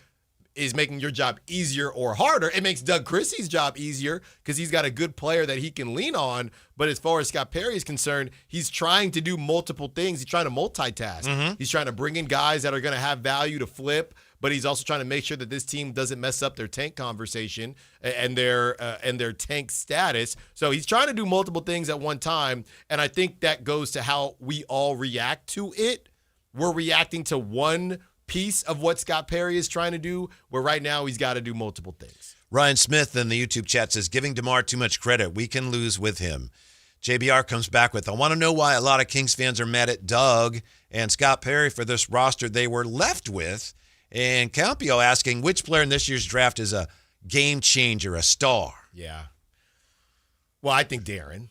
is making your job easier or harder. It makes Doug Christie's job easier because he's got a good player that he can lean on. But as far as Scott Perry is concerned, he's trying to do multiple things. He's trying to multitask. He's trying to bring in guys that are going to have value to flip, but he's also trying to make sure that this team doesn't mess up their tank conversation and their tank status. So he's trying to do multiple things at one time, and I think that goes to how we all react to it. We're reacting to one piece of what Scott Perry is trying to do, where right now he's got to do multiple things. Ryan Smith in the YouTube chat says, giving DeMar too much credit. We can lose with him. JBR comes back with, I want to know why a lot of Kings fans are mad at Doug and Scott Perry for this roster they were left with. And Campio asking, which player in this year's draft is a game changer, a star? Yeah. Well, I think Darren.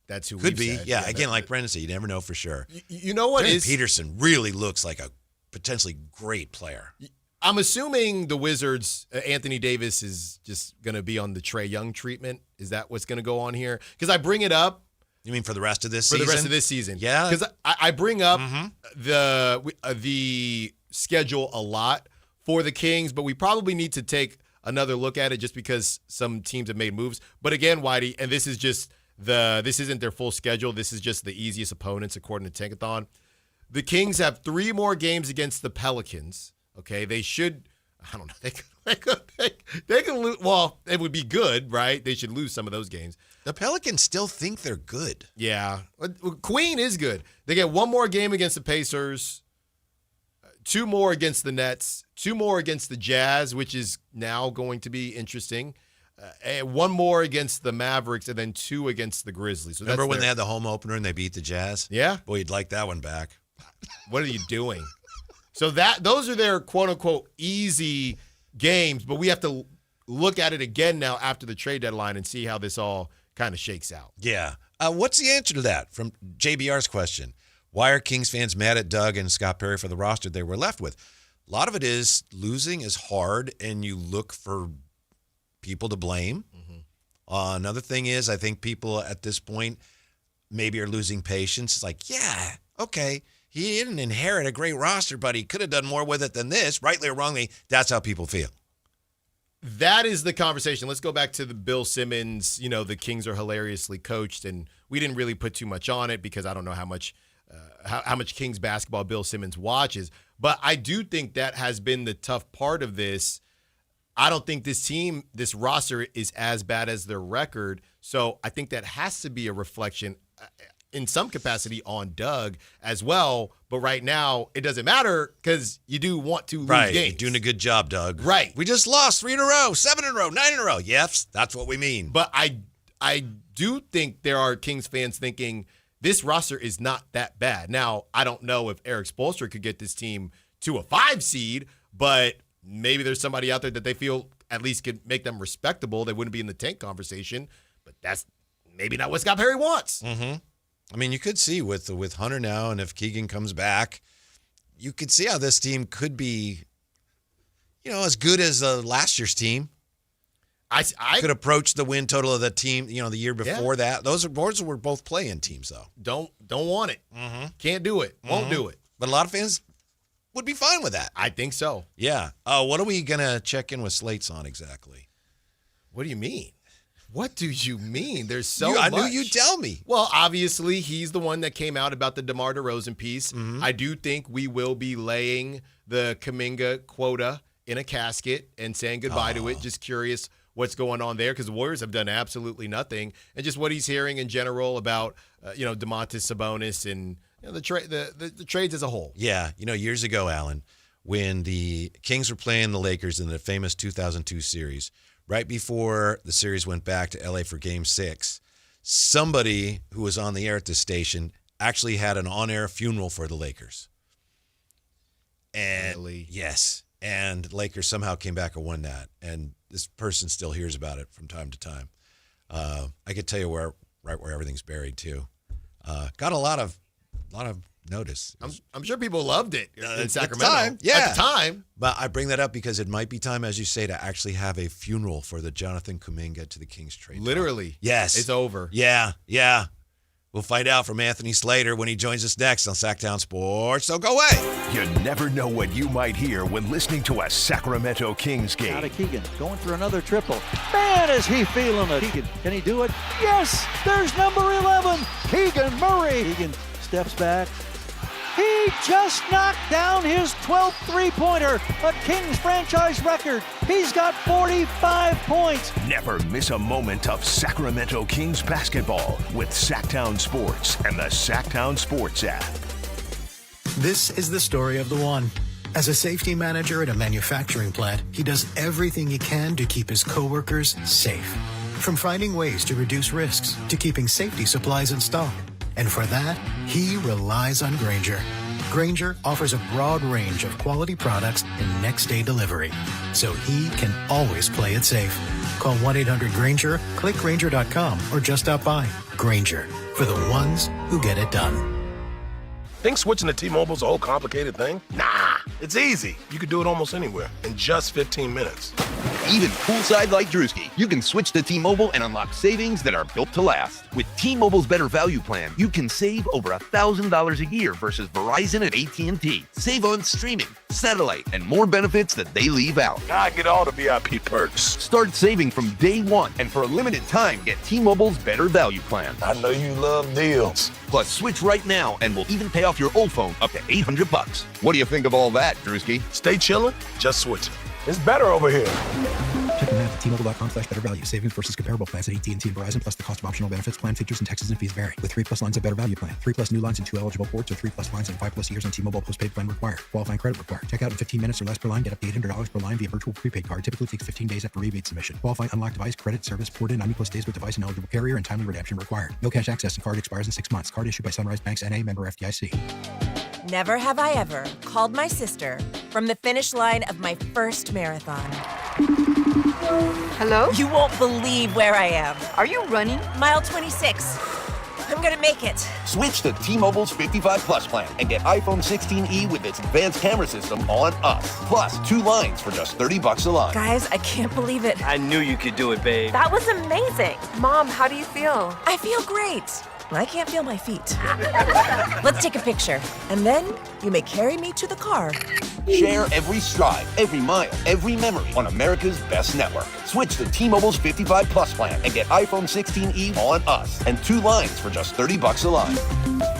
That's who Could we've be. said. Yeah, again, like Brendan said, you never know for sure. You know what is Peterson really looks like a potentially great player. I'm assuming the Wizards, Anthony Davis is just going to be on the Trae Young treatment. Is that what's going to go on here? Because I bring it up. You mean for the rest of this season? For the rest of this season. Yeah. Because I bring up the schedule a lot for the Kings, but we probably need to take another look at it just because some teams have made moves. But again, Whitey, and this isn't their full schedule. This is just the easiest opponents according to Tankathon. The Kings have 3 more games against the Pelicans. Okay, they should. I don't know. They can lose. Well, it would be good, right? They should lose some of those games. The Pelicans still think they're good. Yeah, Queen is good. They get 1 more game against the Pacers, 2 more against the Nets, 2 more against the Jazz, which is now going to be interesting. 1 more against the Mavericks, and then 2 against the Grizzlies. So Remember when they had the home opener and they beat the Jazz? Yeah. Boy, you'd like that one back. What are you doing? So those are their quote-unquote easy games, but we have to look at it again now after the trade deadline and see how this all kind of shakes out. Yeah. What's the answer to that from JBR's question? Why are Kings fans mad at Doug and Scott Perry for the roster they were left with? A lot of it is losing is hard, and you look for people to blame. Another thing is I think people at this point maybe are losing patience. It's like, yeah, okay, he didn't inherit a great roster, but he could have done more with it than this. Rightly or wrongly, that's how people feel. That is the conversation. Let's go back to the Bill Simmons, the Kings are hilariously coached, and we didn't really put too much on it because I don't know how much Kings basketball Bill Simmons watches. But I do think that has been the tough part of this. I don't think this roster is as bad as their record. So I think that has to be a reflection in some capacity on Doug as well. But right now, it doesn't matter because you do want to lose games. You're doing a good job, Doug. Right. We just lost 3 in a row, 7 in a row, 9 in a row. Yes, that's what we mean. But I do think there are Kings fans thinking this roster is not that bad. Now, I don't know if Eric Spoelstra could get this team to a 5 seed, but maybe there's somebody out there that they feel at least could make them respectable. They wouldn't be in the tank conversation, but that's maybe not what Scott Perry wants. I mean, you could see with Hunter now, and if Keegan comes back, you could see how this team could be, as good as last year's team. I could approach the win total of the team, the year before that. Those were both play-in teams, though. Don't want it. Can't do it. Won't do it. But a lot of fans would be fine with that. I think so. Yeah. What are we going to check in with Slates on exactly? What do you mean? What do you mean? There's so much. I knew you'd tell me. Well, obviously, he's the one that came out about the DeMar DeRozan piece. I do think we will be laying the Kuminga quota in a casket and saying goodbye to it. Just curious what's going on there because the Warriors have done absolutely nothing. And just what he's hearing in general about, Domantas Sabonis and the trades as a whole. Yeah. Years ago, Alan, when the Kings were playing the Lakers in the famous 2002 series, right before the series went back to L.A. for Game 6, somebody who was on the air at this station actually had an on-air funeral for the Lakers. And really? Yes. And Lakers somehow came back and won that. And this person still hears about it from time to time. I could tell you where everything's buried too. Got a lot of notice. I'm sure people loved it in Sacramento. At the time. But I bring that up because it might be time, as you say, to actually have a funeral for the Jonathan Kuminga to the Kings trade. Literally. Yes. It's over. Yeah. We'll find out from Anthony Slater when he joins us next on Sactown Sports. So go away. You never know what you might hear when listening to a Sacramento Kings game. Out of Keegan, going for another triple. Man, is he feeling it. Keegan, can he do it? Yes, there's number 11, Keegan Murray. Keegan steps back. He just knocked down his 12th three-pointer, a Kings franchise record. He's got 45 points. Never miss a moment of Sacramento Kings basketball with Sactown Sports and the Sactown Sports app. This is the story of the one. As a safety manager at a manufacturing plant, he does everything he can to keep his coworkers safe. From finding ways to reduce risks to keeping safety supplies in stock. And for that, he relies on Grainger. Grainger offers a broad range of quality products and next-day delivery, so he can always play it safe. Call 1-800-GRAINGER, click Grainger.com, or just stop by. Grainger, for the ones who get it done. Think switching to T-Mobile is a whole complicated thing? Nah, it's easy. You could do it almost anywhere in just 15 minutes. Even poolside like Drewski, you can switch to T-Mobile and unlock savings that are built to last. With T-Mobile's Better Value Plan, you can save over $1,000 a year versus Verizon and AT&T. Save on streaming, satellite, and more benefits that they leave out. I get all the VIP perks. Start saving from day one, and for a limited time, get T-Mobile's Better Value Plan. I know you love deals. Plus, switch right now, and we'll even pay off your old phone up to $800. What do you think of all that, Drewski? Stay chillin', just switch it. It's better over here. Check the math at T-Mobile.com/better value. Savings versus comparable plans at AT&T and Verizon, plus the cost of optional benefits. Plan features and taxes and fees vary. With 3+ lines of Better Value Plan. 3+ new lines and 2 eligible ports, or 3+ lines and 5+ years on T-Mobile postpaid plan required. Qualifying credit required. Check out in 15 minutes or less per line. Get up to $800 per line via virtual prepaid card. Typically takes 15 days after rebate submission. Qualifying unlocked device, credit, service, ported, 90+ days with device and eligible carrier, and timely redemption required. No cash access and card expires in 6 months. Card issued by Sunrise Banks N.A. member FDIC. Never have I ever called my sister from the finish line of my first marathon. Hello? You won't believe where I am. Are you running? Mile 26. I'm gonna make it. Switch to T-Mobile's 55 Plus plan and get iPhone 16e with its advanced camera system on us. Plus 2 lines for just $30 a line. Guys, I can't believe it. I knew you could do it, babe. That was amazing. Mom, how do you feel? I feel great. I can't feel my feet. Let's take a picture, and then you may carry me to the car. Share every stride, every mile, every memory on America's best network. Switch to T-Mobile's 55 Plus plan and get iPhone 16e on us and 2 lines for just $30 a line.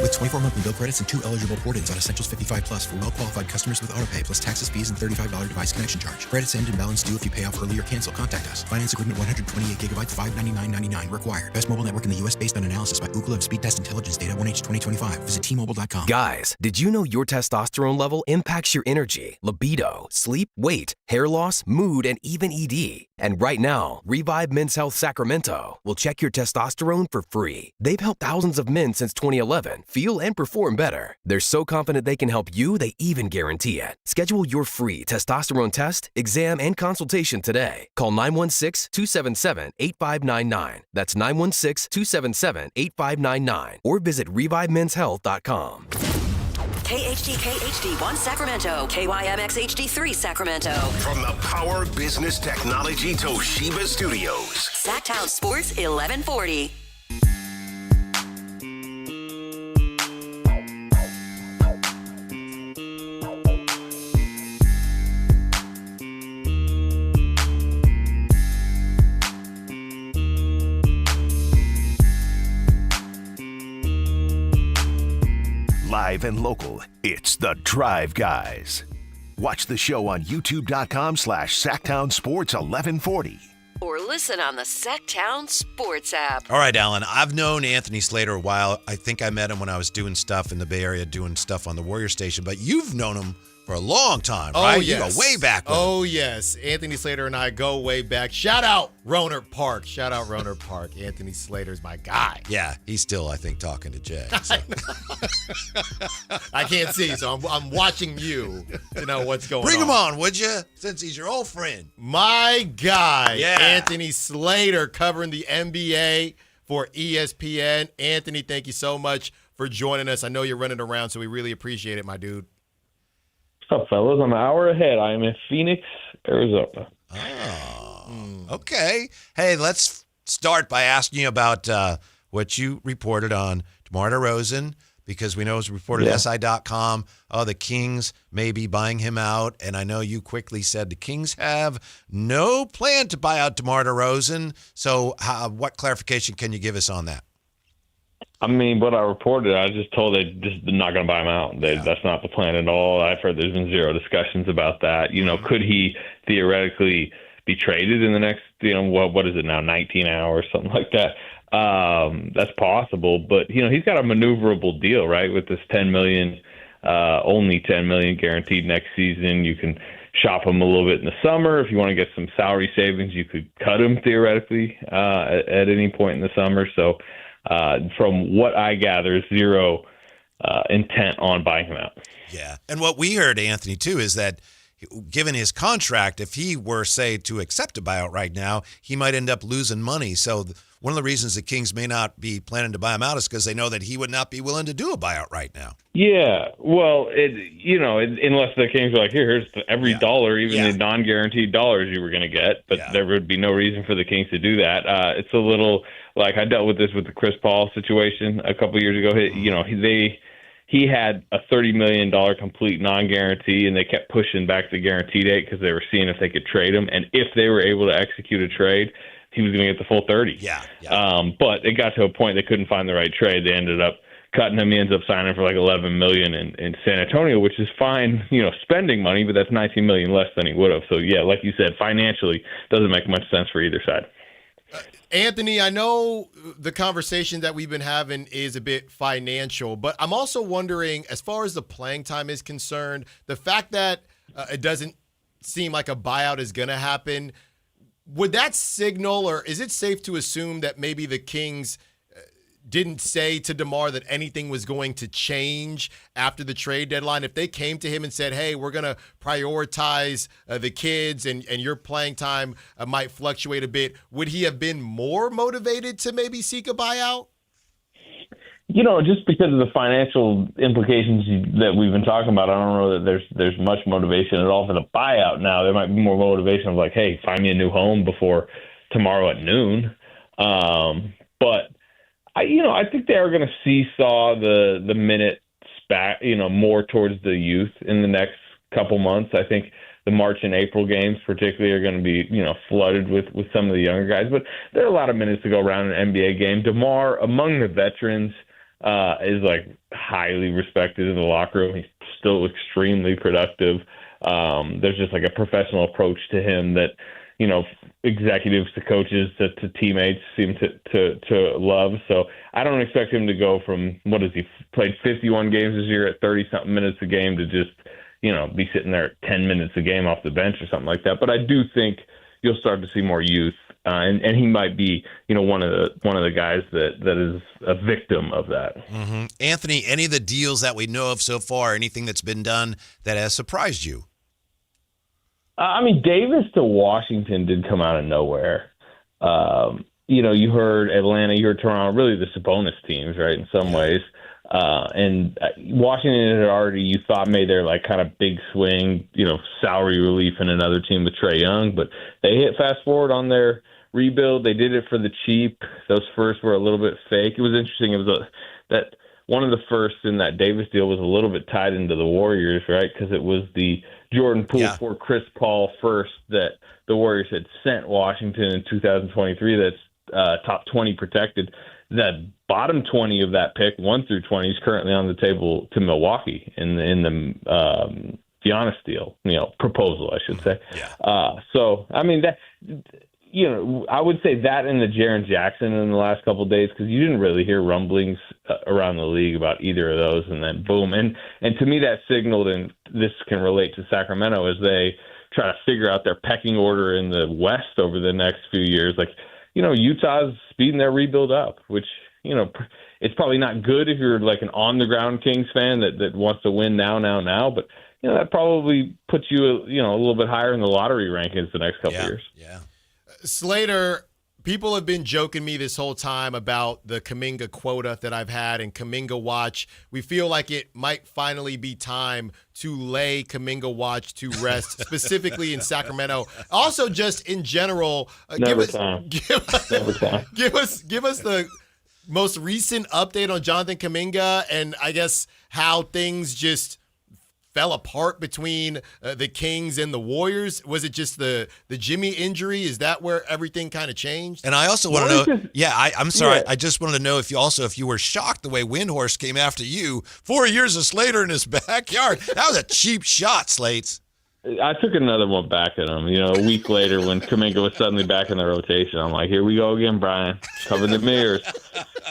With 24 monthly bill credits and 2 eligible port-ins on Essentials 55 Plus for well-qualified customers with autopay, plus taxes, fees, and $35 device connection charge. Credits end and balance due if you pay off early or cancel. Contact us. Finance agreement 128 gigabytes, $599.99 required. Best mobile network in the U.S. based on analysis by Ookla of Speed Test Intelligence data 1H 2025. Visit T-Mobile.com. Guys, did you know your testosterone level impacts your energy, libido, sleep, weight, hair loss, mood, and even ED? And right now, Revive Men's Health Sacramento will check your testosterone for free. They've helped thousands of men since 2011 feel and perform better. They're so confident they can help you, they even guarantee it. Schedule your free testosterone test, exam, and consultation today. Call 916-277-8599. That's 916-277-8599. Or visit ReviveMen'sHealth.com. KHD1 Sacramento, KYMX HD3 Sacramento. From the Power Business Technology Toshiba Studios. Sactown Sports 1140. Live and local, it's The Drive Guys. Watch the show on youtube.com/Sactown Sports 1140. Or listen on the Sactown Sports app. All right, Alan, I've known Anthony Slater a while. I think I met him when I was doing stuff in the Bay Area, doing stuff on the Warrior Station, but you've known him for a long time, right? Oh, yes. You go way back. Oh, yes. Anthony Slater and I go way back. Shout out Rohnert Park. Anthony Slater's my guy. Yeah, he's still, I think, talking to Jay. So. I can't see, so I'm watching you to know what's going on. Bring him on, would you? Since he's your old friend. My guy, yeah. Anthony Slater, covering the NBA for ESPN. Anthony, thank you so much for joining us. I know you're running around, so we really appreciate it, my dude. What's up, fellas? I'm an hour ahead. I am in Phoenix, Arizona. Oh, okay. Hey, let's start by asking you about what you reported on DeMar DeRozan, because we know it was reported at SI.com, the Kings may be buying him out. And I know you quickly said the Kings have no plan to buy out DeMar DeRozan. So what clarification can you give us on that? I mean, what I reported, I was just told they're not going to buy him out. That's not the plan at all. I've heard there's been zero discussions about that. Could he theoretically be traded in the next, what is it now, 19 hours, something like that? That's possible, but he's got a maneuverable deal, right? With this $10 million, only $10 million guaranteed next season. You can shop him a little bit in the summer. If you want to get some salary savings, you could cut him theoretically at any point in the summer. So from what I gather, zero intent on buying him out. Yeah, and what we heard, Anthony, too, is that given his contract, if he were, say, to accept a buyout right now, he might end up losing money. So one of the reasons the Kings may not be planning to buy him out is because they know that he would not be willing to do a buyout right now. Yeah, well, unless the Kings are like, here's every dollar, even the non-guaranteed dollars you were going to get, but there would be no reason for the Kings to do that. It's a little like I dealt with this with the Chris Paul situation a couple of years ago. He had a $30 million complete non-guarantee, and they kept pushing back the guarantee date because they were seeing if they could trade him. And if they were able to execute a trade, he was going to get the full 30. But it got to a point they couldn't find the right trade. They ended up cutting him. He ends up signing for like $11 million in San Antonio, which is fine, spending money, but that's $19 million less than he would have. So, like you said, financially doesn't make much sense for either side. Anthony, I know the conversation that we've been having is a bit financial, but I'm also wondering, as far as the playing time is concerned, the fact that it doesn't seem like a buyout is going to happen, would that signal, or is it safe to assume that maybe the Kings didn't say to DeMar that anything was going to change after the trade deadline? If they came to him and said, hey, we're going to prioritize the kids and your playing time might fluctuate a bit, would he have been more motivated to maybe seek a buyout? Just because of the financial implications that we've been talking about, I don't know that there's much motivation at all for the buyout now. There might be more motivation of like, hey, find me a new home before tomorrow at noon. But I think they are going to seesaw the minutes back, more towards the youth in the next couple months. I think the March and April games particularly are going to be, flooded with some of the younger guys. But there are a lot of minutes to go around an NBA game. DeMar, among the veterans, is like highly respected in the locker room. He's still extremely productive. There's just like a professional approach to him that, executives to coaches to teammates seem to love. So I don't expect him to go from, he played 51 games this year at 30-something minutes a game to just, be sitting there at 10 minutes a game off the bench or something like that. But I do think you'll start to see more youth, and he might be, one of the guys that is a victim of that. Mm-hmm. Anthony, any of the deals that we know of so far, anything that's been done that has surprised you? Davis to Washington did come out of nowhere. You heard Atlanta, you heard Toronto, really the Sabonis teams, right, in some ways. And Washington had already, you thought, made their like kind of big swing, salary relief in another team with Trae Young, but they hit fast forward on their rebuild. They did it for the cheap. Those firsts were a little bit fake. It was interesting. It was that one of the firsts in that Davis deal was a little bit tied into the Warriors, right? Because it was the Jordan Poole for Chris Paul first that the Warriors had sent Washington in 2023 that's top 20 protected. That bottom 20 of that pick, 1 through 20, is currently on the table to Milwaukee in the Giannis deal, proposal, I should say. So, that, I would say that and the Jaren Jackson in the last couple of days, because you didn't really hear rumblings around the league about either of those, and then boom. And to me, that signaled, and this can relate to Sacramento, as they try to figure out their pecking order in the West over the next few years. Like, Utah's speeding their rebuild up, which, it's probably not good if you're like an on-the-ground Kings fan that wants to win now, but, that probably puts you, a little bit higher in the lottery rankings the next couple of years. Yeah. Slater, people have been joking me this whole time about the Kuminga quota that I've had and Kuminga Watch. We feel like it might finally be time to lay Kuminga Watch to rest, specifically in Sacramento. Also, just in general, give us the most recent update on Jonathan Kuminga and I guess how things just fell apart between the Kings and the Warriors? Was it just the Jimmy injury? Is that where everything kind of changed? And I also want to know, I'm sorry. Yeah. I just wanted to know if you were shocked the way Windhorst came after you 4 years of Slater in his backyard. That was a cheap shot, Slates. I took another one back at him, a week later when Kuminga was suddenly back in the rotation. I'm like, here we go again, Brian, cover the mirrors.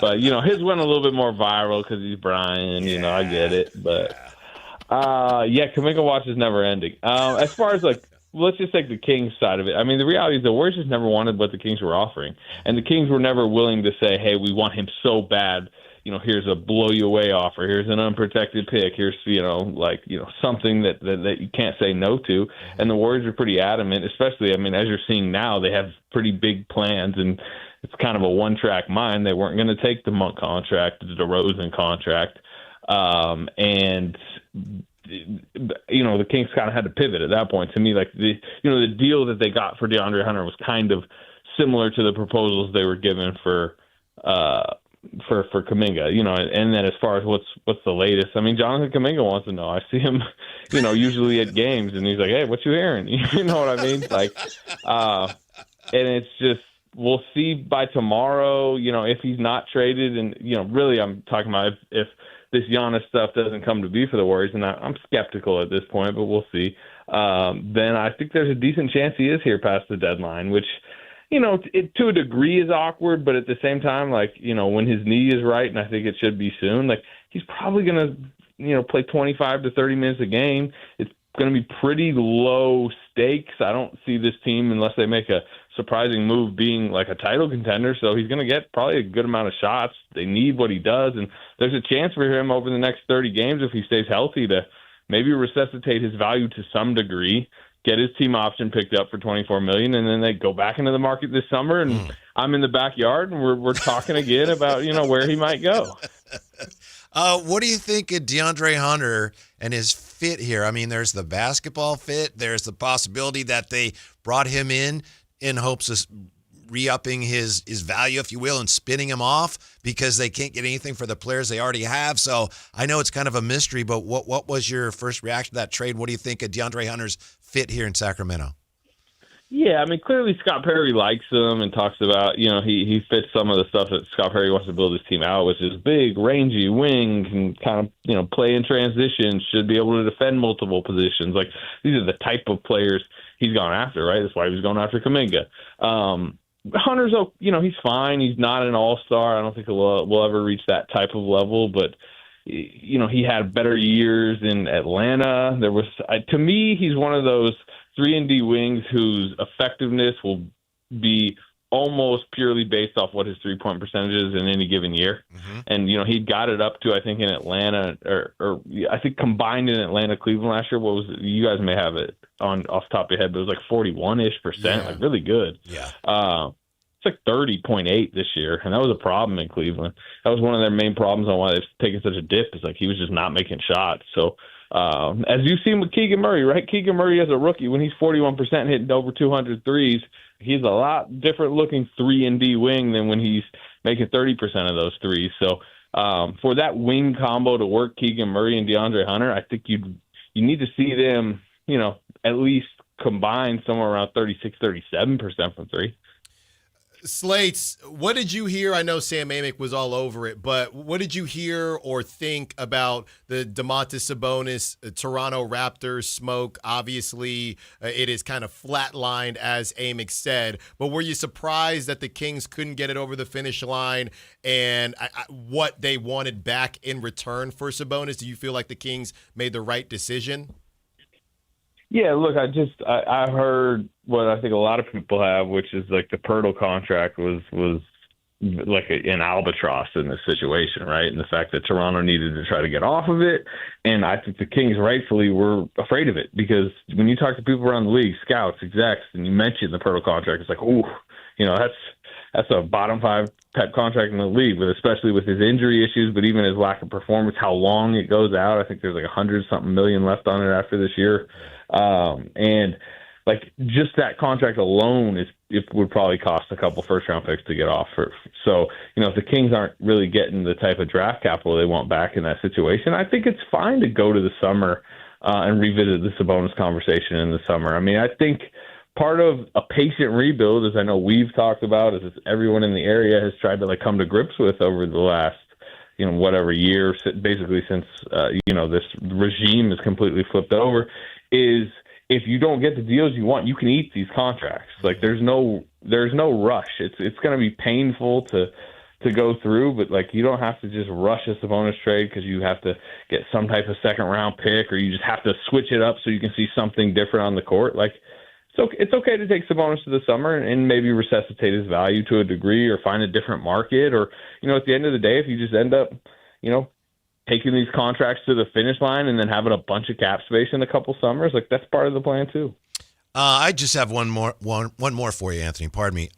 But, his went a little bit more viral because he's Brian, I get it. But, Kuminga watch is never ending. As far as, let's just take the Kings side of it. I mean, the reality is the Warriors just never wanted what the Kings were offering. And the Kings were never willing to say, hey, we want him so bad. Here's a blow-you-away offer. Here's an unprotected pick. Here's, something that you can't say no to. And the Warriors are pretty adamant, especially, as you're seeing now, they have pretty big plans, and it's kind of a one-track mind. They weren't going to take the Monk contract, the DeRozan contract. And the Kings kind of had to pivot at that point. To me, the deal that they got for DeAndre Hunter was kind of similar to the proposals they were given for Kuminga, and then as far as what's the latest, Jonathan Kuminga wants to know. I see him, usually at games, and he's like, "Hey, what you hearing?" You know what I mean? And it's just we'll see by tomorrow. If he's not traded, and really, I'm talking about if this Giannis stuff doesn't come to be for the Warriors, and I'm skeptical at this point, but we'll see. Then I think there's a decent chance he is here past the deadline, which. It, to a degree is awkward, but at the same time, when his knee is right, and I think it should be soon, he's probably going to, play 25 to 30 minutes a game. It's going to be pretty low stakes. I don't see this team, unless they make a surprising move, being a title contender. So he's going to get probably a good amount of shots. They need what he does, and there's a chance for him over the next 30 games, if he stays healthy, to maybe resuscitate his value to some degree. Get his team option picked up for $24 million, and then they go back into the market this summer, and I'm in the backyard, and we're talking again about where he might go. What do you think of DeAndre Hunter and his fit here? There's the basketball fit. There's the possibility that they brought him in hopes of re-upping his value, if you will, and spinning him off because they can't get anything for the players they already have. So I know it's kind of a mystery, but what was your first reaction to that trade? What do you think of DeAndre Hunter's fit here in Sacramento? Yeah, Clearly Scott Perry likes him and talks about, he fits some of the stuff that Scott Perry wants to build his team out, which is big, rangy, wing, can kind of, play in transition, should be able to defend multiple positions. These are the type of players he's gone after, right? That's why he was going after Kuminga. Hunter's, he's fine. He's not an all-star. I don't think we'll ever reach that type of level, but he had better years in Atlanta. To me, he's one of those 3-and-D wings whose effectiveness will be almost purely based off what his three-point percentage is in any given year. Mm-hmm. And, he got it up to, I think, in Atlanta, or I think combined in Atlanta, Cleveland last year. What was it? You guys may have it off the top of your head, but it was 41-ish%, really good. Yeah. It's 30.8 this year, and that was a problem in Cleveland. That was one of their main problems on why they've taken such a dip. Is he was just not making shots. So, as you've seen with Keegan Murray, right? Keegan Murray as a rookie, when he's 41% hitting over 200 threes, he's a lot different looking 3-and-D wing than when he's making 30% of those threes. So, for that wing combo to work, Keegan Murray and DeAndre Hunter, I think you need to see them, at least combine somewhere around 36-37% from three. Slates, what did you hear? I know Sam Amick was all over it, but what did you hear or think about the Domantas Sabonis Toronto Raptors smoke? Obviously, it is kind of flatlined, as Amick said, but were you surprised that the Kings couldn't get it over the finish line and what they wanted back in return for Sabonis? Do you feel like the Kings made the right decision? Yeah, look, I heard what I think a lot of people have, which is the Pirtle contract was an albatross in this situation, right? And the fact that Toronto needed to try to get off of it. And I think the Kings rightfully were afraid of it because when you talk to people around the league, scouts, execs, and you mention the Pirtle contract, it's that's a bottom 5 type contract in the league, but especially with his injury issues, but even his lack of performance, how long it goes out. I think there's $100-something million left on it after this year. And just that contract alone is it would probably cost a couple first-round picks to get off. So, if the Kings aren't really getting the type of draft capital they want back in that situation, I think it's fine to go to the summer and revisit the Sabonis conversation in the summer. I mean, I think part of a patient rebuild, as I know we've talked about, as everyone in the area has tried to come to grips with over the last, whatever year, basically since, this regime is completely flipped over, is if you don't get the deals you want, you can eat these contracts. There's no rush. It's going to be painful to go through, but you don't have to just rush a Sabonis trade because you have to get some type of second round pick, or you just have to switch it up so you can see something different on the court. It's okay to take Sabonis to the summer and maybe resuscitate his value to a degree, or find a different market, or at the end of the day, if you just end up taking these contracts to the finish line and then having a bunch of cap space in a couple summers, that's part of the plan too. I just have one more for you, Anthony. Pardon me.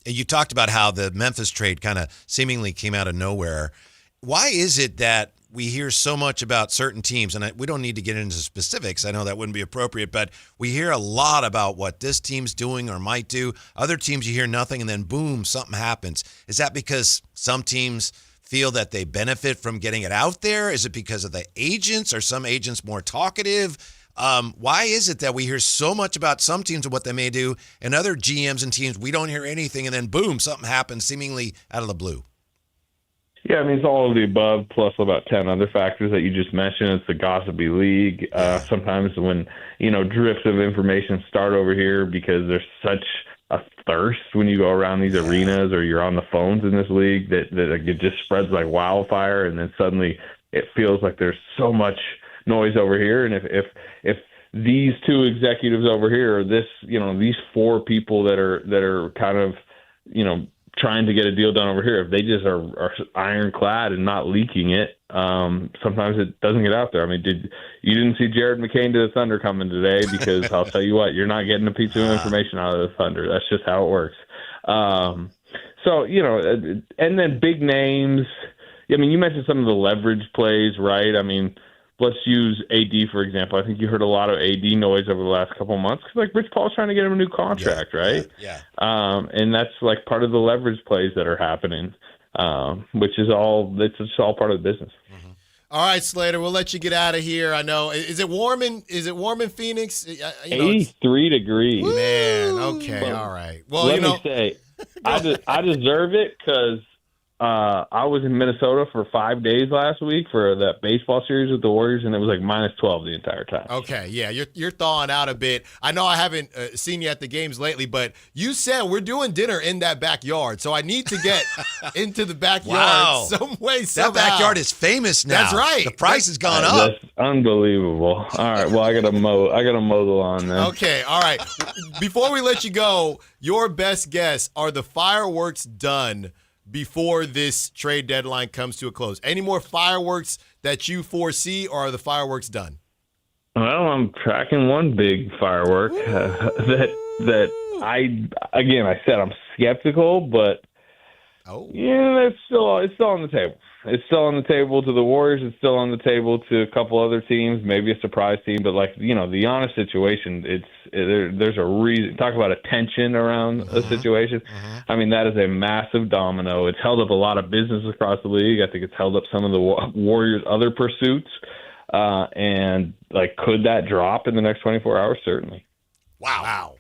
You talked about how the Memphis trade kind of seemingly came out of nowhere. Why is it that we hear so much about certain teams, and we don't need to get into specifics, I know that wouldn't be appropriate, but we hear a lot about what this team's doing or might do. Other teams, you hear nothing, and then boom, something happens. Is that because some teams feel that they benefit from getting it out there? Is it because of the agents? Are some agents more talkative? Why is it that we hear so much about some teams and what they may do, and other GMs and teams, we don't hear anything, and then boom, something happens seemingly out of the blue? Yeah, I mean, it's all of the above, plus about 10 other factors that you just mentioned. It's the gossipy league. Sometimes when, drifts of information start over here because there's such a thirst when you go around these arenas or you're on the phones in this league that it just spreads like wildfire, and then suddenly it feels like there's so much noise over here. And if these two executives over here, or these four people that are kind of, trying to get a deal done over here, if they just are ironclad and not leaking it, sometimes it doesn't get out there. I mean, you didn't see Jared McCain to the Thunder coming today, because I'll tell you what, you're not getting a piece of information out of the Thunder. That's just how it works. So, and then big names. I mean, you mentioned some of the leverage plays, right? I mean, let's use AD, for example. I think you heard a lot of AD noise over the last couple of months because, Rich Paul's trying to get him a new contract, right? Yeah. And that's part of the leverage plays that are happening, which is it's all part of the business. Mm-hmm. All right, Slater, we'll let you get out of here. I know. Is it warm in Phoenix? 83 degrees. Man, okay, all right. Well, let me say, I deserve it because I was in Minnesota for 5 days last week for that baseball series with the Warriors, and it was minus 12 the entire time. Okay, yeah, you're thawing out a bit. I know I haven't seen you at the games lately, but you said we're doing dinner in that backyard, so I need to get into the backyard some way, somehow. That backyard is famous now. That's right. The price has gone up. That's unbelievable. All right, well, I got to mow the lawn then. Okay, all right. Before we let you go, your best guess, are the fireworks done before this trade deadline comes to a close? Any more fireworks that you foresee, or are the fireworks done? Well, I'm tracking one big firework that I said I'm skeptical, but it's still on the table. It's still on the table to the Warriors. It's still on the table to a couple other teams, maybe a surprise team. But the Giannis situation, there's a reason. Talk about a tension around a situation. I mean, that is a massive domino. It's held up a lot of business across the league. I think it's held up some of the Warriors' other pursuits. And could that drop in the next 24 hours? Certainly. Wow.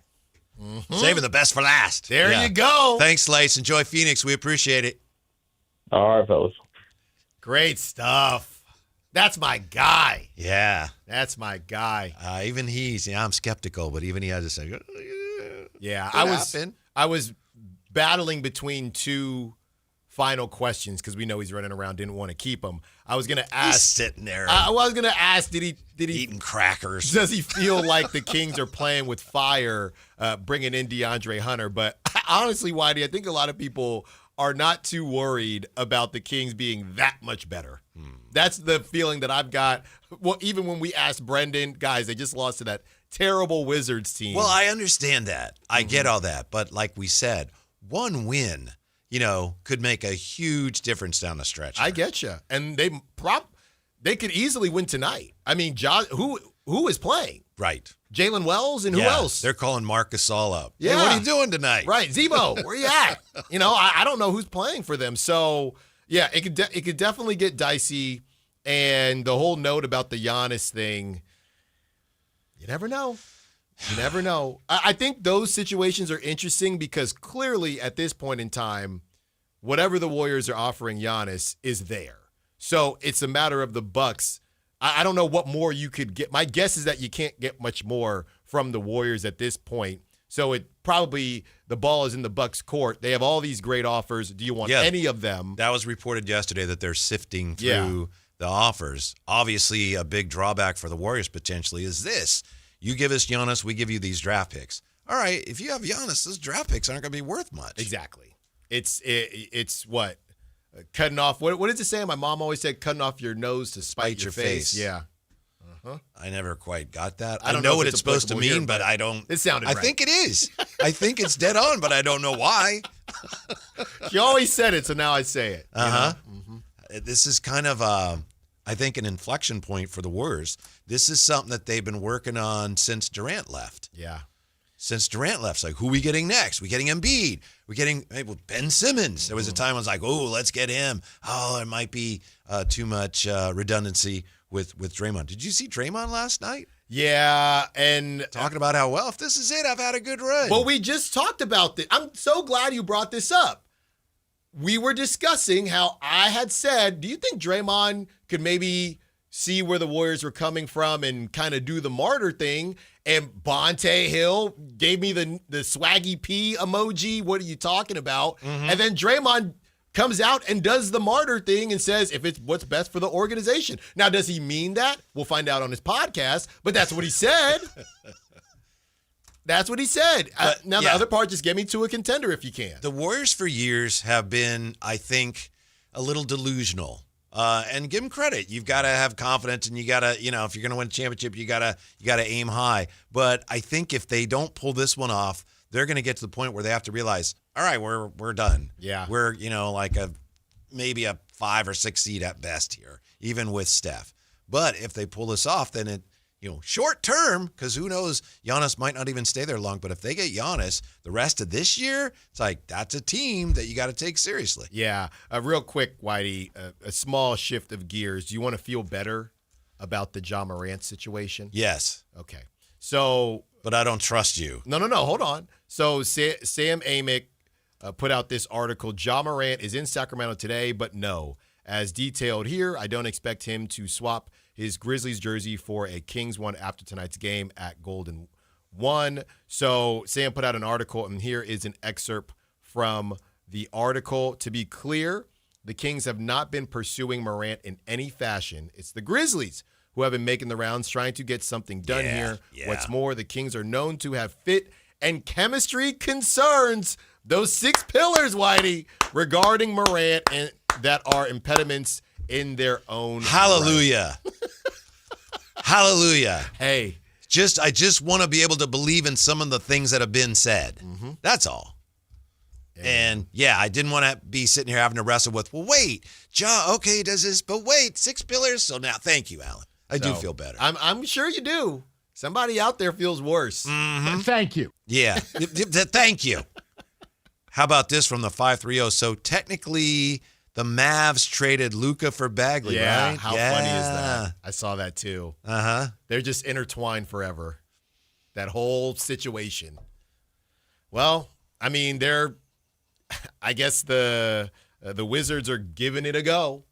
Saving the best for last. There you go. Thanks, Lace. Enjoy Phoenix. We appreciate it. All right, fellas. Great stuff. That's my guy. Yeah. That's my guy. Even I'm skeptical, but even he has to say, yeah, I was battling between two final questions because we know he's running around, didn't want to keep him. I was going to ask. He's sitting there. I was going to ask, did he eating crackers? Does he feel like the Kings are playing with fire, bringing in DeAndre Hunter? But honestly, Whitey, I think a lot of people are not too worried about the Kings being that much better. That's the feeling that I've got. Well, even when we asked Brendan, guys, they just lost to that terrible Wizards team. Well, I understand that. I get all that. But like we said, one win, could make a huge difference down the stretch. I get you. And they could easily win tonight. I mean, who is playing? Right. Jalen Wells and who else? They're calling Marc Gasol up. Yeah. Hey, what are you doing tonight? Right. Zebo, where you at? I don't know who's playing for them. So, yeah, it could definitely get dicey. And the whole note about the Giannis thing, you never know. You never know. I think those situations are interesting because clearly at this point in time, whatever the Warriors are offering Giannis is there. So it's a matter of the Bucks. I don't know what more you could get. My guess is that you can't get much more from the Warriors at this point. So it probably the ball is in the Bucks' court. They have all these great offers. Do you want any of them? That was reported yesterday that they're sifting through the offers. Obviously, a big drawback for the Warriors potentially is this. You give us Giannis, we give you these draft picks. All right, if you have Giannis, those draft picks aren't going to be worth much. Exactly. It's what? Cutting off, what does it say? My mom always said cutting off your nose to spite your face. Yeah. Uh-huh. I never quite got that. I know what it's supposed to mean, here, but I don't. It sounded right. I think it is. I think it's dead on, but I don't know why. She always said it, so now I say it. Uh-huh. Mm-hmm. This is kind of, I think, an inflection point for the Warriors. This is something that they've been working on since Durant left. Yeah. Since Durant left, it's like, who are we getting next? We getting Embiid? We getting Ben Simmons? There was a time I was like, oh, let's get him. Oh, it might be too much redundancy with Draymond. Did you see Draymond last night? Yeah, and talking about how, well, if this is it, I've had a good run. Well, we just talked about this. I'm so glad you brought this up. We were discussing how I had said, do you think Draymond could maybe see where the Warriors were coming from and kind of do the martyr thing? And Bonte Hill gave me the swaggy P emoji. What are you talking about? Mm-hmm. And then Draymond comes out and does the martyr thing and says, if it's what's best for the organization. Now, does he mean that? We'll find out on his podcast, but that's what he said. That's what he said. The other part, just get me to a contender if you can. The Warriors for years have been, I think, a little delusional. And give them credit. You've got to have confidence, and you got to, if you're going to win a championship, you got to aim high. But I think if they don't pull this one off, they're going to get to the point where they have to realize, all right, we're done. Yeah, we're like maybe a 5 or 6 seed at best here, even with Steph. But if they pull this off, then it. Short term, because who knows, Giannis might not even stay there long. But if they get Giannis the rest of this year, it's like that's a team that you got to take seriously. Yeah. Real quick, Whitey, a small shift of gears. Do you want to feel better about the Ja Morant situation? Yes. Okay. So. But I don't trust you. No. Hold on. So Sam Amick put out this article. Ja Morant is in Sacramento today, but no. As detailed here, I don't expect him to swap his Grizzlies jersey for a Kings one after tonight's game at Golden 1. So Sam put out an article, and here is an excerpt from the article. To be clear, the Kings have not been pursuing Morant in any fashion. It's the Grizzlies who have been making the rounds, trying to get something done here. Yeah. What's more, the Kings are known to have fit and chemistry concerns. Those 6 pillars, Whitey, regarding Morant, and that are impediments in their own Hallelujah. Right. Hallelujah. Hey. I just want to be able to believe in some of the things that have been said. Mm-hmm. That's all. And I didn't want to be sitting here having to wrestle with, well, wait, Ja, okay, does this, but wait, 6 pillars. So now, thank you, Alan. I do feel better. I'm sure you do. Somebody out there feels worse. Mm-hmm. Thank you. Yeah. Thank you. How about this from the 530? So technically, the Mavs traded Luka for Bagley, right? How funny is that? I saw that too. Uh-huh. They're just intertwined forever. That whole situation. Well, I mean, I guess the Wizards are giving it a go.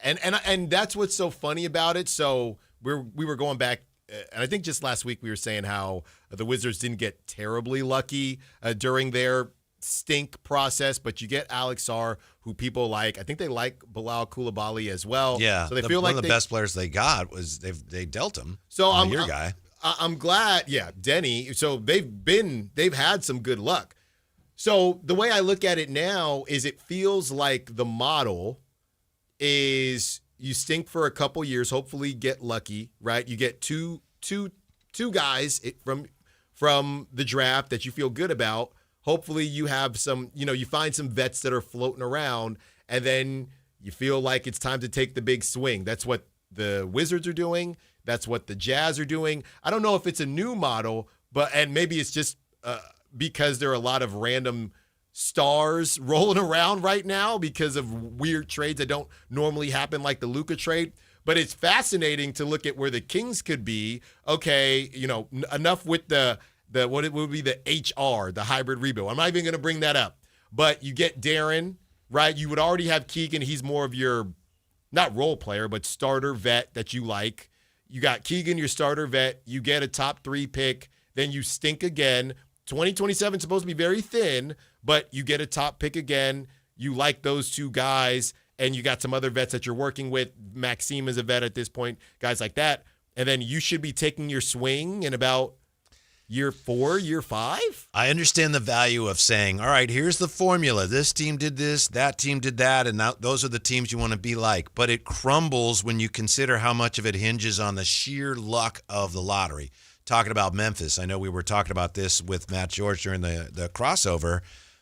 And that's what's so funny about it. So we were going back, and I think just last week we were saying how the Wizards didn't get terribly lucky during their stink process, but you get Alex Sarr, who people like. I think they like Bilal Coulibaly as well. Yeah, so they feel like one of the best players they got was they dealt him. So your guy. I'm glad. Yeah, Denny. So they've had some good luck. So the way I look at it now is it feels like the model is you stink for a couple years, hopefully get lucky, right? You get two guys from the draft that you feel good about. Hopefully you have some, you find some vets that are floating around, and then you feel like it's time to take the big swing. That's what the Wizards are doing. That's what the Jazz are doing. I don't know if it's a new model, and maybe it's just because there are a lot of random stars rolling around right now because of weird trades that don't normally happen, like the Luka trade. But it's fascinating to look at where the Kings could be. Okay, enough with the what it would be the HR, the hybrid rebuild. I'm not even going to bring that up. But you get Darren, right? You would already have Keegan. He's more of your, not role player, but starter vet that you like. You got Keegan, your starter vet. You get a top 3 pick. Then you stink again. 2027 is supposed to be very thin, but you get a top pick again. You like those 2 guys, and you got some other vets that you're working with. Maxime is a vet at this point, guys like that. And then you should be taking your swing in about year 4, year 5. I understand the value of saying, all right, here's the formula. This team did this, that team did that, and now those are the teams you want to be like. But it crumbles when you consider how much of it hinges on the sheer luck of the lottery. Talking about Memphis, I know we were talking about this with Matt George during the crossover.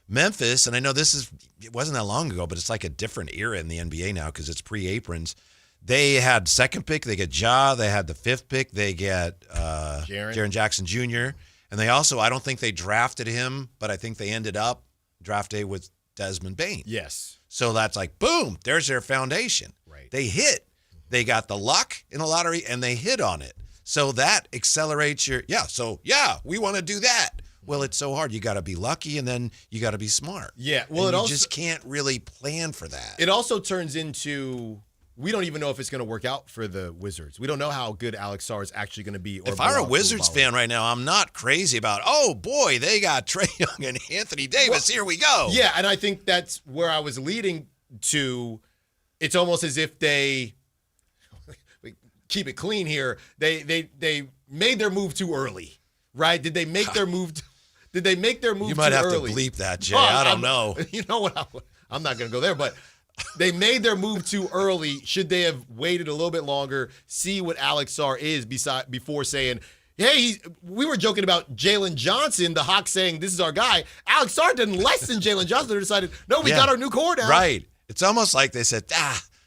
Memphis, and I know it wasn't that long ago, but it's like a different era in the NBA now because it's pre-aprons. They had 2nd pick. They get Ja. They had the 5th pick. They get Jaren Jackson Jr. And they also, I don't think they drafted him, but I think they ended up draft day with Desmond Bane. Yes. So that's like, boom, there's their foundation. Right. They hit. They got the luck in the lottery, and they hit on it. So that accelerates we want to do that. Well, it's so hard. You got to be lucky, and then you got to be smart. Yeah. Well, and you just can't really plan for that. It also turns into, we don't even know if it's going to work out for the Wizards. We don't know how good Alex Sarr is actually going to be. If I were a Wizards fan right now, I'm not crazy about, oh, boy, they got Trae Young and Anthony Davis. Here we go. Yeah, and I think that's where I was leading to. It's almost as if they keep it clean here. They made their move too early, right? Did they make their move? Did they make their move too early? You might have to bleep that, Jay. I don't know. You know what? I'm not going to go there, but they made their move too early. Should they have waited a little bit longer, see what Alex Sarr is before saying, hey, we were joking about Jalen Johnson, the Hawks saying this is our guy. Alex Sarr didn't less than Jalen Johnson. They decided, no, we got our new core now. Right. It's almost like they said,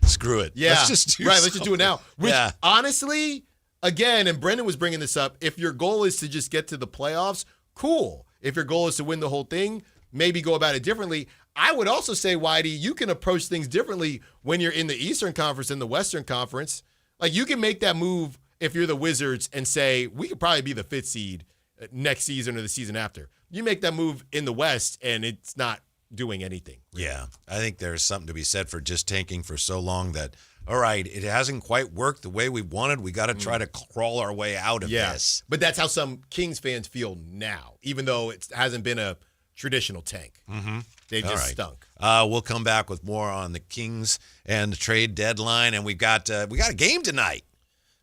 screw it. Yeah. Let's just do it now. Which, honestly, again, and Brendan was bringing this up, if your goal is to just get to the playoffs, cool. If your goal is to win the whole thing, maybe go about it differently. I would also say, Whitey, you can approach things differently when you're in the Eastern Conference and the Western Conference. Like, you can make that move if you're the Wizards and say, we could probably be the 5th seed next season or the season after. You make that move in the West, and it's not doing anything. Really. Yeah, I think there's something to be said for just tanking for so long that, all right, it hasn't quite worked the way we wanted. We got to try to crawl our way out of this. But that's how some Kings fans feel now, even though it hasn't been a traditional tank. Mm-hmm. They've just stunk. We'll come back with more on the Kings and the trade deadline, and we got a game tonight.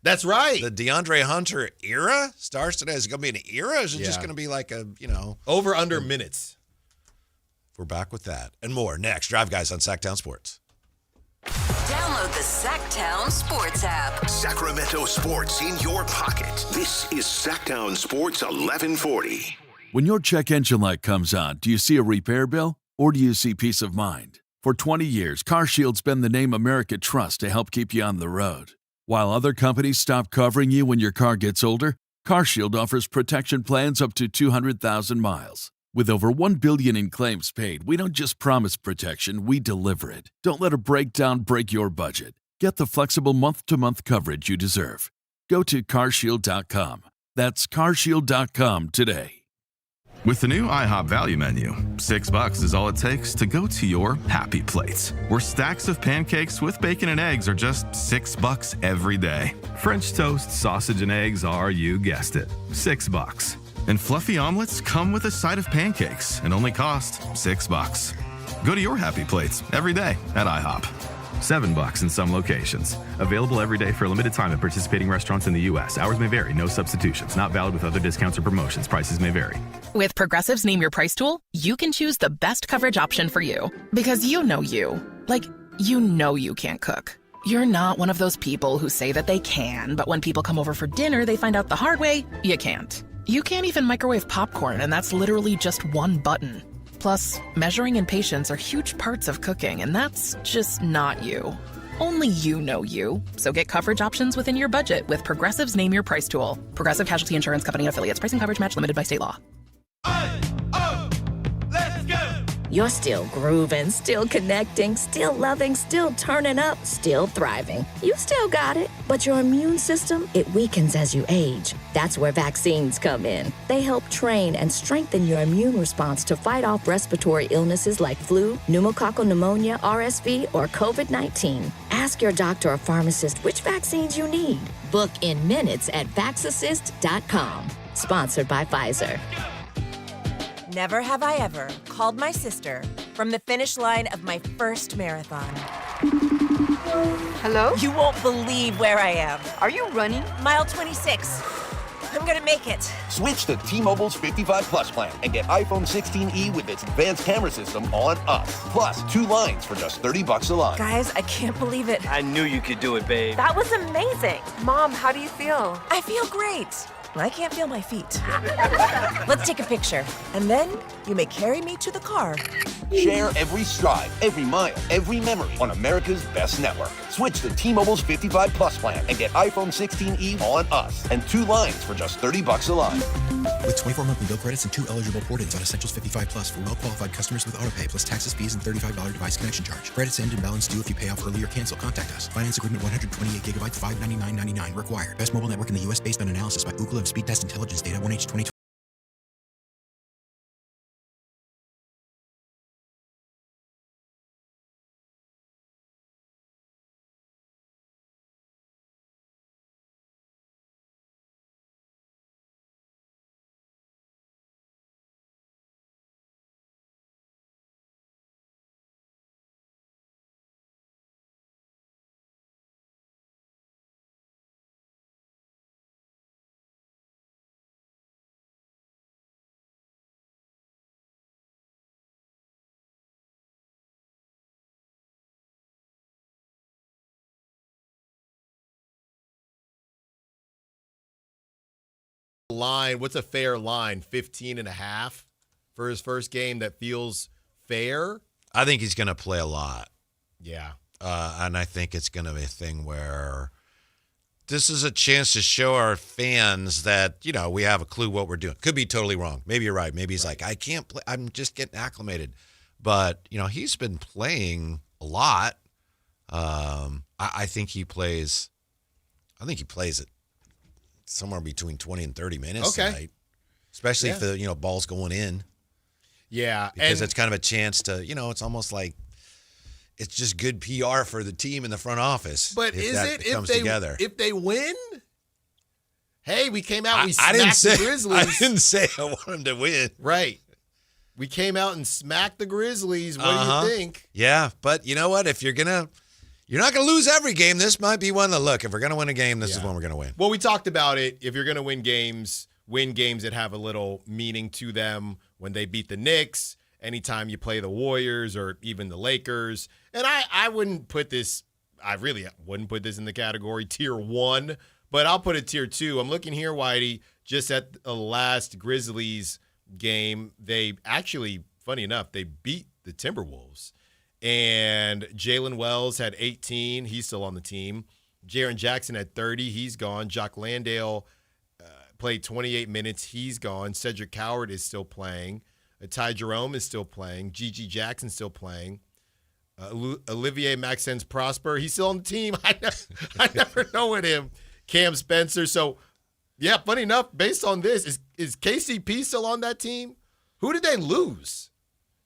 That's right. The DeAndre Hunter era starts today. Is it going to be an era, or is it just going to be like a, over under minutes? We're back with that and more next. Drive Guys on Sactown Sports. Download the Sactown Sports app. Sacramento sports in your pocket. This is Sactown Sports 1140. When your check engine light comes on, do you see a repair bill or do you see peace of mind? For 20 years, CarShield's been the name America trusts to help keep you on the road. While other companies stop covering you when your car gets older, CarShield offers protection plans up to 200,000 miles. With over $1 billion in claims paid, we don't just promise protection, we deliver it. Don't let a breakdown break your budget. Get the flexible month-to-month coverage you deserve. Go to CarShield.com. That's CarShield.com today. With the new IHOP value menu, $6 is all it takes to go to your happy place, where stacks of pancakes with bacon and eggs are just $6 every day. French toast, sausage, and eggs are, you guessed it, $6. And fluffy omelets come with a side of pancakes and only cost $6. Go to your happy plates every day at IHOP. $7 in some locations. Available every day for a limited time at participating restaurants in the U.S. Hours may vary. No substitutions. Not valid with other discounts or promotions. Prices may vary. With Progressive's Name Your Price tool, you can choose the best coverage option for you. Because you know you. Like, you know you can't cook. You're not one of those people who say that they can, but when people come over for dinner, they find out the hard way, you can't. You can't even microwave popcorn, and that's literally just one button. Plus, measuring and patience are huge parts of cooking, and that's just not you. Only you know you. So get coverage options within your budget with Progressive's Name Your Price tool. Progressive Casualty Insurance Company and Affiliates. Price and coverage match limited by state law. You're still grooving, still connecting, still loving, still turning up, still thriving. You still got it, but your immune system, it weakens as you age. That's where vaccines come in. They help train and strengthen your immune response to fight off respiratory illnesses like flu, pneumococcal pneumonia, RSV, or COVID-19. Ask your doctor or pharmacist which vaccines you need. Book in minutes at vaxassist.com. Sponsored by Pfizer. Never have I ever called my sister from the finish line of my first marathon. Hello? You won't believe where I am. Are you running? Mile 26. I'm gonna make it. Switch to T-Mobile's 55 Plus plan and get iPhone 16e with its advanced camera system on us. Plus, 2 lines for just $30 a line. Guys, I can't believe it. I knew you could do it, babe. That was amazing. Mom, how do you feel? I feel great. I can't feel my feet. Let's take a picture, and then you may carry me to the car. Share every stride, every mile, every memory on America's best network. Switch to T-Mobile's 55 Plus plan and get iPhone 16e on us and 2 lines for just $30 a line. With 24 monthly bill credits and 2 eligible port-ins on Essentials 55 Plus for well-qualified customers with autopay plus taxes, fees, and $35 device connection charge. Credits end and balance due if you pay off early or cancel. Contact us. Finance agreement 128 gigabytes, $599.99 required. Best mobile network in the U.S. based on analysis by Ookla of Speed Test Intelligence data 1H 2020. Line, what's a fair line? 15.5 for his first game that feels fair? I think he's going to play a lot. Yeah. And I think it's going to be a thing where this is a chance to show our fans that, you know, we have a clue what we're doing. Could be totally wrong. Maybe you're right. Maybe he's like, I can't play. I'm just getting acclimated. But, you know, he's been playing a lot. I think he plays it somewhere between 20 and 30 minutes tonight. Especially if the, ball's going in. Yeah. Because it's kind of a chance to, it's almost like it's just good PR for the team in the front office. But if they win? Hey, we came out, we smacked the Grizzlies. I didn't say I want them to win. Right. We came out and smacked the Grizzlies. What do you think? Yeah, but you know what? If you're not going to lose every game, this might be one that, look, if we're going to win a game, this is one we're going to win. Well, we talked about it. If you're going to win games that have a little meaning to them when they beat the Knicks, anytime you play the Warriors or even the Lakers. And I wouldn't put this, I really wouldn't put this in the category tier 1, but I'll put it tier 2. I'm looking here, Whitey, just at the last Grizzlies game. They actually, funny enough, they beat the Timberwolves. And Jalen Wells had 18. He's still on the team. Jaren Jackson had 30. He's gone. Jock Landale played 28 minutes. He's gone. Cedric Coward is still playing. Ty Jerome is still playing. Gigi Jackson's still playing. Olivier Maxence Prosper, he's still on the team. I never know with him. Cam Spencer. So, yeah, funny enough, based on this, is KCP still on that team? Who did they lose?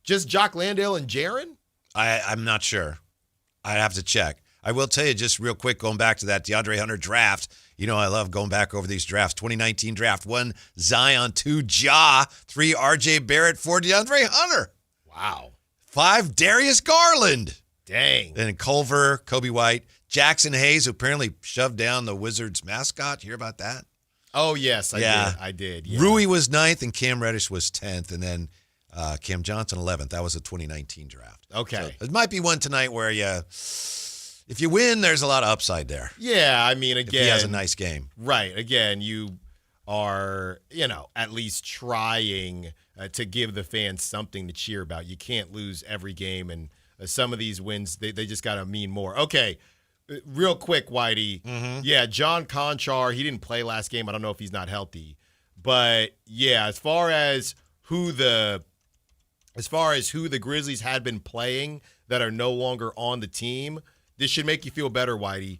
Just Jock Landale and Jaren? I'm not sure. I'd have to check. I will tell you just real quick, going back to that DeAndre Hunter draft. You know I love going back over these drafts. 2019 draft, 1 Zion, 2 Ja, 3 RJ Barrett, 4 DeAndre Hunter. Wow. 5 Darius Garland. Dang. Then Culver, Kobe White, Jackson Hayes, who apparently shoved down the Wizards mascot. You hear about that? Oh, yes, I did. Yeah. Rui was 9th and Cam Reddish was 10th. And then Cam Johnson 11th. That was a 2019 draft. Okay. So it might be one tonight where if you win, there's a lot of upside there. Yeah, I mean, again. If he has a nice game. Right. Again, you are, at least trying to give the fans something to cheer about. You can't lose every game, and some of these wins, they just got to mean more. Okay, real quick, Whitey. Mm-hmm. Yeah, John Conchar, he didn't play last game. I don't know if he's not healthy. But, yeah, as far as who the Grizzlies had been playing that are no longer on the team, this should make you feel better, Whitey.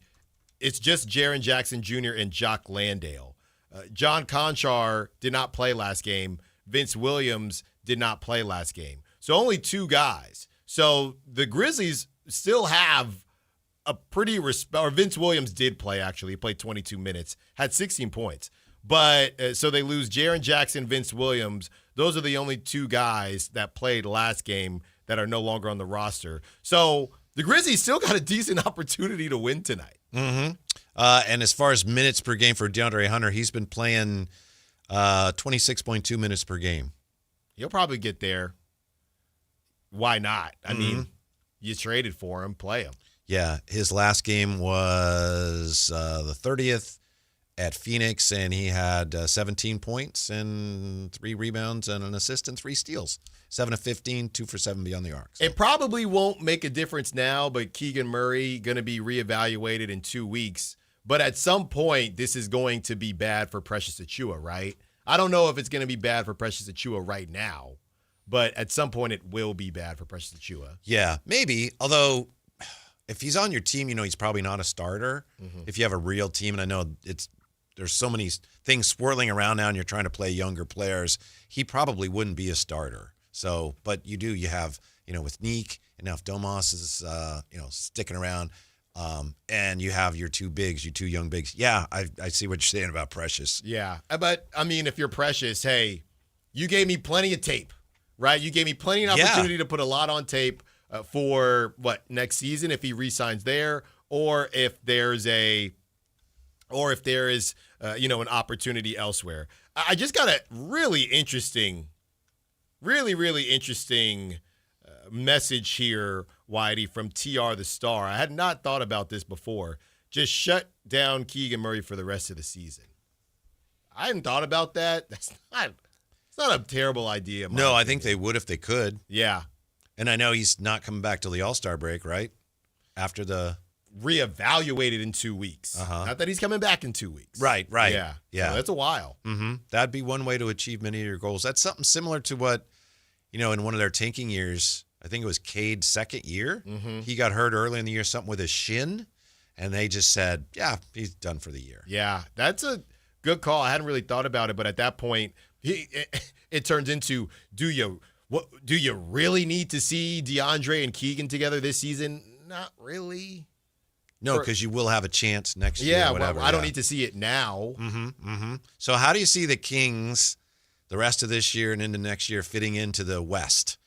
It's just Jaren Jackson Jr. and Jock Landale. John Conchar did not play last game. Vince Williams did not play last game. So only 2 guys. So the Grizzlies still have a pretty or Vince Williams did play, actually. He played 22 minutes, had 16 points. But so they lose Jaren Jackson, Vince Williams. Those are the only 2 guys that played last game that are no longer on the roster. So the Grizzlies still got a decent opportunity to win tonight. Mm-hmm. And as far as minutes per game for DeAndre Hunter, he's been playing 26.2 minutes per game. He'll probably get there. Why not? I mean, you traded for him, play him. Yeah, his last game was the 30th at Phoenix, and he had 17 points and 3 rebounds and an assist and 3 steals. 7 of 15, 2 for 7 beyond the arc. So. It probably won't make a difference now, but Keegan Murray going to be reevaluated in 2 weeks. But at some point, this is going to be bad for Precious Achiuwa, right? I don't know if it's going to be bad for Precious Achiuwa right now, but at some point it will be bad for Precious Achiuwa. Yeah, maybe. Although, if he's on your team, he's probably not a starter. Mm-hmm. If you have a real team, and I know there's so many things swirling around now and you're trying to play younger players, he probably wouldn't be a starter. So, but you have, with Neek, and now if Domas is, sticking around, and you have your 2 bigs, your 2 young bigs. Yeah, I see what you're saying about Precious. Yeah, but, I mean, if you're Precious, hey, you gave me plenty of tape, right? You gave me plenty of opportunity to put a lot on tape for, next season if he re-signs there, or if there is an opportunity elsewhere. I just got a really interesting message here, Whitey, from TR the Star. I had not thought about this before. Just shut down Keegan Murray for the rest of the season. I hadn't thought about that. It's not a terrible idea. No, I think they would if they could. Yeah. And I know he's not coming back till the All-Star break, right? After the reevaluated in 2 weeks. Not that he's coming back in 2 weeks. Right. Yeah. So that's a while. Mm-hmm. That'd be one way to achieve many of your goals. That's something similar to what, in one of their tanking years, I think it was Cade's second year. Mm-hmm. He got hurt early in the year, something with his shin, and they just said, yeah, he's done for the year. Yeah, that's a good call. I hadn't really thought about it, but at that point, it turns into, do you really need to see DeAndre and Keegan together this season? Not really. No, because you will have a chance next year. Yeah, whatever. I don't need to see it now. Mm-hmm, mm-hmm. So how do you see the Kings the rest of this year and into next year fitting into the West?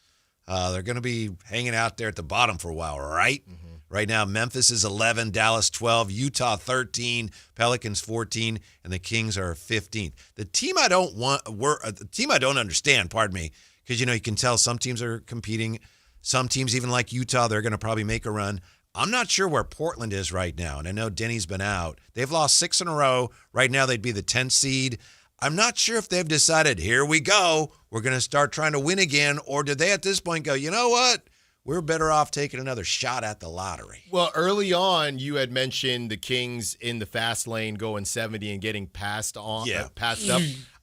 They're going to be hanging out there at the bottom for a while, right? Mm-hmm. Right now, Memphis is 11, Dallas 12, Utah 13, Pelicans 14, and the Kings are 15th. The team I don't understand, because you can tell some teams are competing. Some teams, even like Utah, they're going to probably make a run. I'm not sure where Portland is right now, and I know Denny's been out. They've lost 6 in a row. Right now, they'd be the 10th seed. I'm not sure if they've decided, here we go, we're going to start trying to win again, or did they at this point go, you know what? We're better off taking another shot at the lottery. Well, early on, you had mentioned the Kings in the fast lane going 70 and getting passed up.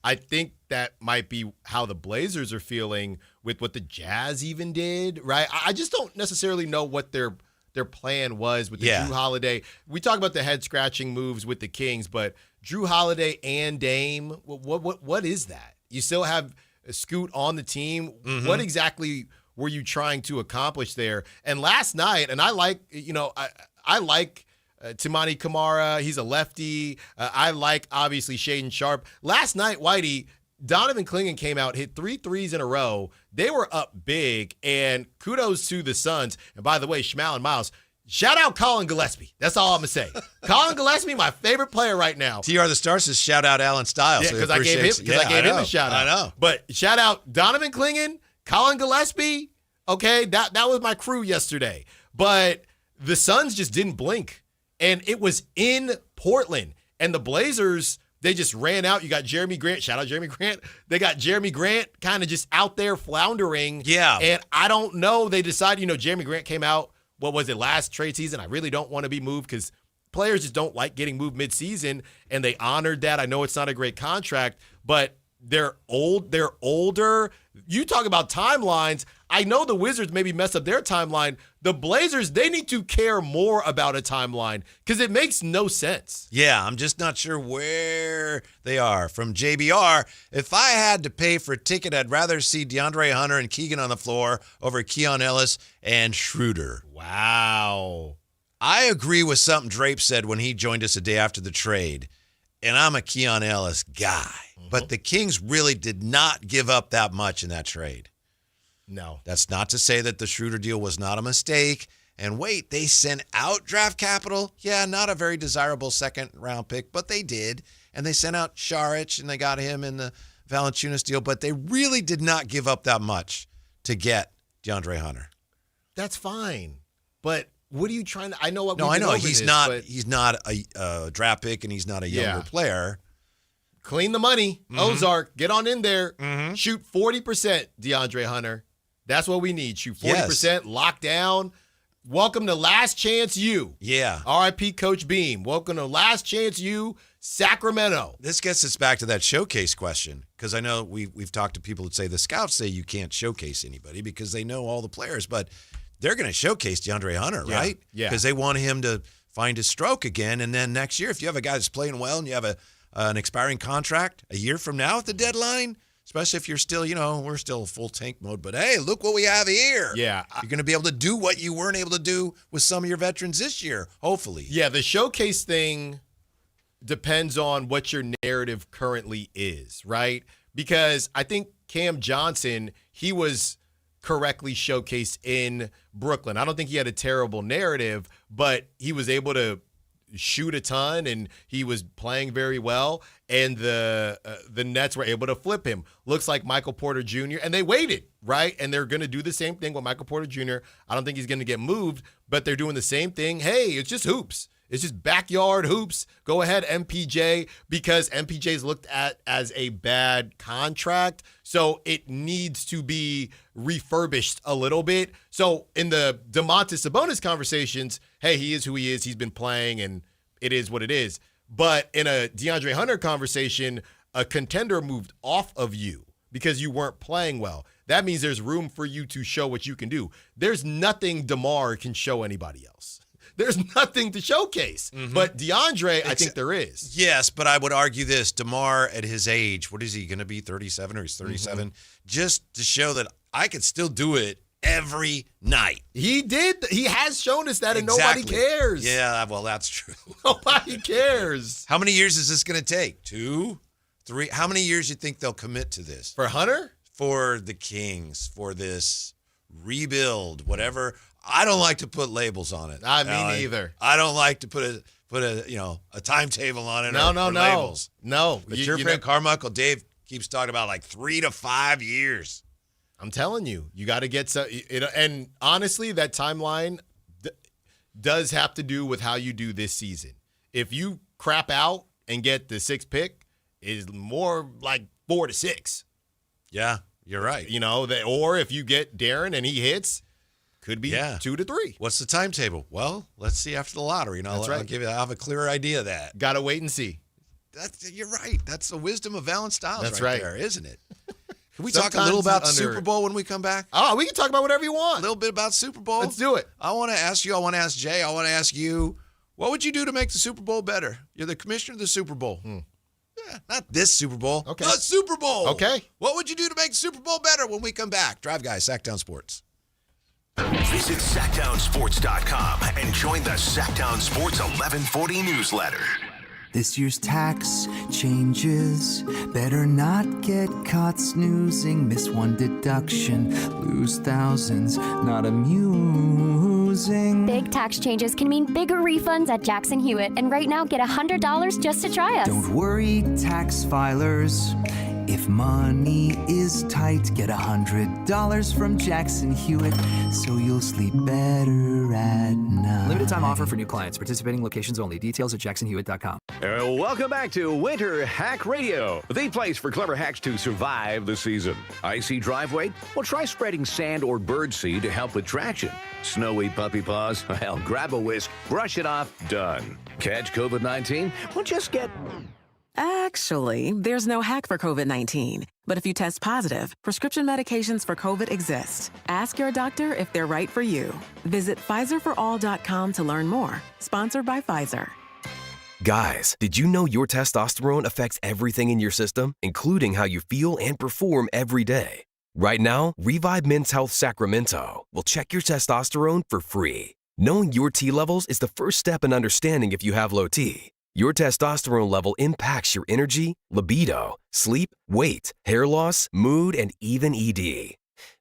I think that might be how the Blazers are feeling with what the Jazz even did, right? I just don't necessarily know what their plan was with the Drew Holiday. We talk about the head-scratching moves with the Kings, but Drew Holiday and Dame, what is that? You still have Scoot on the team. Mm-hmm. What exactly were you trying to accomplish there? And last night, and I like Timani Kamara. He's a lefty. I like, obviously, Shaedon Sharpe. Last night, Whitey, Donovan Clingan came out, hit 3 threes in a row. They were up big, and kudos to the Suns. And by the way, Schmal and Miles, shout out Colin Gillespie. That's all I'm going to say. Colin Gillespie, my favorite player right now. TR the Star says shout out Alan Stiles. Yeah, because I gave him a shout out. I know. But shout out Donovan Clingan, Colin Gillespie. Okay, that was my crew yesterday. But the Suns just didn't blink. And it was in Portland. And the Blazers, they just ran out. You got Jeremy Grant. Shout out Jeremy Grant. They got Jeremy Grant kind of just out there floundering. Yeah. And I don't know. They decided, Jeremy Grant came out what was it, last trade season? I really don't want to be moved because players just don't like getting moved midseason, and they honored that. I know it's not a great contract, but they're older. You talk about timelines. I know the Wizards maybe mess up their timeline. The Blazers, they need to care more about a timeline because it makes no sense. Yeah, I'm just not sure where they are. From JBR, if I had to pay for a ticket, I'd rather see DeAndre Hunter and Keegan on the floor over Keon Ellis and Schroeder. Wow. I agree with something Drape said when he joined us a day after the trade, and I'm a Keon Ellis guy. But the Kings really did not give up that much in that trade. No. That's not to say that the Schroeder deal was not a mistake. And wait, they sent out draft capital. Yeah, not a very desirable second-round pick, but they did. And they sent out Šarić, and they got him in the Valanciunas deal. But they really did not give up that much to get DeAndre Hunter. That's fine. But what are you trying to – I know what No, I know. He's not but a draft pick, and he's not a younger player. Clean the money. Mm-hmm. Ozark, get on in there. Shoot 40%, DeAndre Hunter. That's what we need. Shoot 40%, lock down. Welcome to Last Chance U. Yeah. R.I.P. Coach Beam. Welcome to Last Chance U, Sacramento. This gets us back to that showcase question, because I know we've talked to people that say the scouts say you can't showcase anybody because they know all the players, but they're going to showcase DeAndre Hunter, right? Yeah. Because they want him to find his stroke again, and then next year, if you have a guy that's playing well and you have an expiring contract a year from now at the deadline, especially if you're still, we're still full tank mode, but hey, look what we have here. Yeah. You're going to be able to do what you weren't able to do with some of your veterans this year, hopefully. Yeah, the showcase thing depends on what your narrative currently is, right? Because I think Cam Johnson, he was correctly showcased in Brooklyn. I don't think he had a terrible narrative, but he was able to shoot a ton, and he was playing very well, and the Nets were able to flip him. Looks like Michael Porter Jr., and they waited, right? And they're going to do the same thing with Michael Porter Jr. I don't think he's going to get moved, but they're doing the same thing. Hey, it's just hoops. It's just backyard hoops. Go ahead, MPJ, because MPJ's looked at as a bad contract, so it needs to be refurbished a little bit. So in the Domantas Sabonis conversations, hey, he is who he is. He's been playing, and it is what it is. But in a DeAndre Hunter conversation, a contender moved off of you because you weren't playing well. That means there's room for you to show what you can do. There's nothing DeMar can show anybody else. There's nothing to showcase. But DeAndre, I think there is. Yes, but I would argue this. DeMar, at his age, what is he going to be, 37 or he's 37? Just to show that I could still do it every night. He did. He has shown us that, and nobody cares. Yeah, well, that's true. Nobody cares. How many years is this going to take? 2, 3? How many years do you think they'll commit to this? For Hunter? For the Kings, for this rebuild, whatever. I don't like to put labels on it. Me neither. I don't like to put a timetable on it. No. Labels. No. But your friend Carmichael Dave keeps talking about like 3 to 5 years. I'm telling you, you got to get some. And honestly, that timeline does have to do with how you do this season. If you crap out and get the 6th pick, is more like 4 to 6. Yeah, you're right. Or if you get Darren and he hits, could be 2 to 3. What's the timetable? Well, let's see after the lottery. That's right. I'll have a clearer idea of that. Got to wait and see. You're right. That's the wisdom of Alan Stiles. That's right right there, isn't it? Can we talk a little about the Super Bowl when we come back? Oh, we can talk about whatever you want. A little bit about Super Bowl. Let's do it. I want to ask you. I want to ask Jay. I want to ask you. What would you do to make the Super Bowl better? You're the commissioner of the Super Bowl. Yeah, not this Super Bowl. Okay. The Super Bowl. Okay. What would you do to make the Super Bowl better when we come back? Drive Guys, Sactown Sports. Visit SactownSports.com and join the Sactown Sports 1140 newsletter. This year's tax changes. Better not get caught snoozing. Miss one deduction, lose thousands. Not amusing. Big tax changes can mean bigger refunds at Jackson Hewitt. And right now, get $100 just to try us. Don't worry, tax filers. If money is tight, get $100 from Jackson Hewitt, so you'll sleep better at night. Limited Limited time offer for new clients. Participating locations only. Details at jacksonhewitt.com. Welcome back to Winter Hack Radio, the place for clever hacks to survive the season. Icy driveway? Well, try spreading sand or birdseed to help with traction. Snowy puppy paws? Well, grab a whisk, brush it off, done. Catch COVID-19? Well, just get... Actually, there's no hack for COVID-19. But if you test positive, prescription medications for COVID exist. Ask your doctor if they're right for you. Visit PfizerForAll.com to learn more. Sponsored by Pfizer. Guys, did you know your testosterone affects everything in your system, including how you feel and perform every day? Right now, Revive Men's Health Sacramento will check your testosterone for free. Knowing your T levels is the first step in understanding if you have low T. Your testosterone level impacts your energy, libido, sleep, weight, hair loss, mood, and even ED.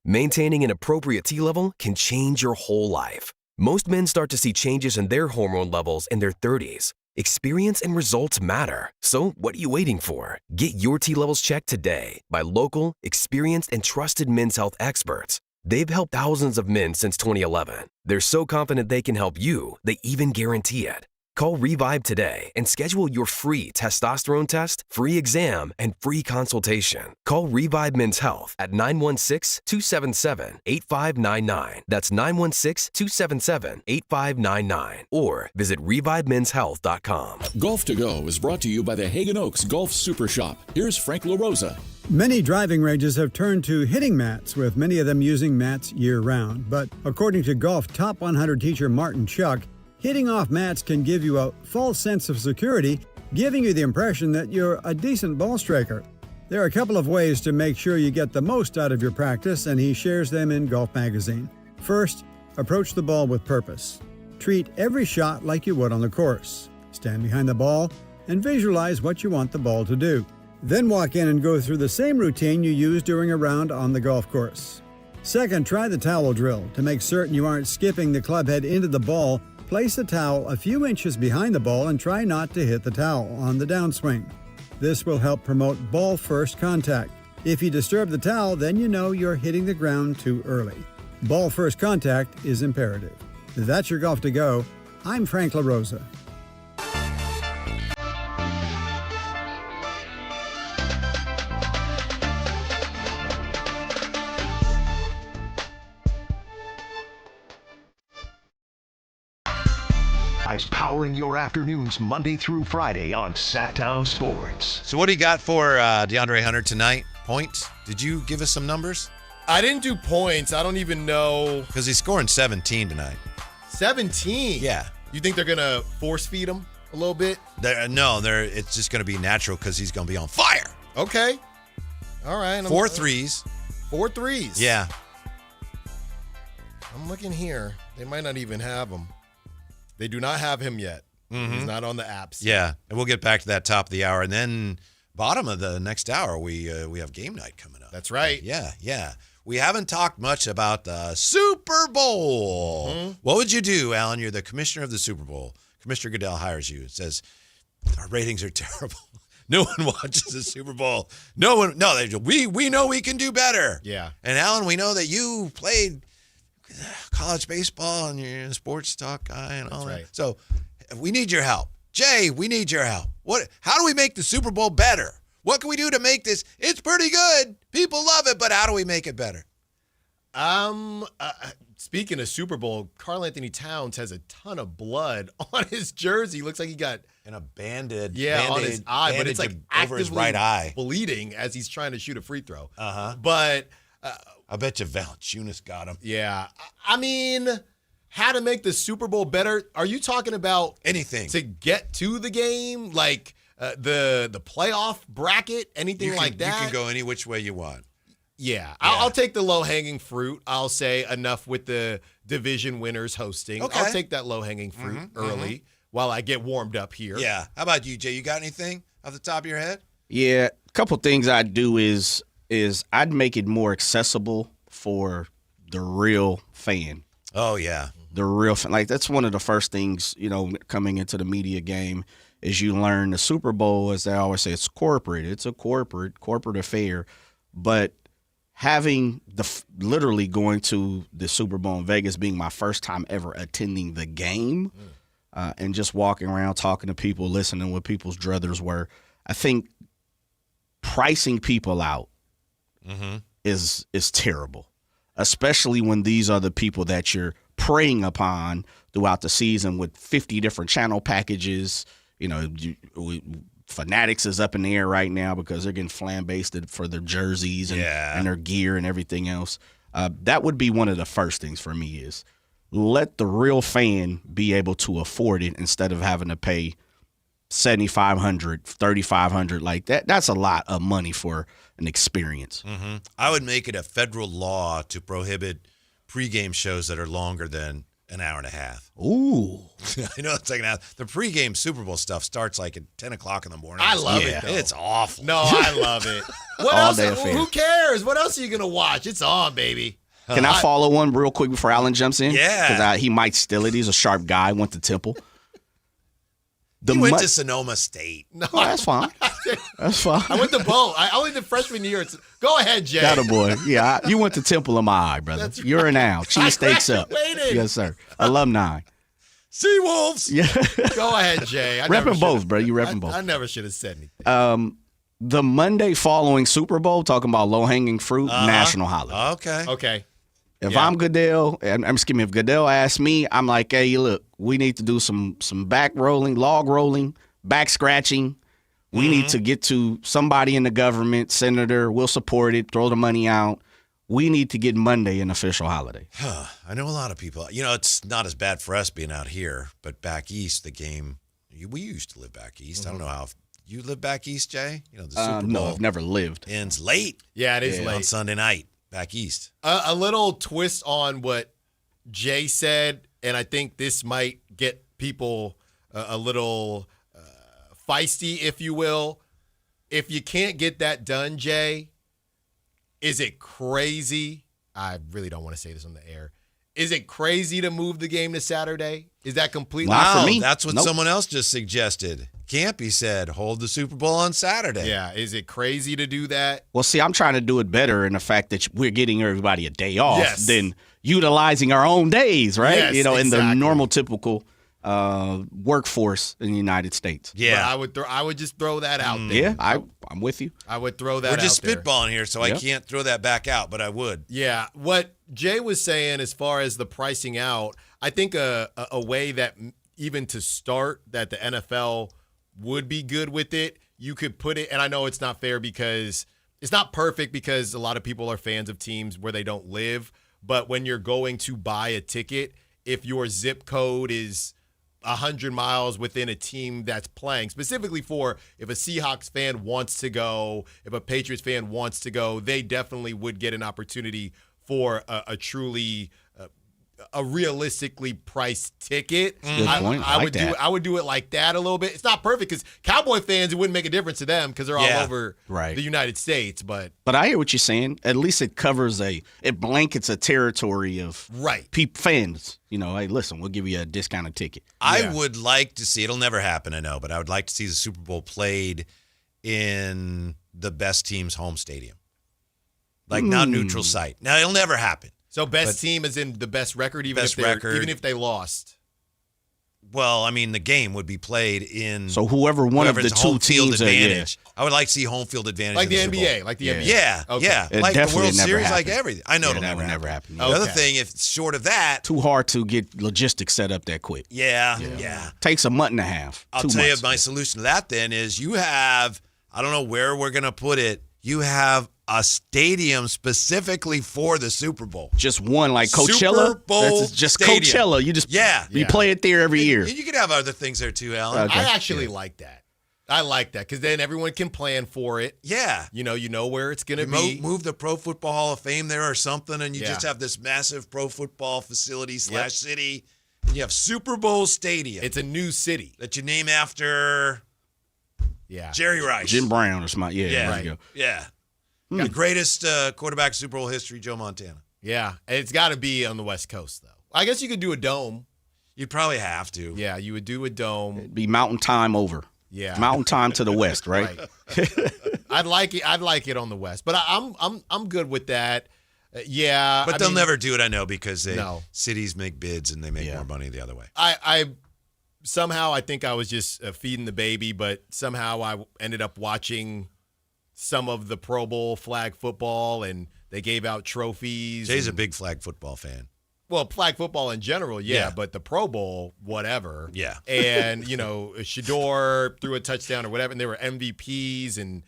Maintaining an appropriate T level can change your whole life. Most men start to see changes in their hormone levels in their 30s. Experience and results matter. So what are you waiting for? Get your T levels checked today by local, experienced, and trusted men's health experts. They've helped thousands of men since 2011. They're so confident they can help you, they even guarantee it. Call Revive today and schedule your free testosterone test, free exam, and free consultation. Call Revive Men's Health at 916-277-8599. That's 916-277-8599. Or visit ReviveMen'sHealth.com. Golf to Go is brought to you by the Hagen Oaks Golf Super Shop. Here's Frank LaRosa. Many driving ranges have turned to hitting mats, with many of them using mats year-round. But according to golf top 100 teacher Martin Chuck, hitting off mats can give you a false sense of security, giving you the impression that you're a decent ball striker. There are a couple of ways to make sure you get the most out of your practice, and he shares them in Golf Magazine. First, approach the ball with purpose. Treat every shot like you would on the course. Stand behind the ball and visualize what you want the ball to do. Then walk in and go through the same routine you use during a round on the golf course. Second, try the towel drill. To make certain you aren't skipping the club head into the ball, place the towel a few inches behind the ball and try not to hit the towel on the downswing. This will help promote ball first contact. If you disturb the towel, then you know you're hitting the ground too early. Ball first contact is imperative. That's your Golf to Go. I'm Frank LaRosa. Powering your afternoons Monday through Friday on Sactown Sports. So what do you got for DeAndre Hunter tonight? Points? Did you give us some numbers? I didn't do points. I don't even know. Because he's scoring 17 tonight. 17? Yeah. You think they're going to force feed him a little bit? It's just going to be natural because he's going to be on fire. Okay. All right. 4 threes. 4 threes? Yeah. I'm looking here. They might not even have him. They do not have him yet. Mm-hmm. He's not on the apps. Yeah, and we'll get back to that top of the hour. And then bottom of the next hour, we have game night coming up. That's right. Yeah. We haven't talked much about the Super Bowl. Mm-hmm. What would you do, Alan? You're the commissioner of the Super Bowl. Commissioner Goodell hires you and says, our ratings are terrible. No one watches the Super Bowl. We know we can do better. Yeah. And Alan, we know that you played college baseball and you're a sports talk guy and all that. So we need your help. Jay, we need your help. How do we make the Super Bowl better? What can we do to make this? It's pretty good. People love it, but how do we make it better? Speaking of Super Bowl, Karl Anthony Towns has a ton of blood on his jersey. Looks like he got a bandage on his eye, but it's like over his right eye, bleeding as he's trying to shoot a free throw. But I bet you Valanciunas got him. Yeah. I mean, how to make the Super Bowl better? Are you talking about anything to get to the game? Like the playoff bracket? Anything like that? You can go any which way you want. Yeah. I'll take the low-hanging fruit. I'll say enough with the division winners hosting. Okay. I'll take that low-hanging fruit early while I get warmed up here. Yeah. How about you, Jay? You got anything off the top of your head? Yeah. A couple things I'd do is I'd make it more accessible for the real fan. Oh, yeah. The real fan. Like, that's one of the first things, coming into the media game is you learn the Super Bowl, as they always say, it's corporate. It's a corporate affair. But having literally going to the Super Bowl in Vegas being my first time ever attending the game, and just walking around talking to people, listening what people's druthers were, I think pricing people out is terrible, especially when these are the people that you're preying upon throughout the season with 50 different channel packages. You know, Fanatics is up in the air right now because they're getting flambasted for their jerseys and their gear and everything else. That would be one of the first things for me is let the real fan be able to afford it instead of having to pay $7,500, $3,500 like that. That's a lot of money for an experience. I would make it a federal law to prohibit pregame shows that are longer than an hour and a half. Ooh. I know it's like an hour. The pregame Super Bowl stuff starts like at 10 o'clock in the morning. I love it, though. It's awful. No, I love it. What All else? day affair. Who cares? What else are you going to watch? It's on, baby. Can I follow one real quick before Alan jumps in? Yeah. Because he might steal it. He's a sharp guy. Went to Temple. He went to Sonoma State. No, that's fine. That's fine. I went to both. I only did freshman year. Go ahead, Jay. Got a boy. Yeah, you went to Temple in my eye, brother. That's You're right. an owl. Cheesesteaks up. graduated. Yes, sir. Alumni. Seawolves. Yeah. Go ahead, Jay. Repping both, bro. You repping both. I never should have said anything. The Monday following Super Bowl, talking about low-hanging fruit, national holiday. Okay. If I'm Goodell, if Goodell asks me, I'm like, hey, look, we need to do some back rolling, log rolling, back scratching. We need to get to somebody in the government, senator, we'll support it, throw the money out. We need to get Monday an official holiday. I know a lot of people. You know, it's not as bad for us being out here, but back east, the game, we used to live back east. I don't know how. You live back east, Jay? You know, the Super Bowl. No, I've never lived. Ends late. Yeah, it is late. On Sunday night, back east. A little twist on what Jay said, and I think this might get people a little feisty, if you will. If you can't get that done, Jay, is it crazy? I really don't want to say this on the air. Is it crazy to move the game to Saturday? Is that completely Wow, for me? that's what Nope. someone else just suggested. Campy said, hold the Super Bowl on Saturday. Yeah, is it crazy to do that? Well, see, I'm trying to do it better in the fact that we're getting everybody a day off Yes. than utilizing our own days, right? Yes, you know, in the exactly. normal, typical workforce in the United States. Yeah. But I would just throw that out there. Yeah, I'm with you. I would throw that We're just out there. spitballing here, so I Yeah. can't throw that back out, but I would. Yeah, what Jay was saying as far as the pricing out, I think a way that even to start that the NFL would be good with it, you could put it, and I know it's not fair because it's not perfect because a lot of people are fans of teams where they don't live, but when you're going to buy a ticket, if your zip code is 100 miles within a team that's playing, specifically for if a Seahawks fan wants to go, if a Patriots fan wants to go, they definitely would get an opportunity for a truly a realistically priced ticket. Good point. I like that. I would do it like that a little bit. It's not perfect because Cowboy fans, it wouldn't make a difference to them because they're all over the United States. But I hear what you're saying. At least it covers it blankets a territory of fans. You know, hey, listen, we'll give you a discounted ticket. I would like to see, it'll never happen, I know, but I would like to see the Super Bowl played in the best team's home stadium. Like not neutral site. Now, it'll never happen. So best team is in the best record, even if they lost. Well, I mean, the game would be played in. So whoever one of the two teams advantage. I would like to see home field advantage, like the Super NBA, Bowl. like the NBA. Yeah, Okay. yeah, It like the definitely World never Series, happened. like everything. I know it'll never happen. The other thing, if short of that, too hard to get logistics set up that quick. Yeah. Takes a month and a half. I'll 2 tell you months. my solution to that then is you have, I don't know where we're going to put it, you have a stadium specifically for the Super Bowl. Just one, like Coachella. Super Bowl That's just stadium. Coachella. You just you play it there every year. You could have other things there too, Alan. Okay. I actually like that. I like that because then everyone can plan for it. Yeah. You know where it's going to be. Move the Pro Football Hall of Fame there or something, and you just have this massive pro football facility / city. And you have Super Bowl Stadium. It's a new city. That you name after Jerry Rice. Jim Brown or something. Yeah. There you go. Yeah. The greatest quarterback in Super Bowl history, Joe Montana. Yeah. It's got to be on the West Coast, though. I guess you could do a dome. You'd probably have to. Yeah, you would do a dome. It'd be mountain time over. Yeah. Mountain time to the west, right? I'd like it on the West, but I'm good with that. Yeah, but they'll never do it. I know because cities make bids and they make more money the other way. I somehow I think I was just feeding the baby, but somehow I ended up watching some of the Pro Bowl flag football, and they gave out trophies. Jay's a big flag football fan. Well, flag football in general, yeah, but the Pro Bowl, whatever. Yeah. And, Shador threw a touchdown or whatever, and they were MVPs, and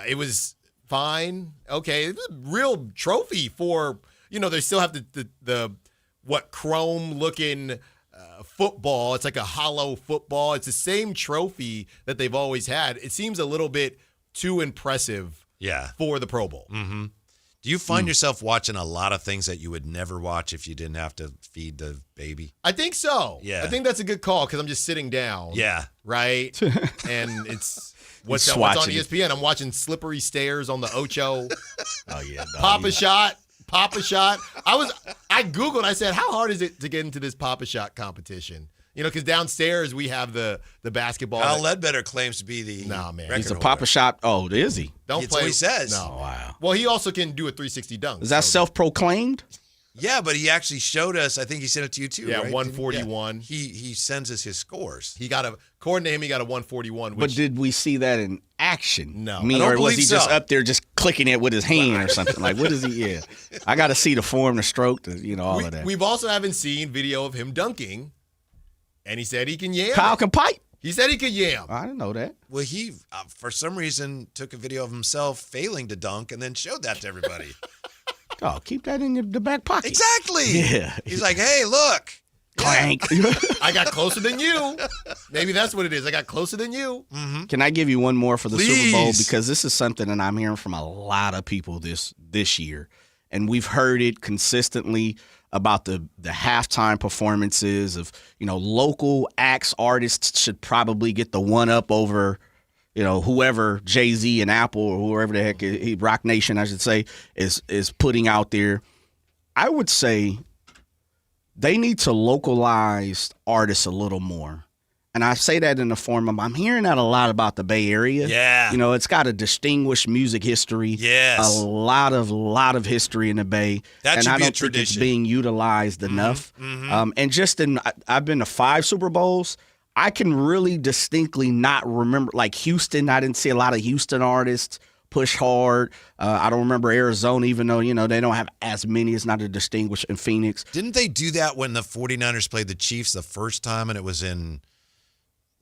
it was fine. Okay, it was a real trophy for, they still have the chrome-looking football. It's like a hollow football. It's the same trophy that they've always had. It seems a little bit too impressive for the Pro Bowl. Mm-hmm. Do you find yourself watching a lot of things that you would never watch if you didn't have to feed the baby? I think so. Yeah. I think that's a good call because I'm just sitting down. Yeah. Right? And it's what's on ESPN. I'm watching Slippery Stairs on the Ocho. Oh, yeah. Papa Shot. I Googled, I said, how hard is it to get into this Papa Shot competition? Because downstairs we have the basketball. Al Ledbetter claims to be the He's a Papa Shot. Oh, is he? Don't play. What he says. No. Wow. Well, he also can do a 360 dunk. Is that self-proclaimed? Yeah, but he actually showed us. I think he sent it to you too. Yeah, right? 141. He sends us his scores. According to him, he got a 141. But did we see that in action? No. Or was he just up there just clicking it with his hand or something? Like, what is he? Yeah. I got to see the form, the stroke, all of that. We've also haven't seen video of him dunking. And he said he can yam. Kyle can pipe. He said he could yam. I didn't know that. Well, he, for some reason, took a video of himself failing to dunk and then showed that to everybody. Oh, keep that in the back pocket. Exactly. Yeah. He's like, hey, look. Clank. I got closer than you. Maybe that's what it is. I got closer than you. Mm-hmm. Can I give you one more for the Super Bowl? Because this is something that I'm hearing from a lot of people this year. And we've heard it consistently about the halftime performances of, local acts, artists should probably get the one up over, whoever Jay-Z and Apple or whoever the heck Rock Nation, I should say, is putting out there. I would say they need to localize artists a little more. And I say that in the form of, I'm hearing that a lot about the Bay Area. Yeah. It's got a distinguished music history. Yes. A lot of history in the Bay. That should and I be a don't think it's tradition. being utilized enough. Mm-hmm. And I've been to 5 Super Bowls. I can really distinctly not remember, like Houston, I didn't see a lot of Houston artists push hard. I don't remember Arizona, even though, they don't have as many. It's not a distinguished in Phoenix. Didn't they do that when the 49ers played the Chiefs the first time and it was in...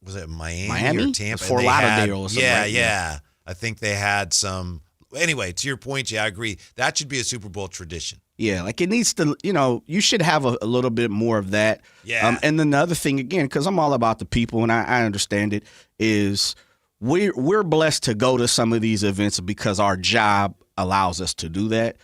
Was it Miami or Tampa? Fort Lauderdale or something. Yeah, right? yeah. I think they had some. Anyway, to your point, I agree. That should be a Super Bowl tradition. Yeah, like it needs to, you should have a little bit more of that. Yeah. And then the other thing, again, because I'm all about the people and I understand it, is we're blessed to go to some of these events because our job allows us to do that.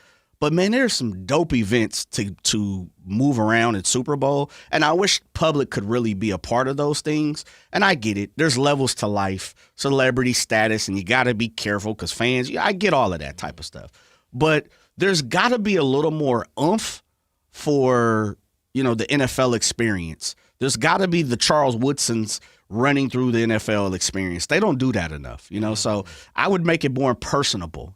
But, man, there's some dope events to move around at Super Bowl, and I wish public could really be a part of those things. And I get it. There's levels to life, celebrity status, and you got to be careful because fans, I get all of that type of stuff. But there's got to be a little more oomph for, the NFL experience. There's got to be the Charles Woodsons running through the NFL experience. They don't do that enough, so I would make it more personable,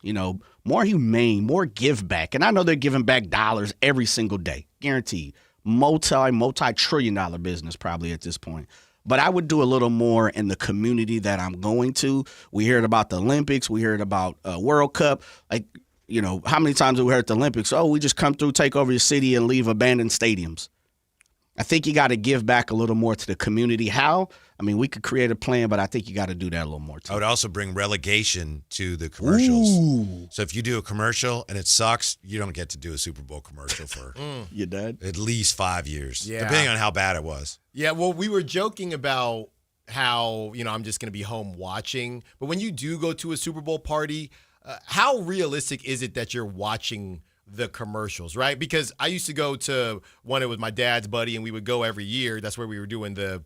more humane, more give back. And I know they're giving back dollars every single day, guaranteed. Multi-trillion dollar business probably at this point. But I would do a little more in the community that I'm going to. We heard about the Olympics. We heard about World Cup. Like, how many times have we heard at the Olympics? Oh, we just come through, take over your city, and leave abandoned stadiums. I think you got to give back a little more to the community. How? I mean, we could create a plan, but I think you got to do that a little more, too. I would also bring relegation to the commercials. Ooh. So if you do a commercial and it sucks, you don't get to do a Super Bowl commercial for you did? At least 5 years, Yeah. depending on how bad it was. Yeah, well, we were joking about how, I'm just going to be home watching. But when you do go to a Super Bowl party, how realistic is it that you're watching the commercials, right? Because I used to go to one, it was my dad's buddy, and we would go every year. That's where we were doing the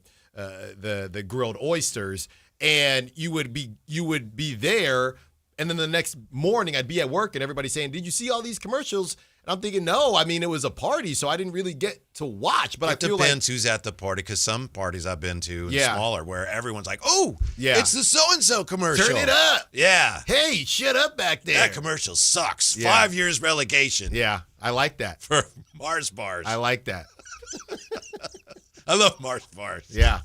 grilled oysters, and you would be there, and then the next morning I'd be at work and everybody's saying, "Did you see all these commercials?" And I'm thinking, no, I mean, it was a party, so I didn't really get to watch. But It I feel depends who's at the party, because some parties I've been to, Yeah. smaller, where everyone's like, oh, Yeah. it's the so-and-so commercial. Turn it up. Yeah. Hey, shut up back there. That commercial sucks. Yeah. 5 years relegation. Yeah, I like that. For Mars bars. I like that. I love Mars bars. Yeah.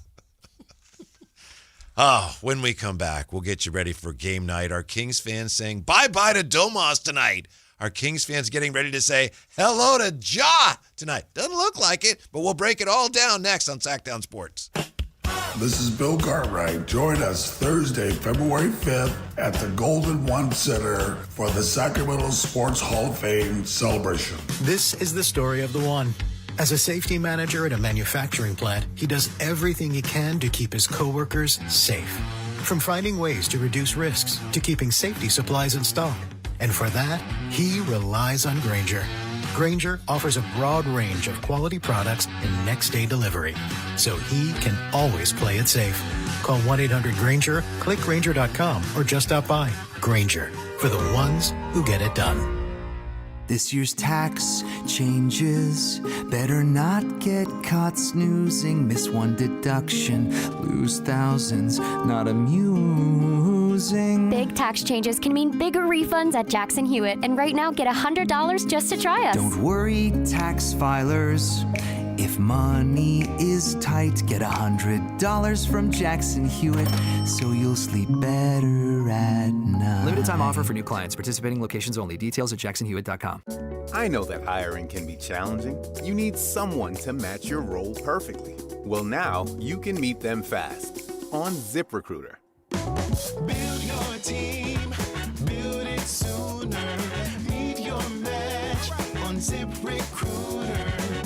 Oh, when we come back, we'll get you ready for game night. Our Kings fans saying bye-bye to Domas tonight. Our Kings fans getting ready to say hello to Ja tonight. Doesn't look like it, but we'll break it all down next on Sactown Sports. This is Bill Cartwright. Join us Thursday, February 5th at the Golden One Center for the Sacramento Sports Hall of Fame celebration. This is the story of the one. As a safety manager at a manufacturing plant, he does everything he can to keep his coworkers safe. From finding ways to reduce risks to keeping safety supplies in stock. And for that, he relies on Grainger. Grainger offers a broad range of quality products and next-day delivery, so he can always play it safe. Call 1-800-GRAINGER, click Grainger.com, or just stop by. Grainger, for the ones who get it done. This year's tax changes. Better not get caught snoozing. Miss one deduction, lose thousands. Not amusing. Big tax changes can mean bigger refunds at Jackson Hewitt. And right now, get $100 just to try us. Don't worry, tax filers. If money is tight, get $100 from Jackson Hewitt, so you'll sleep better at night. Limited time offer for new clients. Participating locations only. Details at jacksonhewitt.com. I know that hiring can be challenging. You need someone to match your role perfectly. Well, now you can meet them fast on ZipRecruiter. Build your team, build it sooner. Meet your match on ZipRecruiter.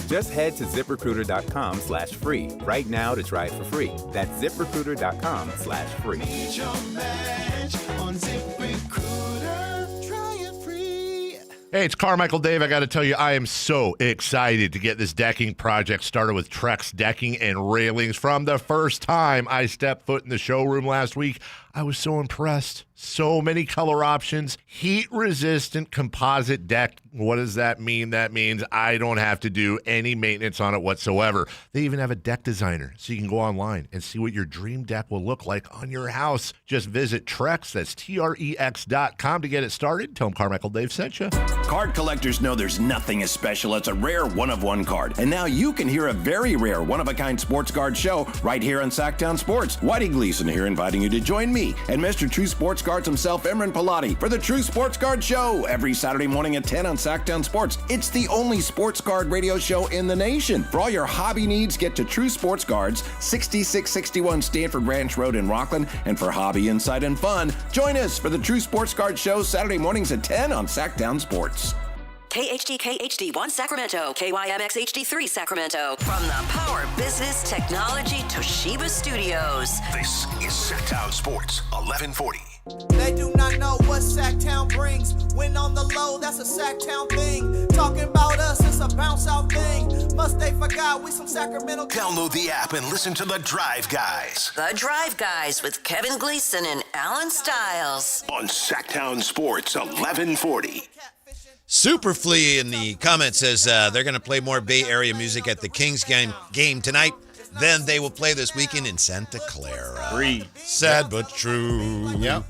Just head to ZipRecruiter.com/free right now to try it for free. That's ZipRecruiter.com/free. Meet your match on ZipRecruiter. Try it free. Hey, it's Carmichael Dave. I got to tell you, I am so excited to get this decking project started with Trex Decking and Railings. From the first time I stepped foot in the showroom last week, I was so impressed. So many color options, heat-resistant composite deck. What does that mean? That means I don't have to do any maintenance on it whatsoever. They even have a deck designer, so you can go online and see what your dream deck will look like on your house. Just visit Trex, that's TREX.com to get it started. Tell them Carmichael Dave sent you. Card collectors know there's nothing as special as a rare one-of-one card. And now you can hear a very rare one-of-a-kind sports card show right here on Sactown Sports. Whitey Gleason here inviting you to join me and Mr. True Sports Cards himself, Imran Pilati, for the True Sports Card Show every Saturday morning at 10 on Sactown Sports. It's the only sports card radio show in the nation. For all your hobby needs, get to True Sports Cards, 6661 Stanford Ranch Road in Rockland. And for hobby, insight, and fun, join us for the True Sports Card Show Saturday mornings at 10 on Sactown Sports. KHD HD1 Sacramento, KYMX HD3 Sacramento. From the Power Business Technology Toshiba Studios. This is Sactown Sports 1140. They do not know what Sactown brings. When on the low, that's a Sactown thing. Talking about us, it's a bounce out thing. Must they forgot we some Sacramento. Download the app and listen to The Drive Guys. The Drive Guys with Kevin Gleason and Alan Stiles. On Sactown Sports 1140. Superflea in the comments says they're going to play more Bay Area music at the Kings game tonight than they will play this weekend in Santa Clara. Sad but true. Yep.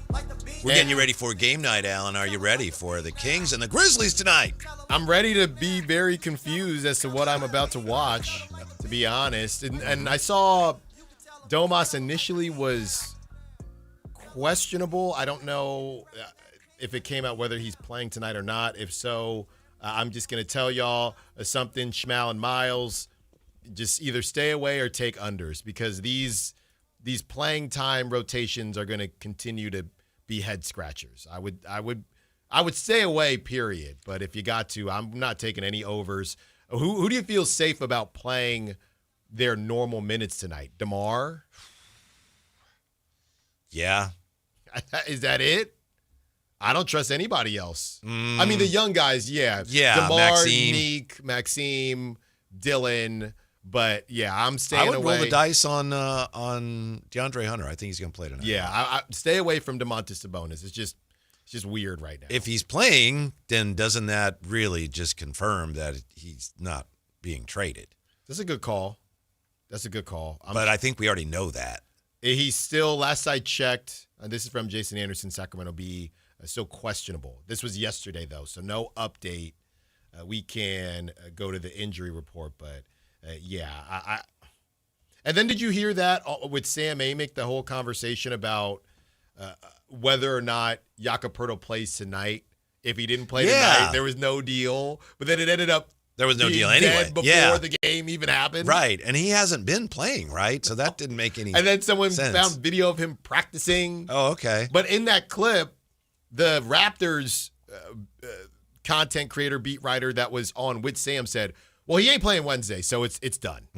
We're getting you ready for game night, Alan. Are you ready for the Kings and the Grizzlies tonight? I'm ready to be very confused as to what I'm about to watch, to be honest. And I saw Domas initially was questionable. I don't know if it came out whether he's playing tonight or not. If so, I'm just going to tell y'all something, Schmal and Miles, just either stay away or take unders, because these playing time rotations are going to continue to be head scratchers. I would stay away, period. But if you got to, I'm not taking any overs. Who do you feel safe about playing their normal minutes tonight? DeMar? Yeah. Is that it? I don't trust anybody else. I mean, the young guys, yeah. Yeah, DeMar, Maxime. Neek, Maxime, Dylan. But, yeah, I'm staying away. I would roll the dice on DeAndre Hunter. I think he's going to play tonight. Yeah, I stay away from DeMontis Sabonis. It's just It's just weird right now. If he's playing, then doesn't that really just confirm that he's not being traded? That's a good call. But I think we already know that. He's still, last I checked, and this is from Jason Anderson, Sacramento Bee, still questionable. This was yesterday, though, so no update. We can go to the injury report, but yeah. And then did you hear that with Sam Amick, the whole conversation about whether or not Jakob Poeltl plays tonight? If he didn't play tonight, there was no deal. But then it ended up there was no being deal anyway. dead before the game even happened. Right, and he hasn't been playing, right? So that didn't make any sense. And then someone found video of him practicing. Oh, okay. But in that clip, the Raptors content creator, beat writer that was on with Sam said, well, he ain't playing Wednesday, so it's done.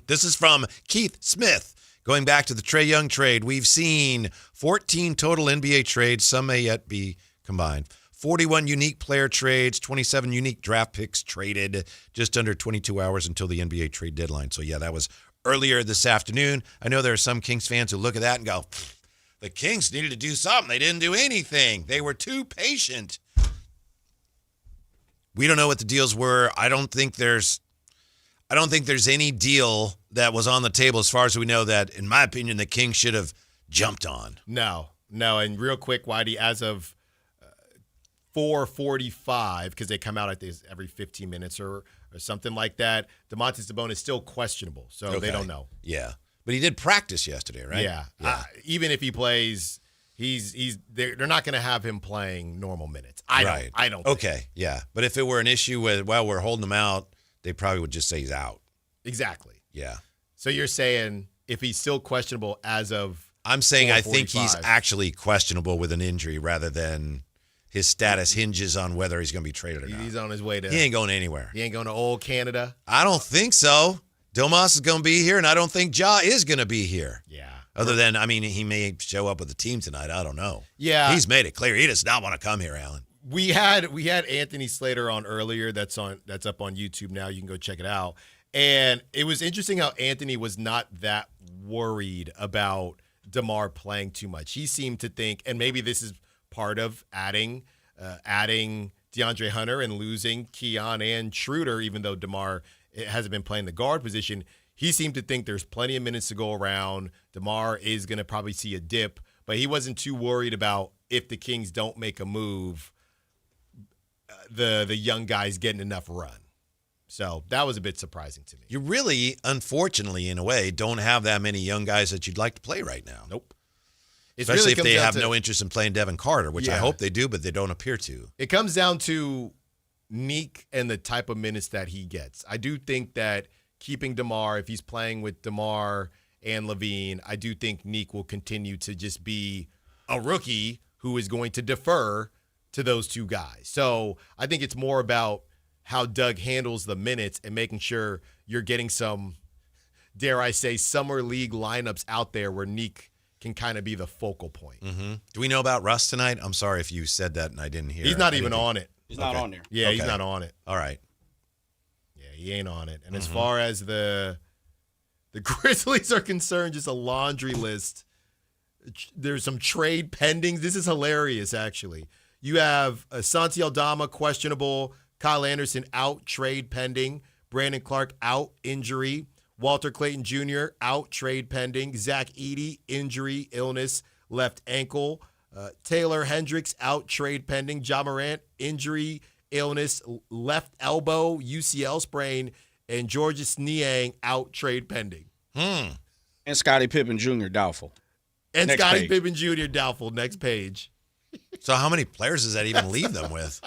This is from Keith Smith. Going back to the Trae Young trade, we've seen 14 total NBA trades. Some may yet be combined. 41 unique player trades, 27 unique draft picks traded, just under 22 hours until the NBA trade deadline. So, yeah, that was earlier this afternoon. I know there are some Kings fans who look at that and go, the Kings needed to do something. They didn't do anything. They were too patient. We don't know what the deals were. I don't think there's any deal that was on the table as far as we know that, in my opinion, the Kings should have jumped on. No. And real quick, Whitey, as of 4:45, because they come out at this every 15 minutes or something like that, Domantas Sabonis is still questionable, so they don't know. Yeah, but he did practice yesterday, right? Yeah. Even if he plays, they're not going to have him playing normal minutes. I don't. Okay, yeah, but if it were an issue with we're holding him out, they probably would just say he's out. Exactly. Yeah. So you're saying if he's still questionable as of I'm saying I think he's 4:45. actually questionable with an injury rather than his status hinges on whether he's going to be traded or not. He's on his way to. He ain't going anywhere. He ain't going to old Canada. I don't think so. Domas is going to be here, and I don't think Ja is going to be here. Yeah. Other than, he may show up with the team tonight. I don't know. Yeah. He's made it clear he does not want to come here, Alan. We had Anthony Slater on earlier. That's up on YouTube now. You can go check it out. And it was interesting how Anthony was not that worried about DeMar playing too much. He seemed to think, and maybe this is part of adding DeAndre Hunter and losing Keon and Schroeder, even though DeMar hasn't been playing the guard position. He seemed to think there's plenty of minutes to go around. DeMar is going to probably see a dip, but he wasn't too worried about if the Kings don't make a move, the young guys getting enough run. So that was a bit surprising to me. You really, unfortunately, in a way, don't have that many young guys that you'd like to play right now. Nope. Especially if they have no interest in playing Devin Carter, which I hope they do, but they don't appear to. It comes down to Neek and the type of minutes that he gets. I do think that keeping DeMar, if he's playing with DeMar and Levine, I do think Neek will continue to just be a rookie who is going to defer to those two guys. So I think it's more about how Doug handles the minutes and making sure you're getting some, dare I say, summer league lineups out there where Neek can kind of be the focal point. Mm-hmm. Do we know about Russ tonight? I'm sorry if you said that and I didn't hear. He's not even on it. He's not on there. Yeah, he's not on it. All right. Yeah, he ain't on it. And as far as the Grizzlies are concerned, just a laundry list. There's some trade pendings. This is hilarious, actually. You have Santi Aldama, questionable. Kyle Anderson, out, trade pending. Brandon Clark, out, injury. Walter Clayton Jr., out, trade pending. Zach Edey, injury, illness, left ankle. Taylor Hendricks, out, trade pending. Ja Morant, injury, illness, left elbow, UCL sprain. And Georges Niang, out, trade pending. And Scottie Pippen Jr., doubtful. And Next Scottie page. Pippen Jr., doubtful. Next page. So how many players does that even leave them with?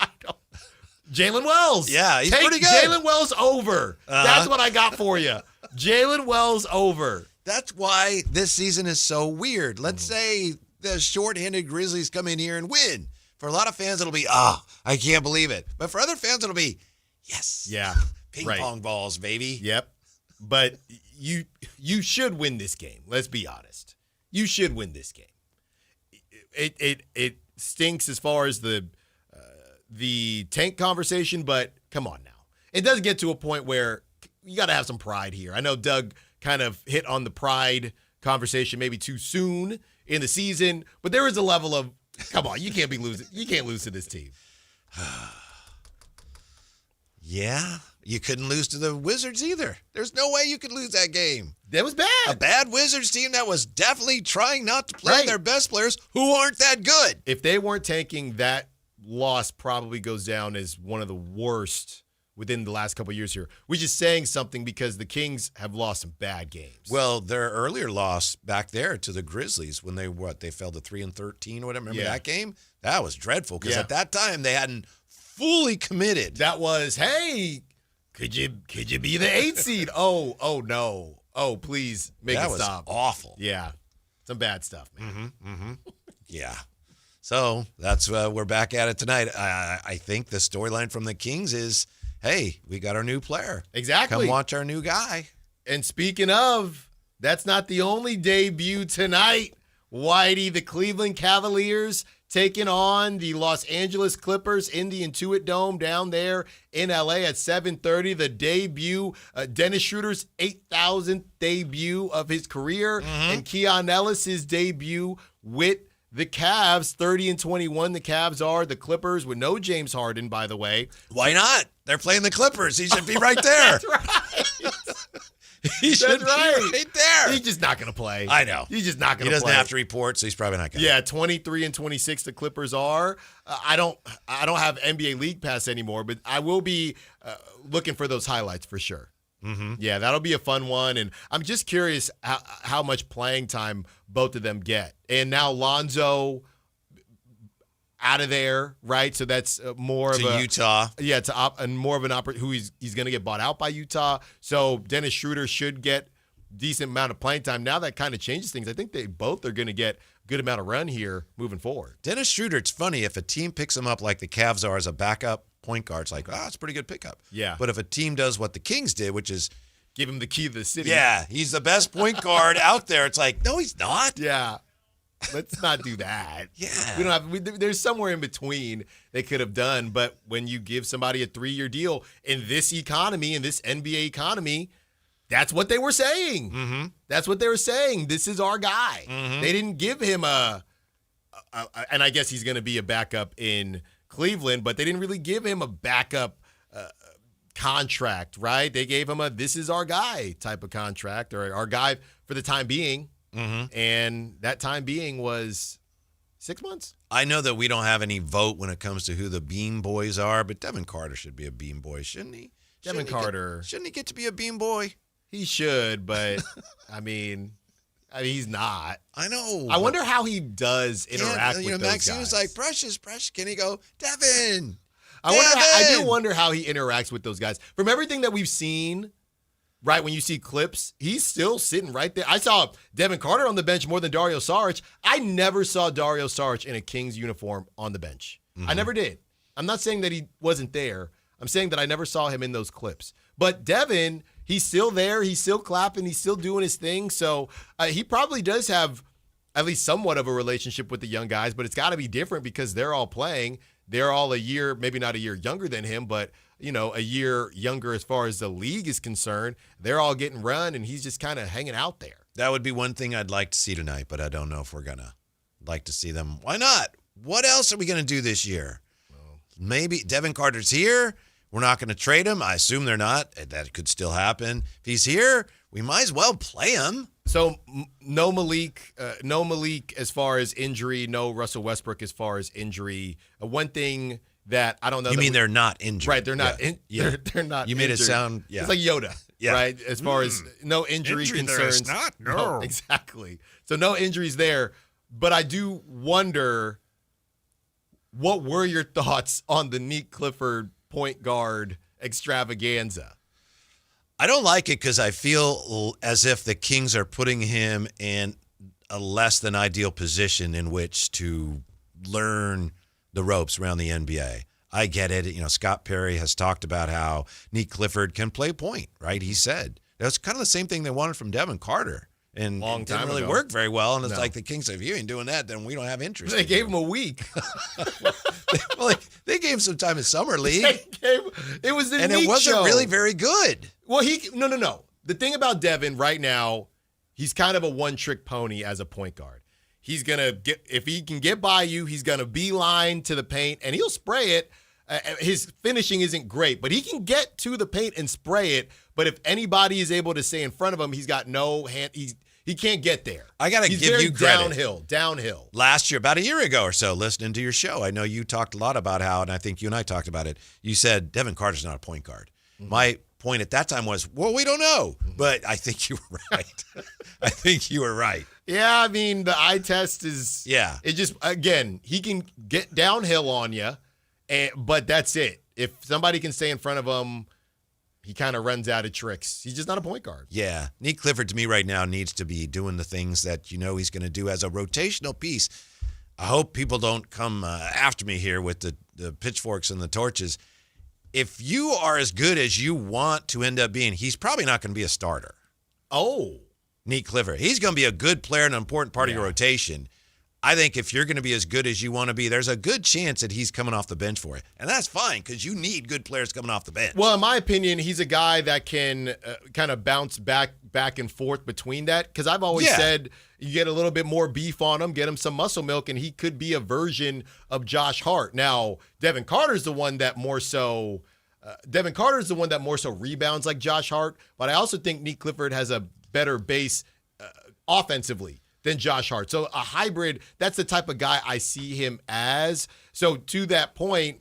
Jalen Wells. Yeah, he's Take pretty good. Jalen Wells over. That's what I got for you. Jalen Wells over. That's why this season is so weird. Let's say the shorthanded Grizzlies come in here and win. For a lot of fans, it'll be, I can't believe it. But for other fans, it'll be, yes. Yeah. Ping pong balls, baby. Yep. But you should win this game. Let's be honest. You should win this game. It stinks as far as the tank conversation, but come on now. It does get to a point where you got to have some pride here. I know Doug kind of hit on the pride conversation maybe too soon in the season, but there is a level of Come on, you can't be losing. You can't lose to this team. Yeah, you couldn't lose to the Wizards either. There's no way you could lose that game. That was bad. A bad Wizards team that was definitely trying not to play their best players who aren't that good. If they weren't tanking, that loss probably goes down as one of the worst within the last couple of years here. We're just saying something because the Kings have lost some bad games. Well, their earlier loss back there to the Grizzlies when they fell to 3-13 or whatever. Remember that game? That was dreadful because at that time they hadn't fully committed. That was, hey, could you be the 8th seed? Oh no. Oh, please make it stop. That was awful. Yeah. Some bad stuff, man. Yeah. So that's we're back at it tonight. I think the storyline from the Kings is, hey, we got our new player. Exactly. Come watch our new guy. And speaking of, that's not the only debut tonight. Whitey, the Cleveland Cavaliers taking on the Los Angeles Clippers in the Intuit Dome down there in L.A. at 7:30. The debut, Dennis Schroeder's 8,000th debut of his career, and Keon Ellis' debut with the Cavs, 30-21. The Cavs are the Clippers with no James Harden, by the way. Why not? They're playing the Clippers. He should be right there. That's right. He should be right there. He's just not going to play. I know. He's just not going to play. He doesn't have to report, so he's probably not going to. Yeah, 23-26 the Clippers are. I don't have NBA League Pass anymore, but I will be looking for those highlights for sure. Yeah, that'll be a fun one. And I'm just curious how much playing time both of them get. And now Lonzo out of there, right? So that's more of a Utah. Yeah, and more of an opportunity. He's going to get bought out by Utah. So Dennis Schroeder should get decent amount of playing time. Now that kind of changes things. I think they both are going to get a good amount of run here moving forward. Dennis Schroeder, it's funny if a team picks him up like the Cavs are as a backup point guard, it's like, it's a pretty good pickup. Yeah. But if a team does what the Kings did, which is give him the key to the city. Yeah, he's the best point guard out there. It's like, no, he's not. Yeah. Let's not do that. Yeah. We don't have there's somewhere in between they could have done, but when you give somebody a 3-year deal in this economy, in this NBA economy, that's what they were saying. That's what they were saying. This is our guy. They didn't give him and I guess he's going to be a backup in Cleveland, but they didn't really give him a backup contract, right? They gave him a this is our guy type of contract, or our guy for the time being. And that time being was 6 months. I know that we don't have any vote when it comes to who the Bean Boys are, but Devin Carter should be a Bean Boy, shouldn't he? Shouldn't he get to be a Bean Boy? He should, but I mean, he's not. I know. I wonder how he does interact with those Maxine's guys. like, Precious. Can he go, Devin? I do wonder how he interacts with those guys. From everything that we've seen, right, when you see clips, he's still sitting right there. I saw Devin Carter on the bench more than Dario Saric. I never saw Dario Saric in a Kings uniform on the bench. I never did. I'm not saying that he wasn't there. I'm saying that I never saw him in those clips. But Devin, he's still there. He's still clapping. He's still doing his thing. So he probably does have at least somewhat of a relationship with the young guys, but it's got to be different because they're all playing. They're all a year, maybe not a year younger than him, but a year younger as far as the league is concerned. They're all getting run, and he's just kind of hanging out there. That would be one thing I'd like to see tonight, but I don't know if we're going to like to see them. Why not? What else are we going to do this year? Maybe Devin Carter's here. We're not going to trade him. I assume they're not. That could still happen. If he's here, we might as well play him. So no Malik as far as injury, no Russell Westbrook as far as injury. One thing that I don't know. You mean they're not injured? Right, they're not. They're not. You made injured. it sound. Yeah. It's like Yoda. Yeah. Right. As far as no injury concerns. There is not. No. Exactly. So no injuries there. But I do wonder, what were your thoughts on the Nick Clifford point guard extravaganza? I don't like it because I feel as if the Kings are putting him in a less than ideal position in which to learn the ropes around the NBA. I get it. Scott Perry has talked about how Nick Clifford can play point, right? He said that's kind of the same thing they wanted from Devin Carter. And Long it time didn't really ago. work very well. And it's like the Kings said, if you ain't doing that, then we don't have interest. They gave him a week. They gave him some time in summer league. It was the and Nick it wasn't show. really very good. Well, no. The thing about Devin right now, he's kind of a one-trick pony as a point guard. he's going to get, if he can get by you, he's going to beeline to the paint and he'll spray it. His finishing isn't great, but he can get to the paint and spray it. But if anybody is able to stay in front of him, he's got no hand. He can't get there. I got to He's give very you credit. Downhill. Last year, about a year ago or so, listening to your show, I know you talked a lot about how, and I think you and I talked about it, you said Devin Carter's not a point guard. Mm-hmm. My point at that time was, well, we don't know. Mm-hmm. But I think you were right. I think you were right. Yeah, I mean, the eye test is, yeah. It just, again, he can get downhill on you, but that's it. If somebody can stay in front of him, he kind of runs out of tricks. He's just not a point guard. Yeah. Nick Clifford, to me right now, needs to be doing the things that you know he's going to do as a rotational piece. I hope people don't come after me here with the pitchforks and the torches. If you are as good as you want to end up being, he's probably not going to be a starter. Oh. Nick Clifford. He's going to be a good player and an important part of your rotation. I think if you're going to be as good as you want to be, there's a good chance that he's coming off the bench for it. And that's fine because you need good players coming off the bench. Well, in my opinion, he's a guy that can kind of bounce back and forth between that. Because I've always said you get a little bit more beef on him, get him some muscle milk, and he could be a version of Josh Hart. Now, Devin Carter's the one that more so rebounds like Josh Hart. But I also think Nick Clifford has a better base offensively than Josh Hart. So a hybrid, that's the type of guy I see him as. So to that point,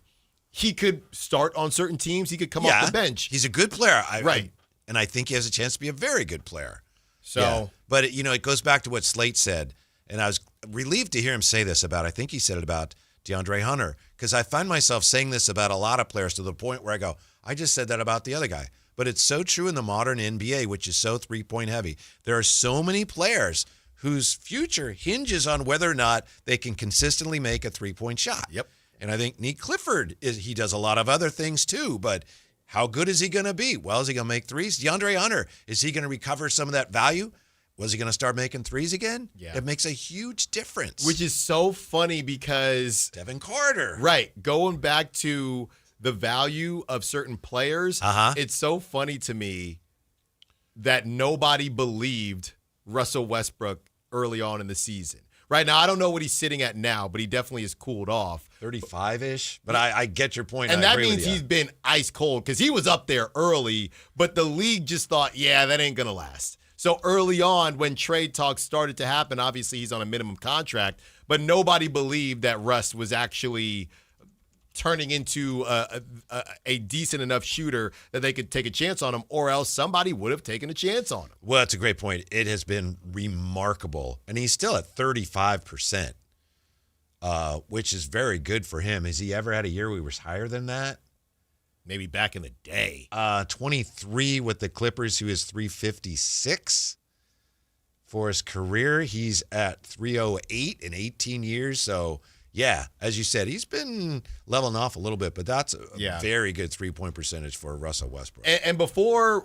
he could start on certain teams. He could come off the bench. He's a good player. Right. And I think he has a chance to be a very good player. So, But, it goes back to what Slate said. And I was relieved to hear him say this I think he said it about DeAndre Hunter. Because I find myself saying this about a lot of players to the point where I go, I just said that about the other guy. But it's so true in the modern NBA, which is so three-point heavy. There are so many players whose future hinges on whether or not they can consistently make a three-point shot. Yep. And I think Nick Clifford, he does a lot of other things too, but how good is he going to be? Well, is he going to make threes? DeAndre Hunter, is he going to recover some of that value? Was he going to start making threes again? Yeah. It makes a huge difference. Which is so funny because Devin Carter. Right. Going back to the value of certain players, it's so funny to me that nobody believed Russell Westbrook early on in the season. Right now, I don't know what he's sitting at now, but he definitely has cooled off. 35-ish. But I get your point. And I that agree means with you. he's been ice cold because he was up there early, but the league just thought, that ain't going to last. So early on, when trade talks started to happen, obviously he's on a minimum contract, but nobody believed that Russ was actually turning into a decent enough shooter that they could take a chance on him, or else somebody would have taken a chance on him. Well, that's a great point. It has been remarkable. And he's still at 35%, which is very good for him. Has he ever had a year where he was higher than that? Maybe back in the day. 23 with the Clippers, who is 356. For his career, he's at 308 in 18 years. So, yeah, as you said, he's been leveling off a little bit, but that's a very good three-point percentage for Russell Westbrook. And before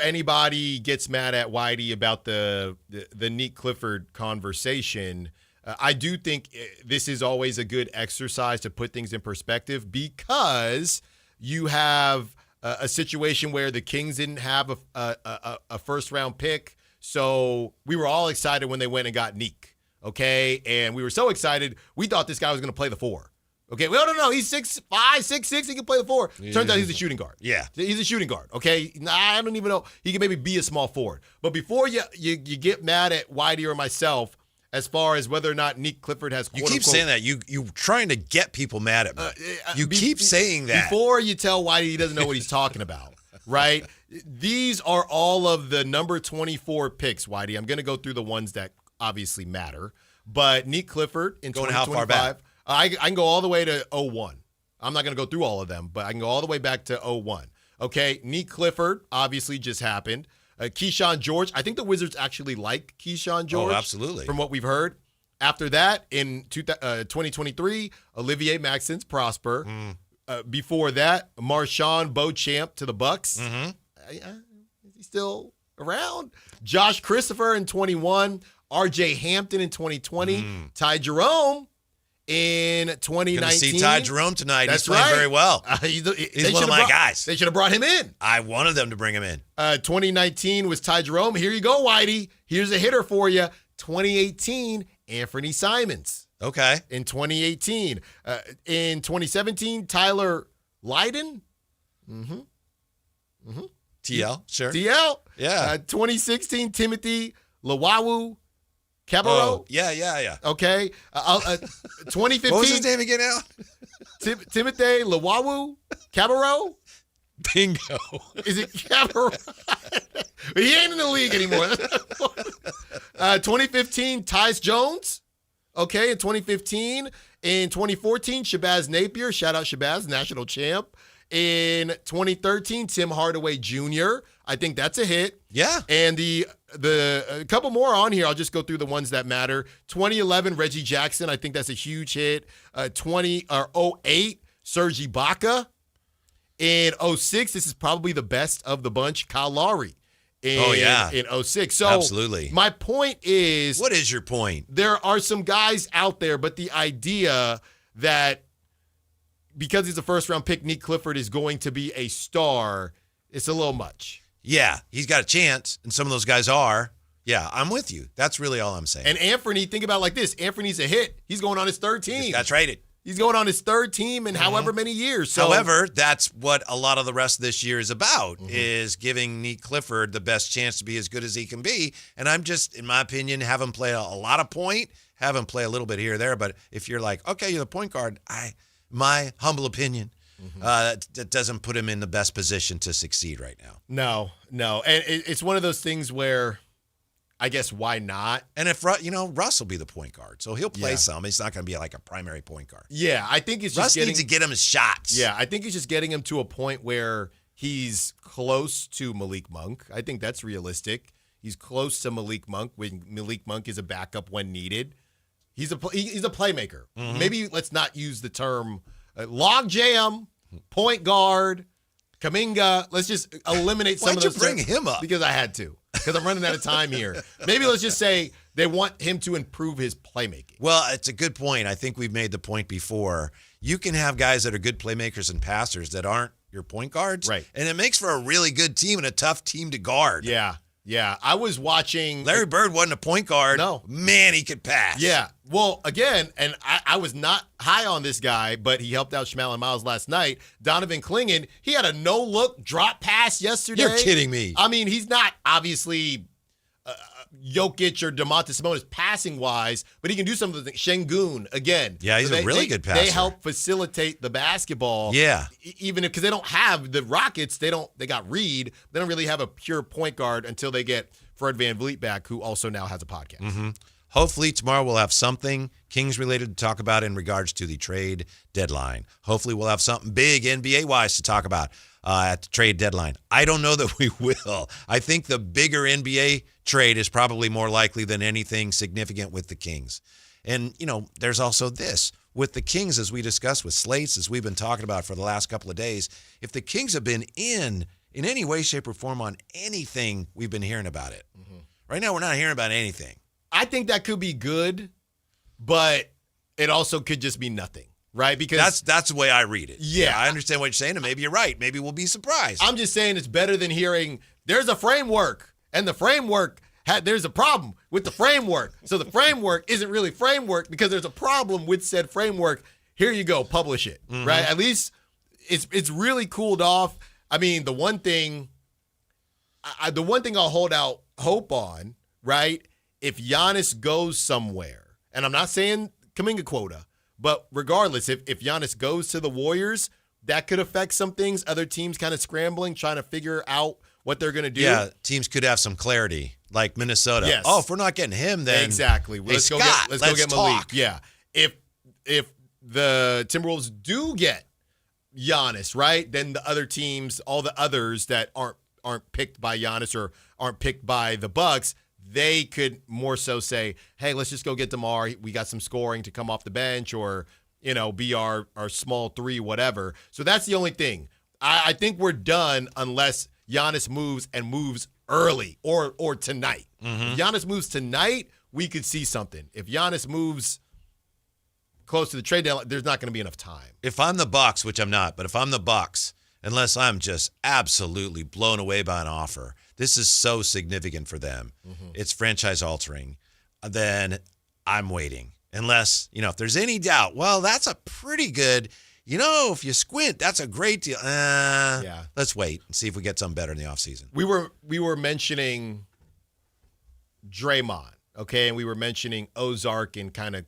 anybody gets mad at Whitey about the Nick Clifford conversation, I do think this is always a good exercise to put things in perspective because you have a situation where the Kings didn't have a first-round pick, so we were all excited when they went and got Nick. Okay, and we were so excited, we thought this guy was going to play the 4. Okay, well, no, he's 6'5", 6'6", he can play the 4. Turns out he's a shooting guard. Yeah. He's a shooting guard, okay? I don't even know. He can maybe be a small forward. But before you get mad at Whitey or myself as far as whether or not Nick Clifford has You keep saying that. You trying to get people mad at me. You keep saying that. Before you tell Whitey he doesn't know what he's talking about, right? These are all of the number 24 picks, Whitey. I'm going to go through the ones that obviously matter, but Nick Clifford in 2025. How far back? I can go all the way to 01. I'm not going to go through all of them, but I can go all the way back to 01. Okay, Nick Clifford obviously just happened. Keyshawn George, I think the Wizards actually like Keyshawn George. Oh, absolutely. From what we've heard. After that, in 2023, Olivier Maxence Prosper. Before that, Marshawn Beauchamp to the Bucks. Is he still around? Josh Christopher in 21. R.J. Hampton in 2020. Ty Jerome in 2019. Going to see Ty Jerome tonight. That's he's playing very well. He's one of my guys. They should have brought him in. I wanted them to bring him in. 2019 was Ty Jerome. Here you go, Whitey. Here's a hitter for you. 2018, Anthony Simons. Okay. In 2018. In 2017, Tyler Lydon. TL, sure. TL. Yeah. 2016, Timothy Lawawu Cabarro. Oh, yeah. Okay. 2015. What was his name again, Al? Timothy Lawawu Cabarro. Bingo. Is it Cabarro? He ain't in the league anymore. 2015, Tyus Jones. Okay, in 2015. In 2014, Shabazz Napier. Shout out Shabazz, national champ. In 2013, Tim Hardaway Jr. I think that's a hit. Yeah. And the a couple more on here. I'll just go through the ones that matter. 2011, Reggie Jackson. I think that's a huge hit. 08, Serge Ibaka. In 06, this is probably the best of the bunch, Kyle Lowry. In 06. So absolutely. My point is, what is your point? There are some guys out there, but the idea that because he's a first-round pick, Nick Clifford is going to be a star, it's a little much. Yeah, he's got a chance, and some of those guys are. Yeah, I'm with you. That's really all I'm saying. And Anthony, think about it like this. Anthony's a hit. He's going on his third team. Just got traded. He's going on his third team in however many years. So, however, that's what a lot of the rest of this year is about, is giving Nick Clifford the best chance to be as good as he can be. And I'm just, in my opinion, have him play a lot of point, have him play a little bit here or there. But if you're like, okay, you're the point guard, my humble opinion, that doesn't put him in the best position to succeed right now. No. And it's one of those things where, I guess, why not? And if, Russ will be the point guard, so he'll play some. He's not going to be like a primary point guard. Yeah, I think it's Russ just needs to get him his shots. Yeah, I think it's just getting him to a point where he's close to Malik Monk. I think that's realistic. He's close to Malik Monk when Malik Monk is a backup when needed. He's a playmaker. Maybe let's not use the term log jam, point guard, Kuminga. Let's just eliminate some of those. Why'd you bring him up? Because I had to. Because I'm running out of time here. Maybe let's just say they want him to improve his playmaking. Well, it's a good point. I think we've made the point before. You can have guys that are good playmakers and passers that aren't your point guards. Right. And it makes for a really good team and a tough team to guard. Yeah. I was watching. Larry Bird wasn't a point guard. No. Man, he could pass. Yeah. Well, again, and I was not high on this guy, but he helped out Shmal and Miles last night. Donovan Clingan, he had a no-look drop pass yesterday. You're kidding me. I mean, he's not obviously Jokic or DeMontis Sabonis passing-wise, but he can do some of the things. Shengun, again. Yeah, he's a really good passer. They help facilitate the basketball. Yeah. Even because they don't have the Rockets, they got Reed. They don't really have a pure point guard until they get Fred VanVleet back, who also now has a podcast. Hopefully tomorrow we'll have something Kings-related to talk about in regards to the trade deadline. Hopefully we'll have something big NBA-wise to talk about at the trade deadline. I don't know that we will. I think the bigger NBA trade is probably more likely than anything significant with the Kings. And, there's also this. With the Kings, as we discussed with Slates, as we've been talking about for the last couple of days, if the Kings have been in any way, shape, or form on anything, we've been hearing about it. Right now, we're not hearing about anything. I think that could be good, but it also could just be nothing, right? Because that's the way I read it. Yeah. I understand what you're saying, and maybe you're right. Maybe we'll be surprised. I'm just saying it's better than hearing there's a framework, and the framework there's a problem with the framework. So the framework isn't really framework because there's a problem with said framework. Here you go, publish it, right? At least it's really cooled off. I mean, the one thing I'll hold out hope on, right? If Giannis goes somewhere, and I'm not saying Kuminga quota, but regardless, if Giannis goes to the Warriors, that could affect some things. Other teams kind of scrambling, trying to figure out what they're going to do. Yeah, teams could have some clarity, like Minnesota. Yes. Oh, if we're not getting him, then exactly. Hey, let's go get Malik. Yeah. If the Timberwolves do get Giannis, right, then the other teams, all the others that aren't picked by Giannis or aren't picked by the Bucks, they could more so say, hey, let's just go get DeMar. We got some scoring to come off the bench or, be our small three, whatever. So that's the only thing. I think we're done unless Giannis moves early or tonight. If Giannis moves tonight, we could see something. If Giannis moves close to the trade deadline, there's not going to be enough time. If I'm the Bucks, which I'm not, but if I'm the Bucks, unless I'm just absolutely blown away by an offer, this is so significant for them. It's franchise altering. then I'm waiting. Unless, if there's any doubt, well, that's a pretty good, if you squint, that's a great deal. Let's wait and see if we get something better in the offseason. We were mentioning Draymond, okay? And we were mentioning Ozark and kind of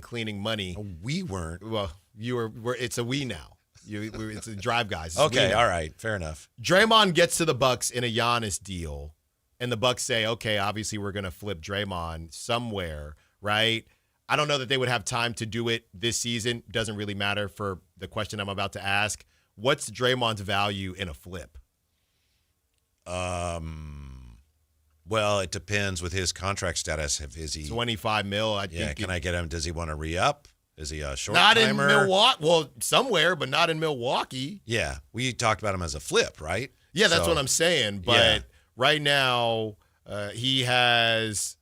cleaning money. We weren't. Well, it's a we now. It's a Drive Guys. Okay, all right, fair enough. Draymond gets to the Bucks in a Giannis deal, and the Bucks say, okay, obviously we're going to flip Draymond somewhere, right? I don't know that they would have time to do it this season. Doesn't really matter for the question I'm about to ask. What's Draymond's value in a flip? Well, it depends with his contract status. Is he $25 million? I think. Can I get him? Does he want to re-up? Is he a short Not timer? in Milwaukee. Well, somewhere, but not in Milwaukee. Yeah, we talked about him as a flip, right? Yeah, that's what I'm saying. But right now, he has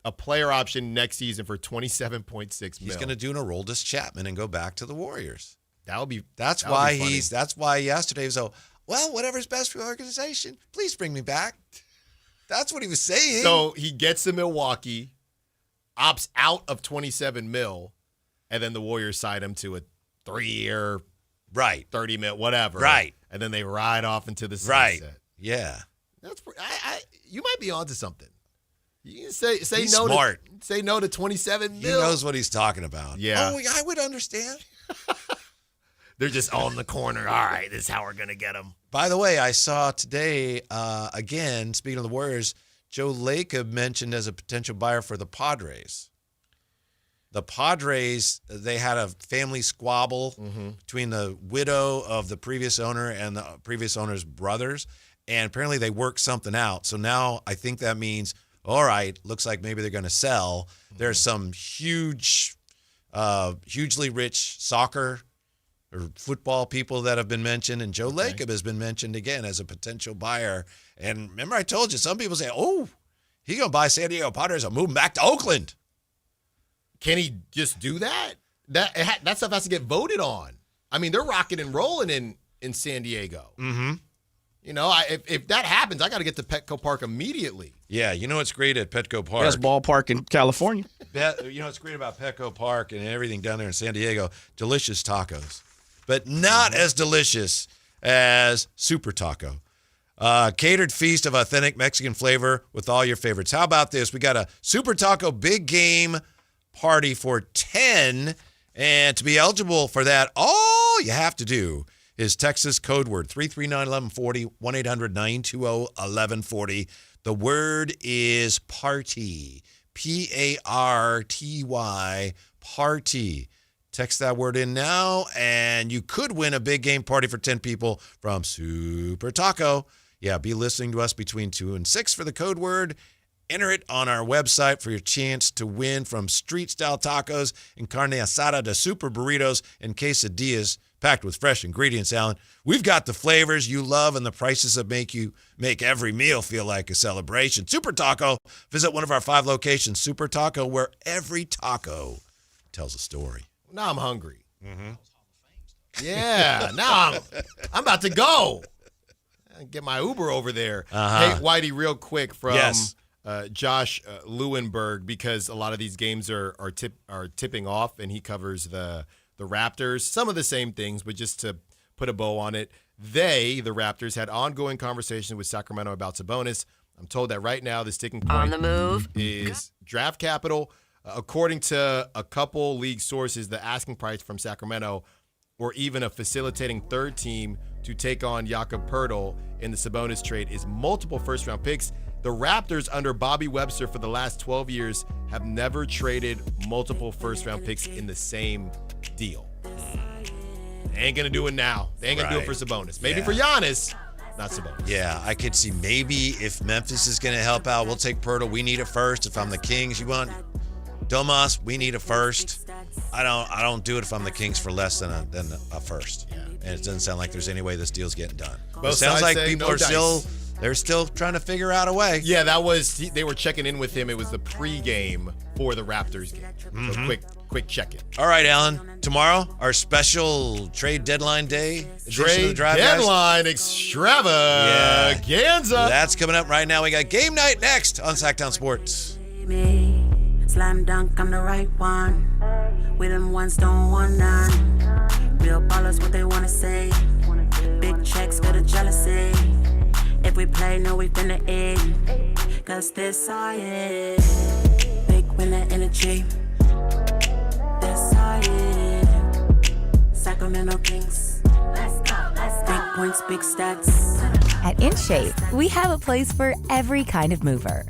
a player option next season for $27.6 million. He's going to do an Aroldis Chapman and go back to the Warriors. That's why yesterday he was whatever's best for the organization, please bring me back. That's what he was saying. So he gets to Milwaukee, opts out of $27 million, and then the Warriors sign him to a 3-year, $30 million, whatever, right? And then they ride off into the sunset. Right? Yeah. That's you might be onto something. You can say he's no. Smart. Say no to $27 million. He knows what he's talking about. Yeah. Oh, I would understand. They're just on the corner. All right, this is how we're gonna get him. By the way, I saw today again. Speaking of the Warriors, Joe Lacob mentioned as a potential buyer for the Padres. The Padres, they had a family squabble between the widow of the previous owner and the previous owner's brothers, and apparently they worked something out. So now I think that means, all right, looks like maybe they're going to sell. There's some hugely rich soccer or football people that have been mentioned, and Joe Lacob has been mentioned again as a potential buyer. And remember I told you, some people say, oh, he's going to buy San Diego Padres and move him back to Oakland. Can he just do that? That stuff has to get voted on. I mean, they're rocking and rolling in San Diego. Mm-hmm. If that happens, I got to get to Petco Park immediately. Yeah, what's great at Petco Park? Best ballpark in California. What's great about Petco Park and everything down there in San Diego? Delicious tacos, but not as delicious as Super Taco. Catered feast of authentic Mexican flavor with all your favorites. How about this? We got a Super Taco big game party for 10, and to be eligible for that, all you have to do is Texas code word 339-1140, 1-800-920-1140. The word is party, P-A-R-T-Y, party. Text that word in now, and you could win a big game party for 10 people from Super Taco. Yeah, be listening to us between 2 and 6 for the code word. Enter it on our website for your chance to win from street-style tacos and carne asada to super burritos and quesadillas packed with fresh ingredients, Alan. We've got the flavors you love and the prices that make every meal feel like a celebration. Super Taco. Visit one of our 5 locations. Super Taco, where every taco tells a story. Now I'm hungry. Mm-hmm. Yeah, now I'm about to go. Get my Uber over there. Hey, Whitey, real quick from Josh Lewenberg, because a lot of these games are tipping off, and he covers the Raptors. Some of the same things, but just to put a bow on it, the Raptors, had ongoing conversations with Sacramento about Sabonis. I'm told that right now the sticking point on the move is draft capital. According to a couple league sources, the asking price from Sacramento, or even a facilitating third team to take on Jakob Poeltl in the Sabonis trade, is multiple first-round picks. The Raptors, under Bobby Webster for the last 12 years, have never traded multiple first-round picks in the same deal. They ain't going to do it now. They ain't going to do it for Sabonis. Maybe for Giannis, not Sabonis. Yeah, I could see maybe if Memphis is going to help out, we'll take Poeltl. We need a first. If I'm the Kings, you want Domas, we need a first. I don't do it if I'm the Kings for less than a first. Yeah. And it doesn't sound like there's any way this deal's getting done. It sounds like people are still trying to figure out a way. Yeah, they were checking in with him. It was the pregame for the Raptors game. Mm-hmm. So quick check-in. All right, Alan. Tomorrow, our special trade deadline day. Trade deadline extravaganza. That's coming up right now. We got game night next on Sactown Sports. Slam dunk, I'm the right one. We them ones don't want none. Real ballers, what they wanna say. Big checks, got a jealousy. If we play, no, we finna eat. Cause this all it. Big winner energy. This all it. Sacramento Kings. Let's go, let's go. Big points, big stats. At InShape, we have a place for every kind of mover.